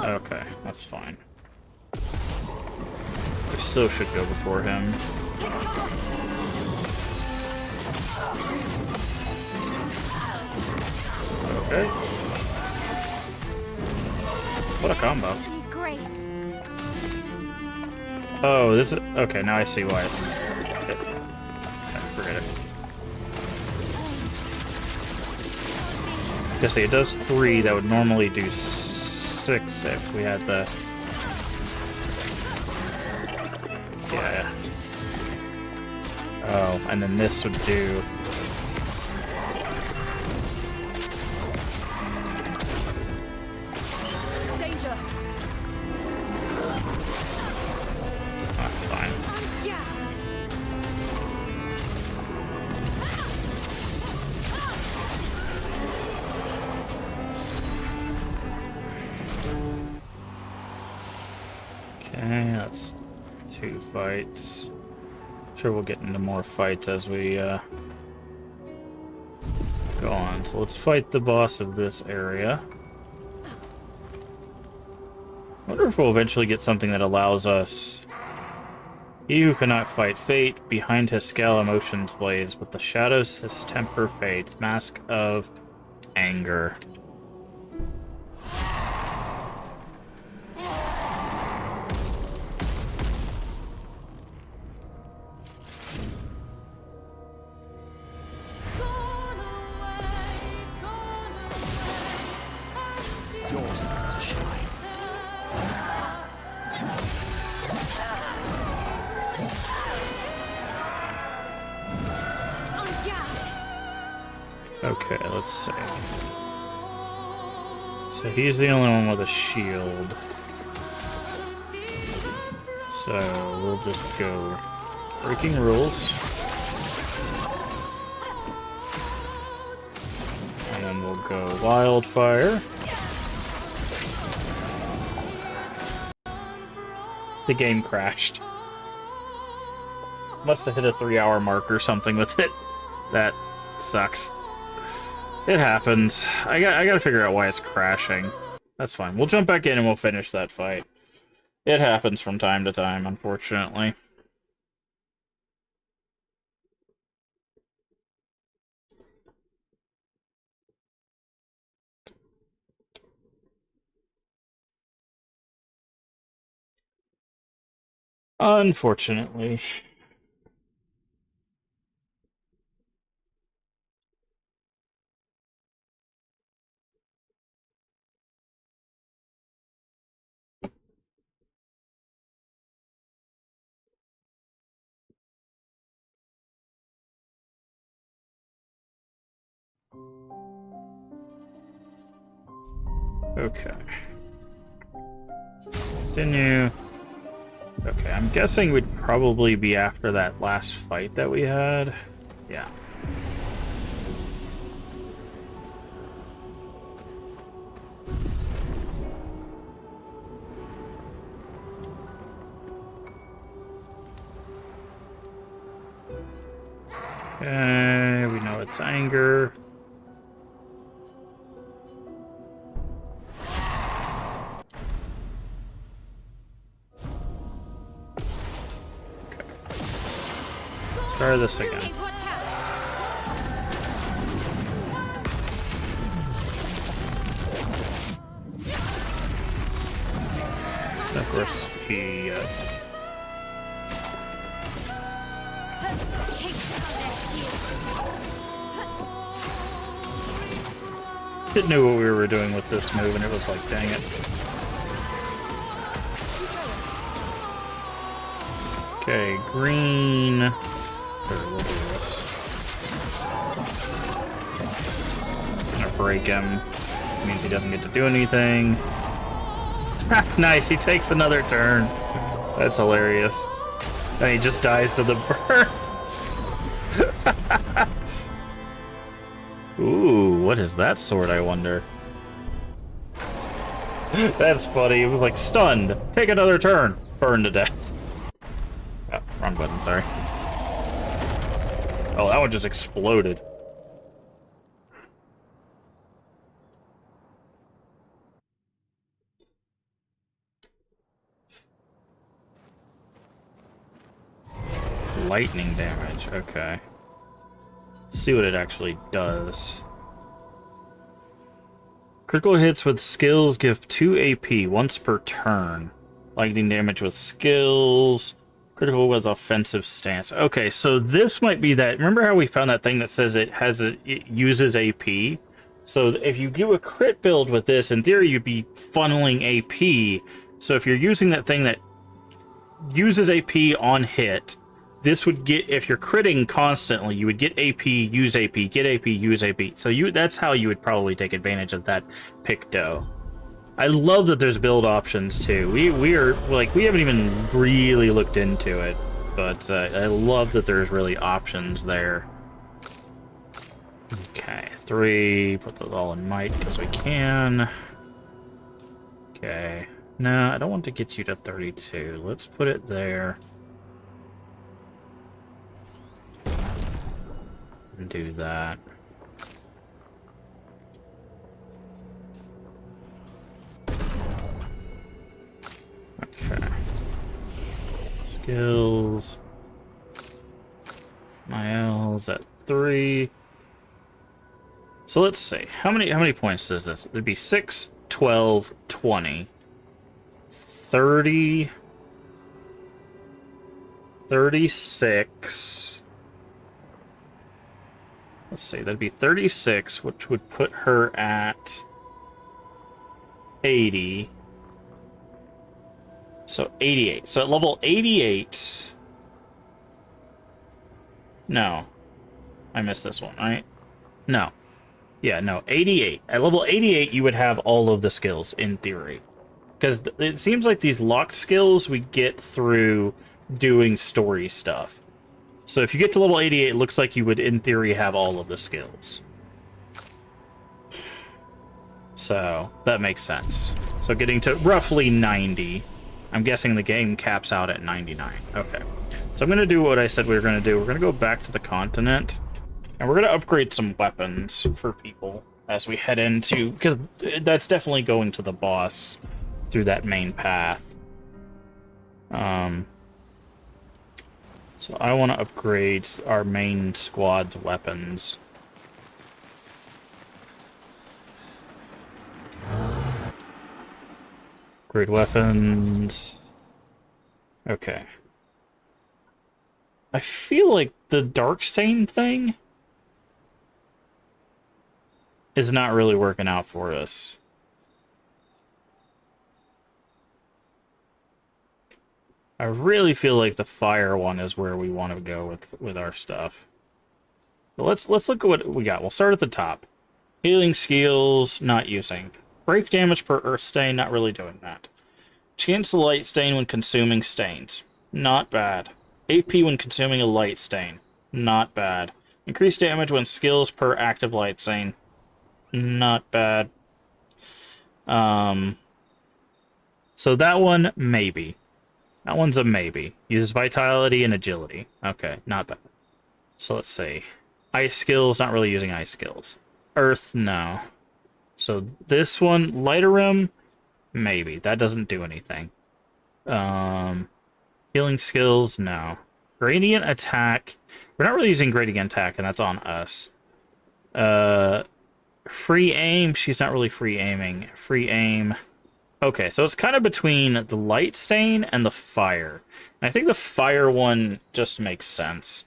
Okay, that's fine. We still should go before him. Okay. What a combo. Grace. Oh, this is... Okay, now I see why it's... Okay, forget it. Just see, it does 3, that would normally do 6 if we had the... Yeah. Oh, and then this would do... Danger. That's fine. Okay, that's 2 fights. I'm sure we'll get into more fights as we go on. So let's fight the boss of this area. I wonder if we'll eventually get something that allows us... He who cannot fight fate, behind his scale emotions blaze, but the shadows his temper fades. Mask of anger. Your turn to shine. Okay, let's see. So he's the only one with a shield. So we'll just go breaking rules. And then we'll go wildfire. The game crashed. Must have hit a 3-hour mark or something with it. That sucks. It happens. I gotta figure out why it's crashing. That's fine. We'll jump back in and we'll finish that fight. It happens from time to time, unfortunately. Unfortunately. Okay. Continue. Okay, I'm guessing we'd probably be after that last fight that we had. Yeah. Okay, we know it's anger. Try this again. Of course, he... Didn't know what we were doing with this move, and it was like, dang it. Okay, green. Here, we'll do this. Gonna break him. Means he doesn't get to do anything. Nice, he takes another turn. That's hilarious. And he just dies to the burn. Ooh, what is that sword, I wonder? That's funny. It was like stunned. Take another turn. Burn to death. Oh, wrong button, sorry. Oh, that one just exploded. Lightning damage, okay. Let's see what it actually does. Critical hits with skills give 2 AP once per turn. Lightning damage with skills. Critical with offensive stance. Okay, so this might be that. Remember how we found that thing that says it uses AP? So if you do a crit build with this, in theory, you'd be funneling AP. So if you're using that thing that uses AP on hit, this would get, if you're critting constantly, you would get AP, use AP, get AP, use AP. So that's how you would probably take advantage of that Picto. I love that there's build options too. We haven't even really looked into it, but I love that there's really options there. Okay, 3, put those all in might because we can. Okay, no, I don't want to get you to 32. Let's put it there. And do that. Okay. Skills. My L's at 3. So let's see. How many points does this? It'd be 6, 12, 20, 30, 36. Let's see, that'd be 36, which would put her at 80. So 88. So at level 88... No. I missed this one, right? No. Yeah, no, 88. At level 88, you would have all of the skills, in theory. Because it seems like these locked skills we get through doing story stuff. So if you get to level 88, it looks like you would, in theory, have all of the skills. So, that makes sense. So getting to roughly 90. I'm guessing the game caps out at 99. Okay. So I'm going to do what I said we were going to do. We're going to go back to the continent. And we're going to upgrade some weapons for people as we head into... Because that's definitely going to the boss through that main path. So I want to upgrade our main squad's weapons. Upgrade weapons. Okay. I feel like the Darkstain thing is not really working out for us. I really feel like the fire one is where we want to go with our stuff. But let's look at what we got. We'll start at the top. Healing skills, not using. Break damage per earth stain, not really doing that. Chance the light stain when consuming stains. Not bad. AP when consuming a light stain. Not bad. Increased damage when skills per active light stain. Not bad. So that one, maybe. That one's a maybe. Uses vitality and agility. Okay, not bad. So let's see. Ice skills, not really using ice skills. Earth, no. So this one, lighter rim, maybe. That doesn't do anything. Healing skills, no. Gradient attack. We're not really using gradient attack, and that's on us. Free aim, she's not really free aiming. Free aim, Okay, so it's kind of between the light stain and the fire. And I think the fire one just makes sense.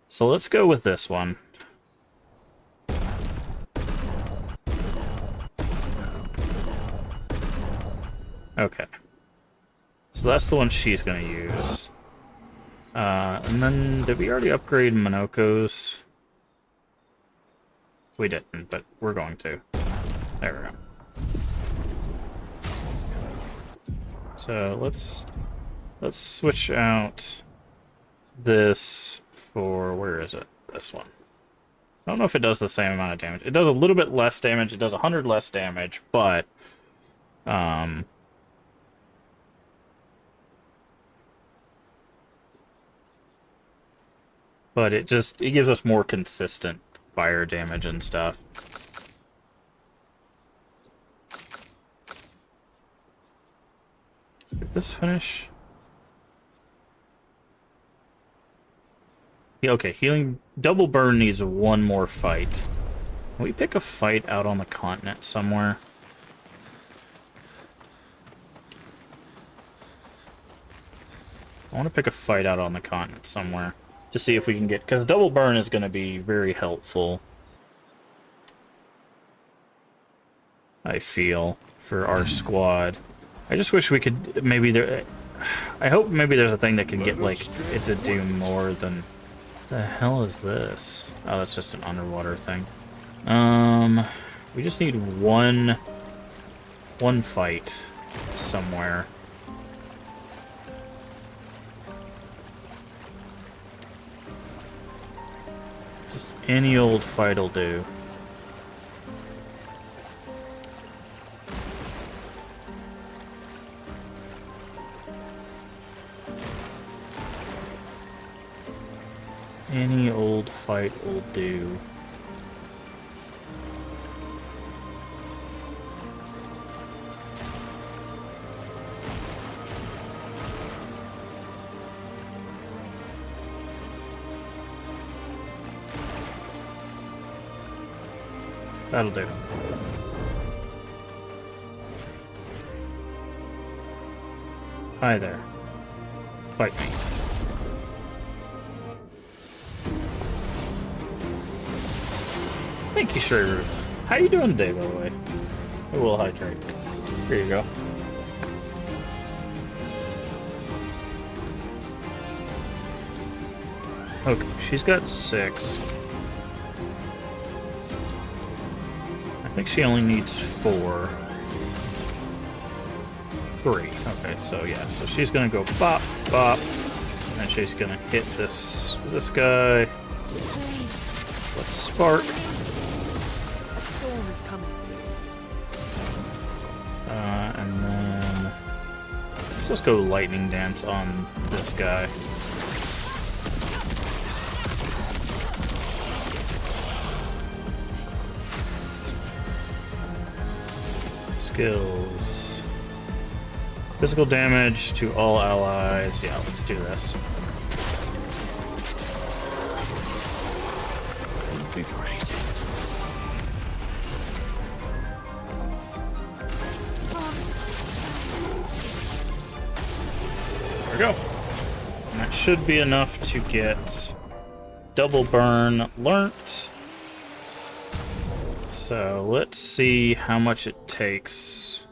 So let's go with this one. Okay. So that's the one she's going to use. And then, did we already upgrade Monoko's? We didn't, but we're going to. There we go. So let's switch out this for, where is it? This one. I don't know if it does the same amount of damage. It does a little bit less damage. It does 100 less damage, but it gives us more consistent fire damage and stuff. Did this finish? Yeah, okay, healing double burn needs one more fight. Can we pick a fight out on the continent somewhere? I want to pick a fight out on the continent somewhere to see if we can get, because double burn is going to be very helpful, I feel, for our squad. I just wish we could, maybe there, I hope maybe there's a thing that can get, like, it to do more than, the hell is this? Oh, that's just an underwater thing. We just need one fight somewhere. Just any old fight'll do. Any old fight will do. That'll do. Hi there. Fight me. Thank you, Shreya. How you doing today, by the way? I will hydrate. Here you go. Okay, she's got 6. I think she only needs 4. 3. Okay, so yeah, so she's gonna go bop, bop, and she's gonna hit this guy. Let's spark. A storm is coming. And then let's just go lightning dance on this guy. Skills. Physical damage to all allies. Yeah, let's do this. Invigorating. There we go. And that should be enough to get double burn learnt. So let's see how much it takes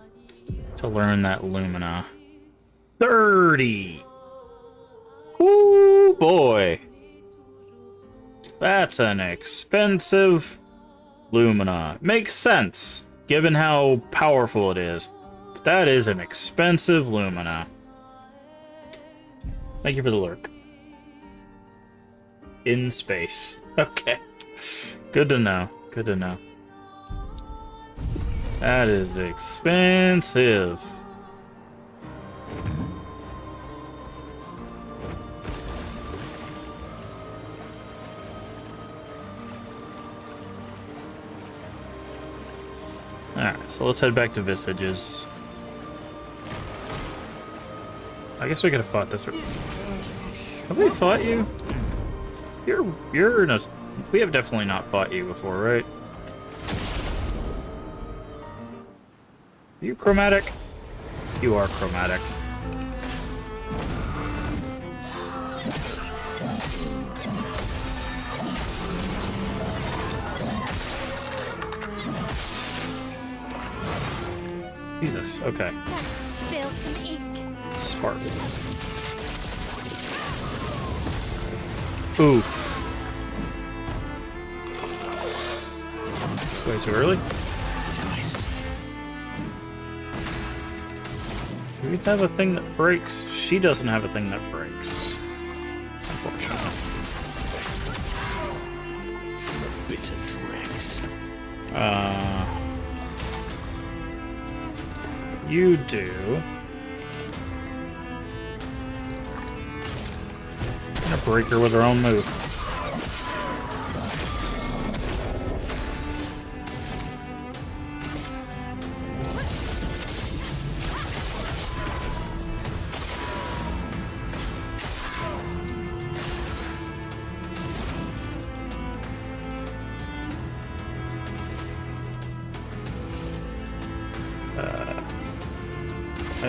to learn that Lumina. 30! Ooh, boy. That's an expensive Lumina. Makes sense, given how powerful it is. But that is an expensive Lumina. Thank you for the lurk. In space. Okay. Good to know. Good to know. That is expensive. Alright, so let's head back to Visages. I guess we could have fought this. Have we fought you? You're in a... We have definitely not fought you before, right? Are you chromatic? You are chromatic. Jesus, okay. Let's spill some ink. Spark. Oof. Way too early? Do we have a thing that breaks? She doesn't have a thing that breaks. Unfortunately. Bitter dregs. You do. I'm gonna break her with her own move.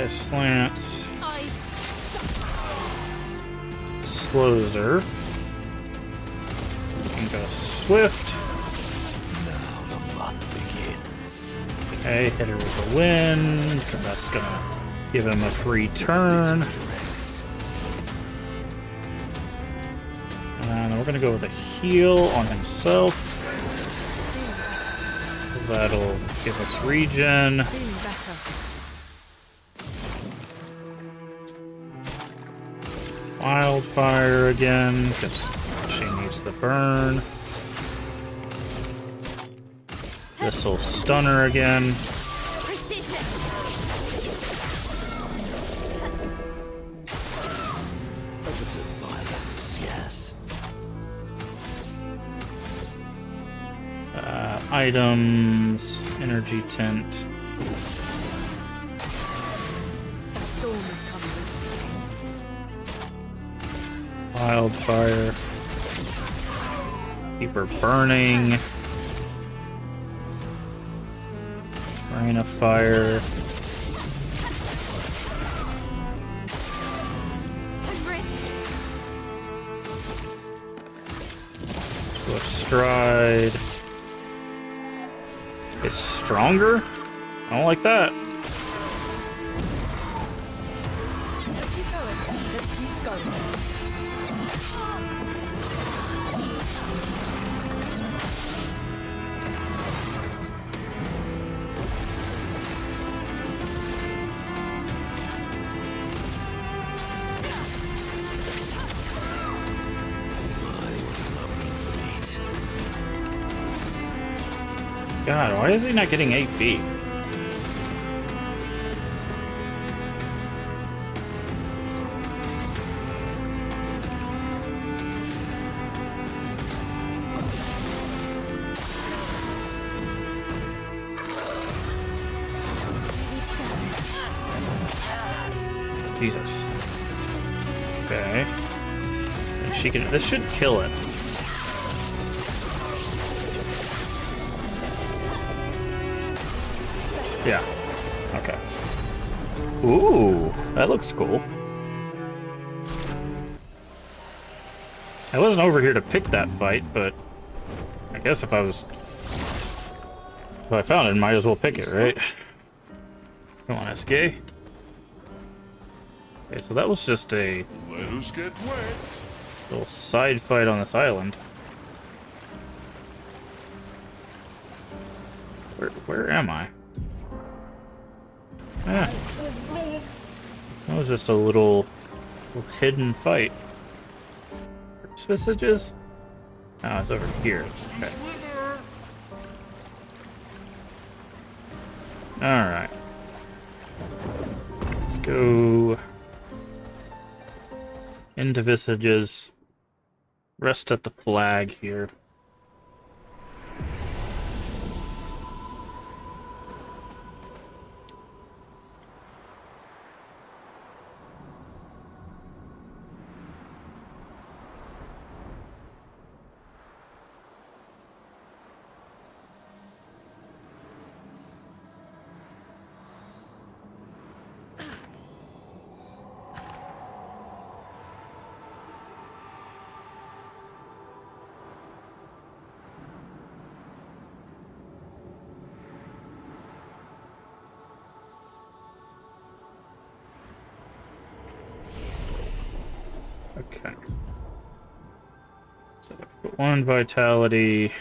Slants. Slows her. And go swift. Now the fun begins. Okay, hit her with the wind. That's gonna give him a free turn. And we're gonna go with a heal on himself. That'll give us regen. Feeling better. Wildfire again, because she needs the burn. This'll stun her again. Precision. Over to violence, yes. Items, energy tint. A storm is coming. Wildfire. Keep her burning. Rain of fire. Swift stride. It's stronger? I don't like that. Let's keep going. Let's keep going. God, why is he not getting AP? Jesus. Okay. And she can. This should kill it. Yeah. Okay. Ooh, that looks cool. I wasn't over here to pick that fight, but I guess if I found it, might as well pick it, right? Come on, SK. Okay, so that was just a Let us get wet. little side fight on this island. Where am I? Yeah. That was just a little hidden fight. Messages? Oh, it's over here. Okay. Alright. Let's go into Visages. Rest at the flag here. Okay. So put 1 vitality,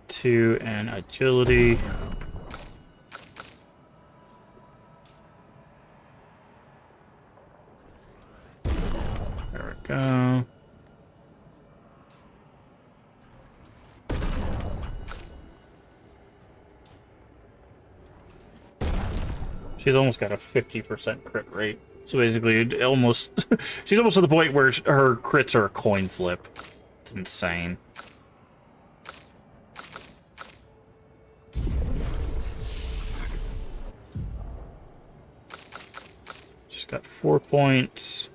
2 and agility. There we go. She's almost got a 50% crit rate. So basically, it almost she's almost to the point where her crits are a coin flip. It's insane. She's got 4 points.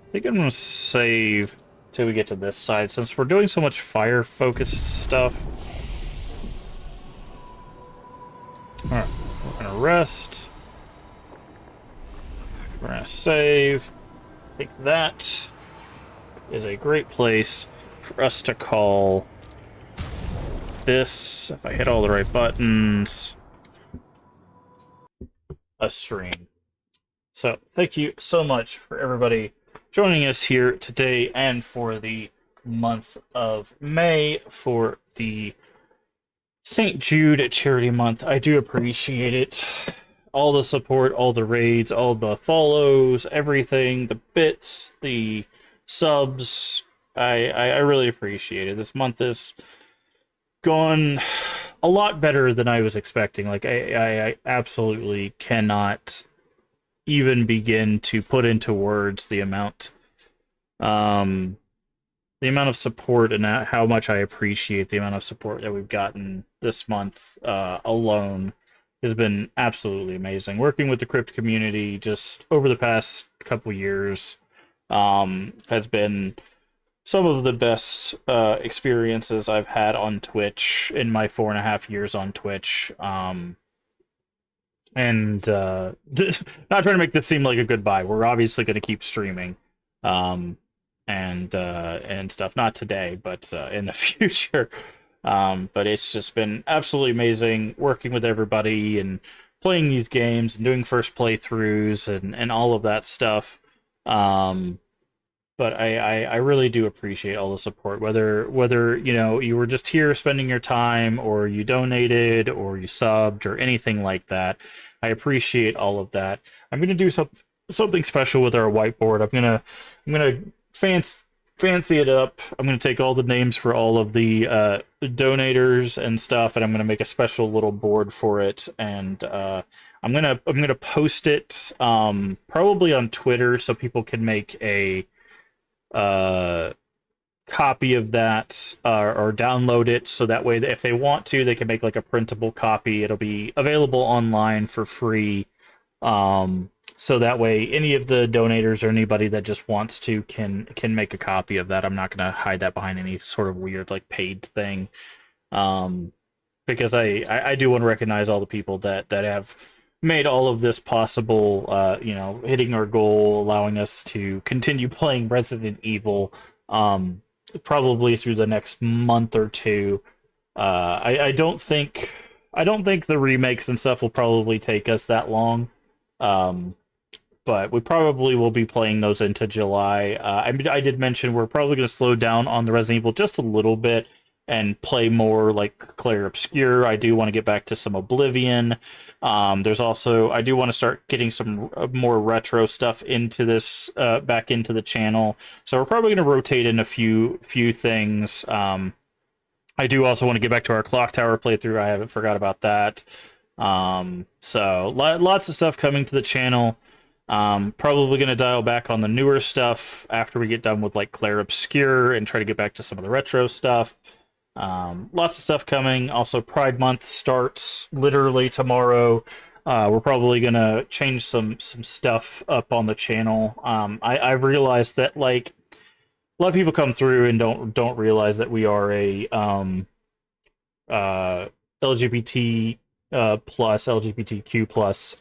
I think I'm gonna save till we get to this side, since we're doing so much fire-focused stuff. Alright, we're gonna rest. We're gonna save. I think that is a great place for us to call this, if I hit all the right buttons, a stream. So, thank you so much for everybody joining us here today and for the month of May for the St. Jude Charity Month. I do appreciate it. All the support, all the raids, all the follows, everything, the bits, the subs. I really appreciate it. This month has gone a lot better than I was expecting. Like, I absolutely cannot even begin to put into words the amount of support and how much I appreciate the amount of support that we've gotten this month alone has been absolutely amazing. Working with the crypt community just over the past couple years has been some of the best experiences I've had on Twitch in my 4.5 years on Twitch. And not trying to make this seem like a goodbye. We're obviously going to keep streaming, and stuff. Not today, but in the future. But it's just been absolutely amazing working with everybody and playing these games and doing first playthroughs and all of that stuff. But I really do appreciate all the support, whether you know you were just here spending your time, or you donated, or you subbed, or anything like that. I appreciate all of that. I'm gonna do something special with our whiteboard. I'm gonna fancy it up. I'm gonna take all the names for all of the donators and stuff, and I'm gonna make a special little board for it. And I'm gonna post it probably on Twitter so people can make a copy of that or download it, so that way if they want to, they can make like a printable copy. It'll be available online for free, so that way any of the donators or anybody that just wants to can make a copy of that. I'm not going to hide that behind any sort of weird like paid thing, because I do want to recognize all the people that have made all of this possible, you know, hitting our goal, allowing us to continue playing Resident Evil, probably through the next month or two. I don't think the remakes and stuff will probably take us that long, but we probably will be playing those into July. I did mention we're probably going to slow down on the Resident Evil just a little bit and play more like Clair Obscur. I do want to get back to some Oblivion. There's also, I do want to start getting some more retro stuff into this, back into the channel. So we're probably going to rotate in a few things. I do also want to get back to our Clock Tower playthrough. I haven't forgot about that. So lots of stuff coming to the channel. Probably going to dial back on the newer stuff after we get done with like Clair Obscur and try to get back to some of the retro stuff. Lots of stuff coming. Also, Pride Month starts literally tomorrow. We're probably gonna change some stuff up on the channel. I realized that like a lot of people come through and don't realize that we are a LGBT plus LGBTQ plus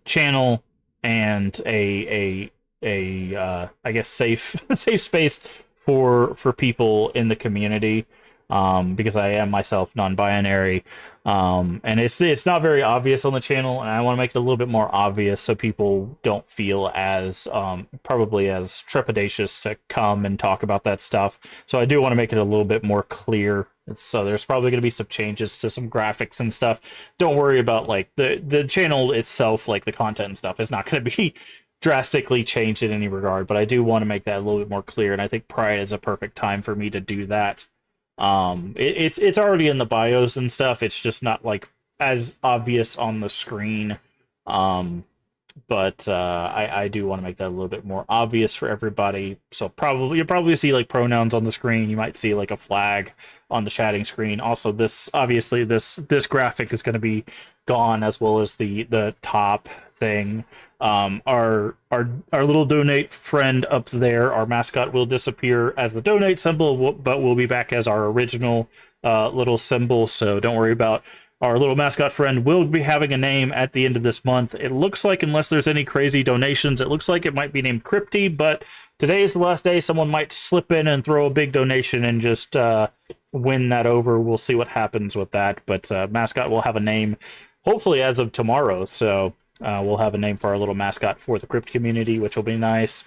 channel, and a I guess safe space for people in the community. because I am myself non-binary, and it's not very obvious on the channel, and I want to make it a little bit more obvious so people don't feel as probably as trepidatious to come and talk about that stuff. So I do want to make it a little bit more clear. So there's probably going to be some changes to some graphics and stuff. Don't worry about like the channel itself, like the content and stuff is not going to be drastically changed in any regard, but I do want to make that a little bit more clear, and I think Pride is a perfect time for me to do that. It's already in the bios and stuff. It's just not like as obvious on the screen. But I do want to make that a little bit more obvious for everybody. So you'll probably see like pronouns on the screen. You might see like a flag on the chatting screen. Also, this obviously this graphic is going to be gone, as well as the top thing. Our little donate friend up there, our mascot, will disappear as the donate symbol, but we'll be back as our original little symbol. So don't worry about our little mascot friend. Will be having a name at the end of this month. It looks like, unless there's any crazy donations, it looks like it might be named Crypty, but today is the last day. Someone might slip in and throw a big donation and just win that over. We'll see what happens with that, but mascot will have a name hopefully as of tomorrow. So we'll have a name for our little mascot for the Crypt community, which will be nice.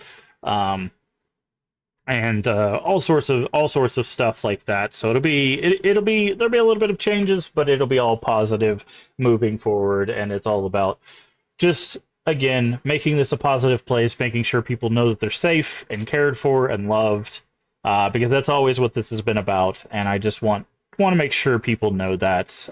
And all sorts of stuff like that. So there'll be a little bit of changes, but it'll be all positive moving forward. And it's all about just, again, making this a positive place, making sure people know that they're safe and cared for and loved, because that's always what this has been about. And I just want to make sure people know that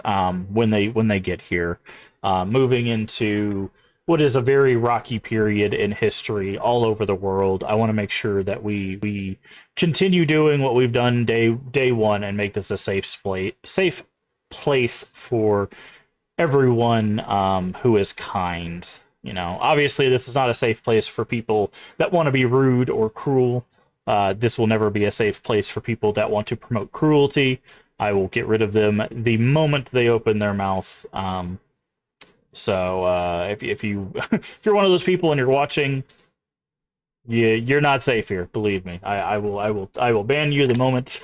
when they get here, moving into what is a very rocky period in history all over the world. I want to make sure that we continue doing what we've done day one and make this a safe place for everyone who is kind. You know, obviously this is not a safe place for people that want to be rude or cruel. This will never be a safe place for people that want to promote cruelty. I will get rid of them the moment they open their mouth. So if you if you're one of those people and you're watching, you're not safe here. Believe me, I will ban you the moment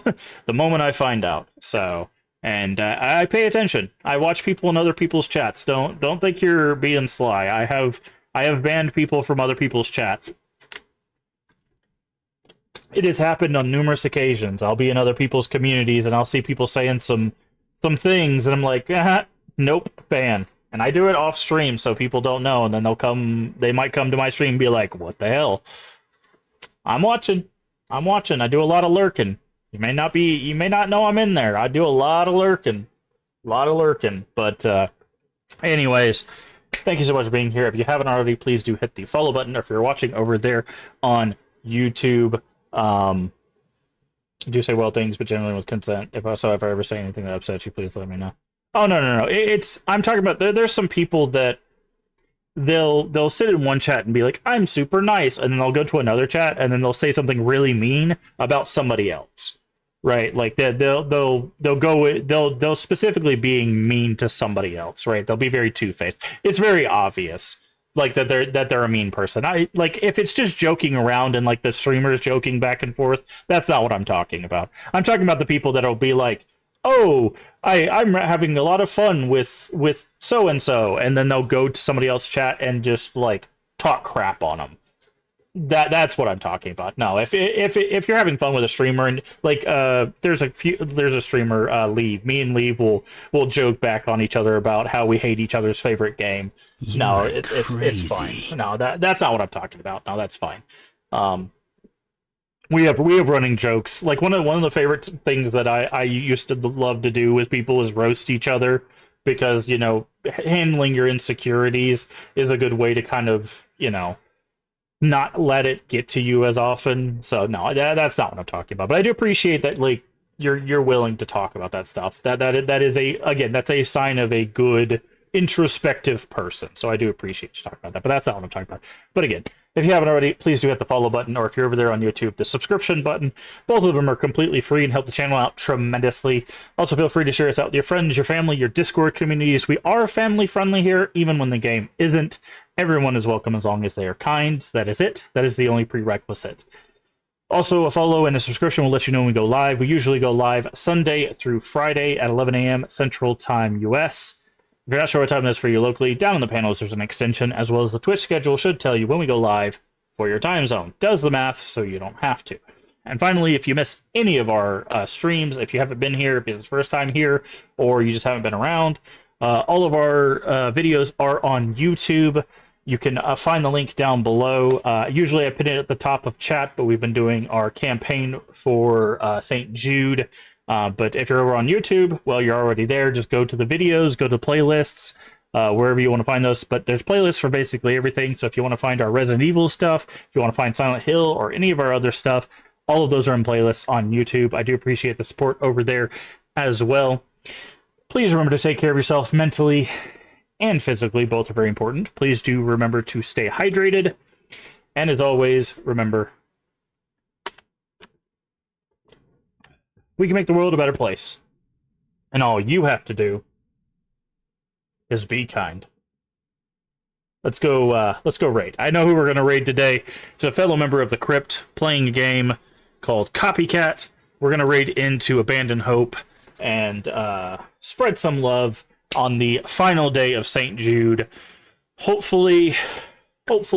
I find out. So, and I pay attention. I watch people in other people's chats. Don't think you're being sly. I have banned people from other people's chats. It has happened on numerous occasions. I'll be in other people's communities and I'll see people saying some things, and I'm like, nope, ban. And I do it off stream so people don't know, and then they might come to my stream and be like, what the hell? I'm watching. I do a lot of lurking. You may not know I'm in there. I do a lot of lurking. But anyways, thank you so much for being here. If you haven't already, please do hit the follow button. Or if you're watching over there on YouTube, do say well things, but generally with consent. If I ever say anything that upsets you, please let me know. Oh, no. I'm talking about, there's some people that they'll sit in one chat and be like, I'm super nice, and then they'll go to another chat and then they'll say something really mean about somebody else, right? Like they'll specifically being mean to somebody else, right? They'll be very two-faced. It's very obvious, like that they're a mean person. I like, if it's just joking around and like the streamers joking back and forth, that's not what I'm talking about. I'm talking about the people that'll be like, oh, I'm having a lot of fun with so and so, and then they'll go to somebody else's chat and just like talk crap on them. That's what I'm talking about. No, if you're having fun with a streamer, and like there's a streamer, Leave. Me and Leave will joke back on each other about how we hate each other's favorite game. No, it's fine. No, that's not what I'm talking about. No, that's fine. We have running jokes. Like one of the favorite things that I used to love to do with people is roast each other, because, you know, handling your insecurities is a good way to kind of, you know, not let it get to you as often. So no, that's not what I'm talking about. But I do appreciate that, like, you're willing to talk about that stuff. That is that's a sign of a good introspective person. So I do appreciate you talking about that. But that's not what I'm talking about. But again, if you haven't already, please do hit the follow button, or if you're over there on YouTube, the subscription button. Both of them are completely free and help the channel out tremendously. Also, feel free to share us out with your friends, your family, your Discord communities. We are family friendly here, even when the game isn't. Everyone is welcome as long as they are kind. That is it. That is the only prerequisite. Also, a follow and a subscription will let you know when we go live. We usually go live Sunday through Friday at 11 a.m. Central Time US. If you're not sure what time it is for you locally, down in the panels there's an extension, as well as the Twitch schedule should tell you when we go live for your time zone. Does the math so you don't have to. And finally, if you miss any of our streams, if you haven't been here, if it's the first time here, or you just haven't been around, all of our videos are on YouTube. You can find the link down below. Usually I put it at the top of chat, but we've been doing our campaign for St. Jude. But if you're over on YouTube, well, you're already there. Just go to the videos, go to playlists, wherever you want to find those. But there's playlists for basically everything. So if you want to find our Resident Evil stuff, if you want to find Silent Hill or any of our other stuff, all of those are in playlists on YouTube. I do appreciate the support over there as well. Please remember to take care of yourself mentally and physically. Both are very important. Please do remember to stay hydrated. And as always, remember, we can make the world a better place. And all you have to do is be kind. Let's go raid. I know who we're going to raid today. It's a fellow member of the Crypt playing a game called Copycat. We're going to raid into Abandon Hope and spread some love on the final day of St. Jude. Hopefully, you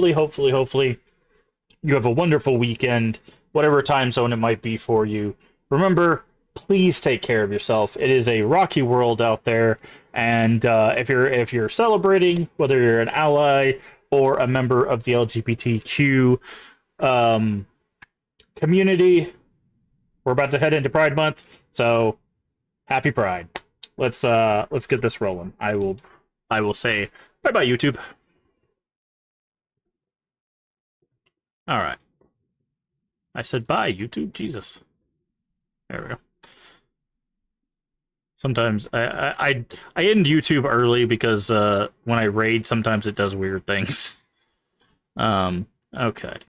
have a wonderful weekend, whatever time zone it might be for you. Remember, please take care of yourself. It is a rocky world out there, and if you're celebrating, whether you're an ally or a member of the LGBTQ community, we're about to head into Pride Month, so happy Pride. Let's get this rolling. I will say bye bye YouTube. All right. I said bye YouTube. Jesus. There we go. Sometimes I end YouTube early because when I raid, sometimes it does weird things. Okay.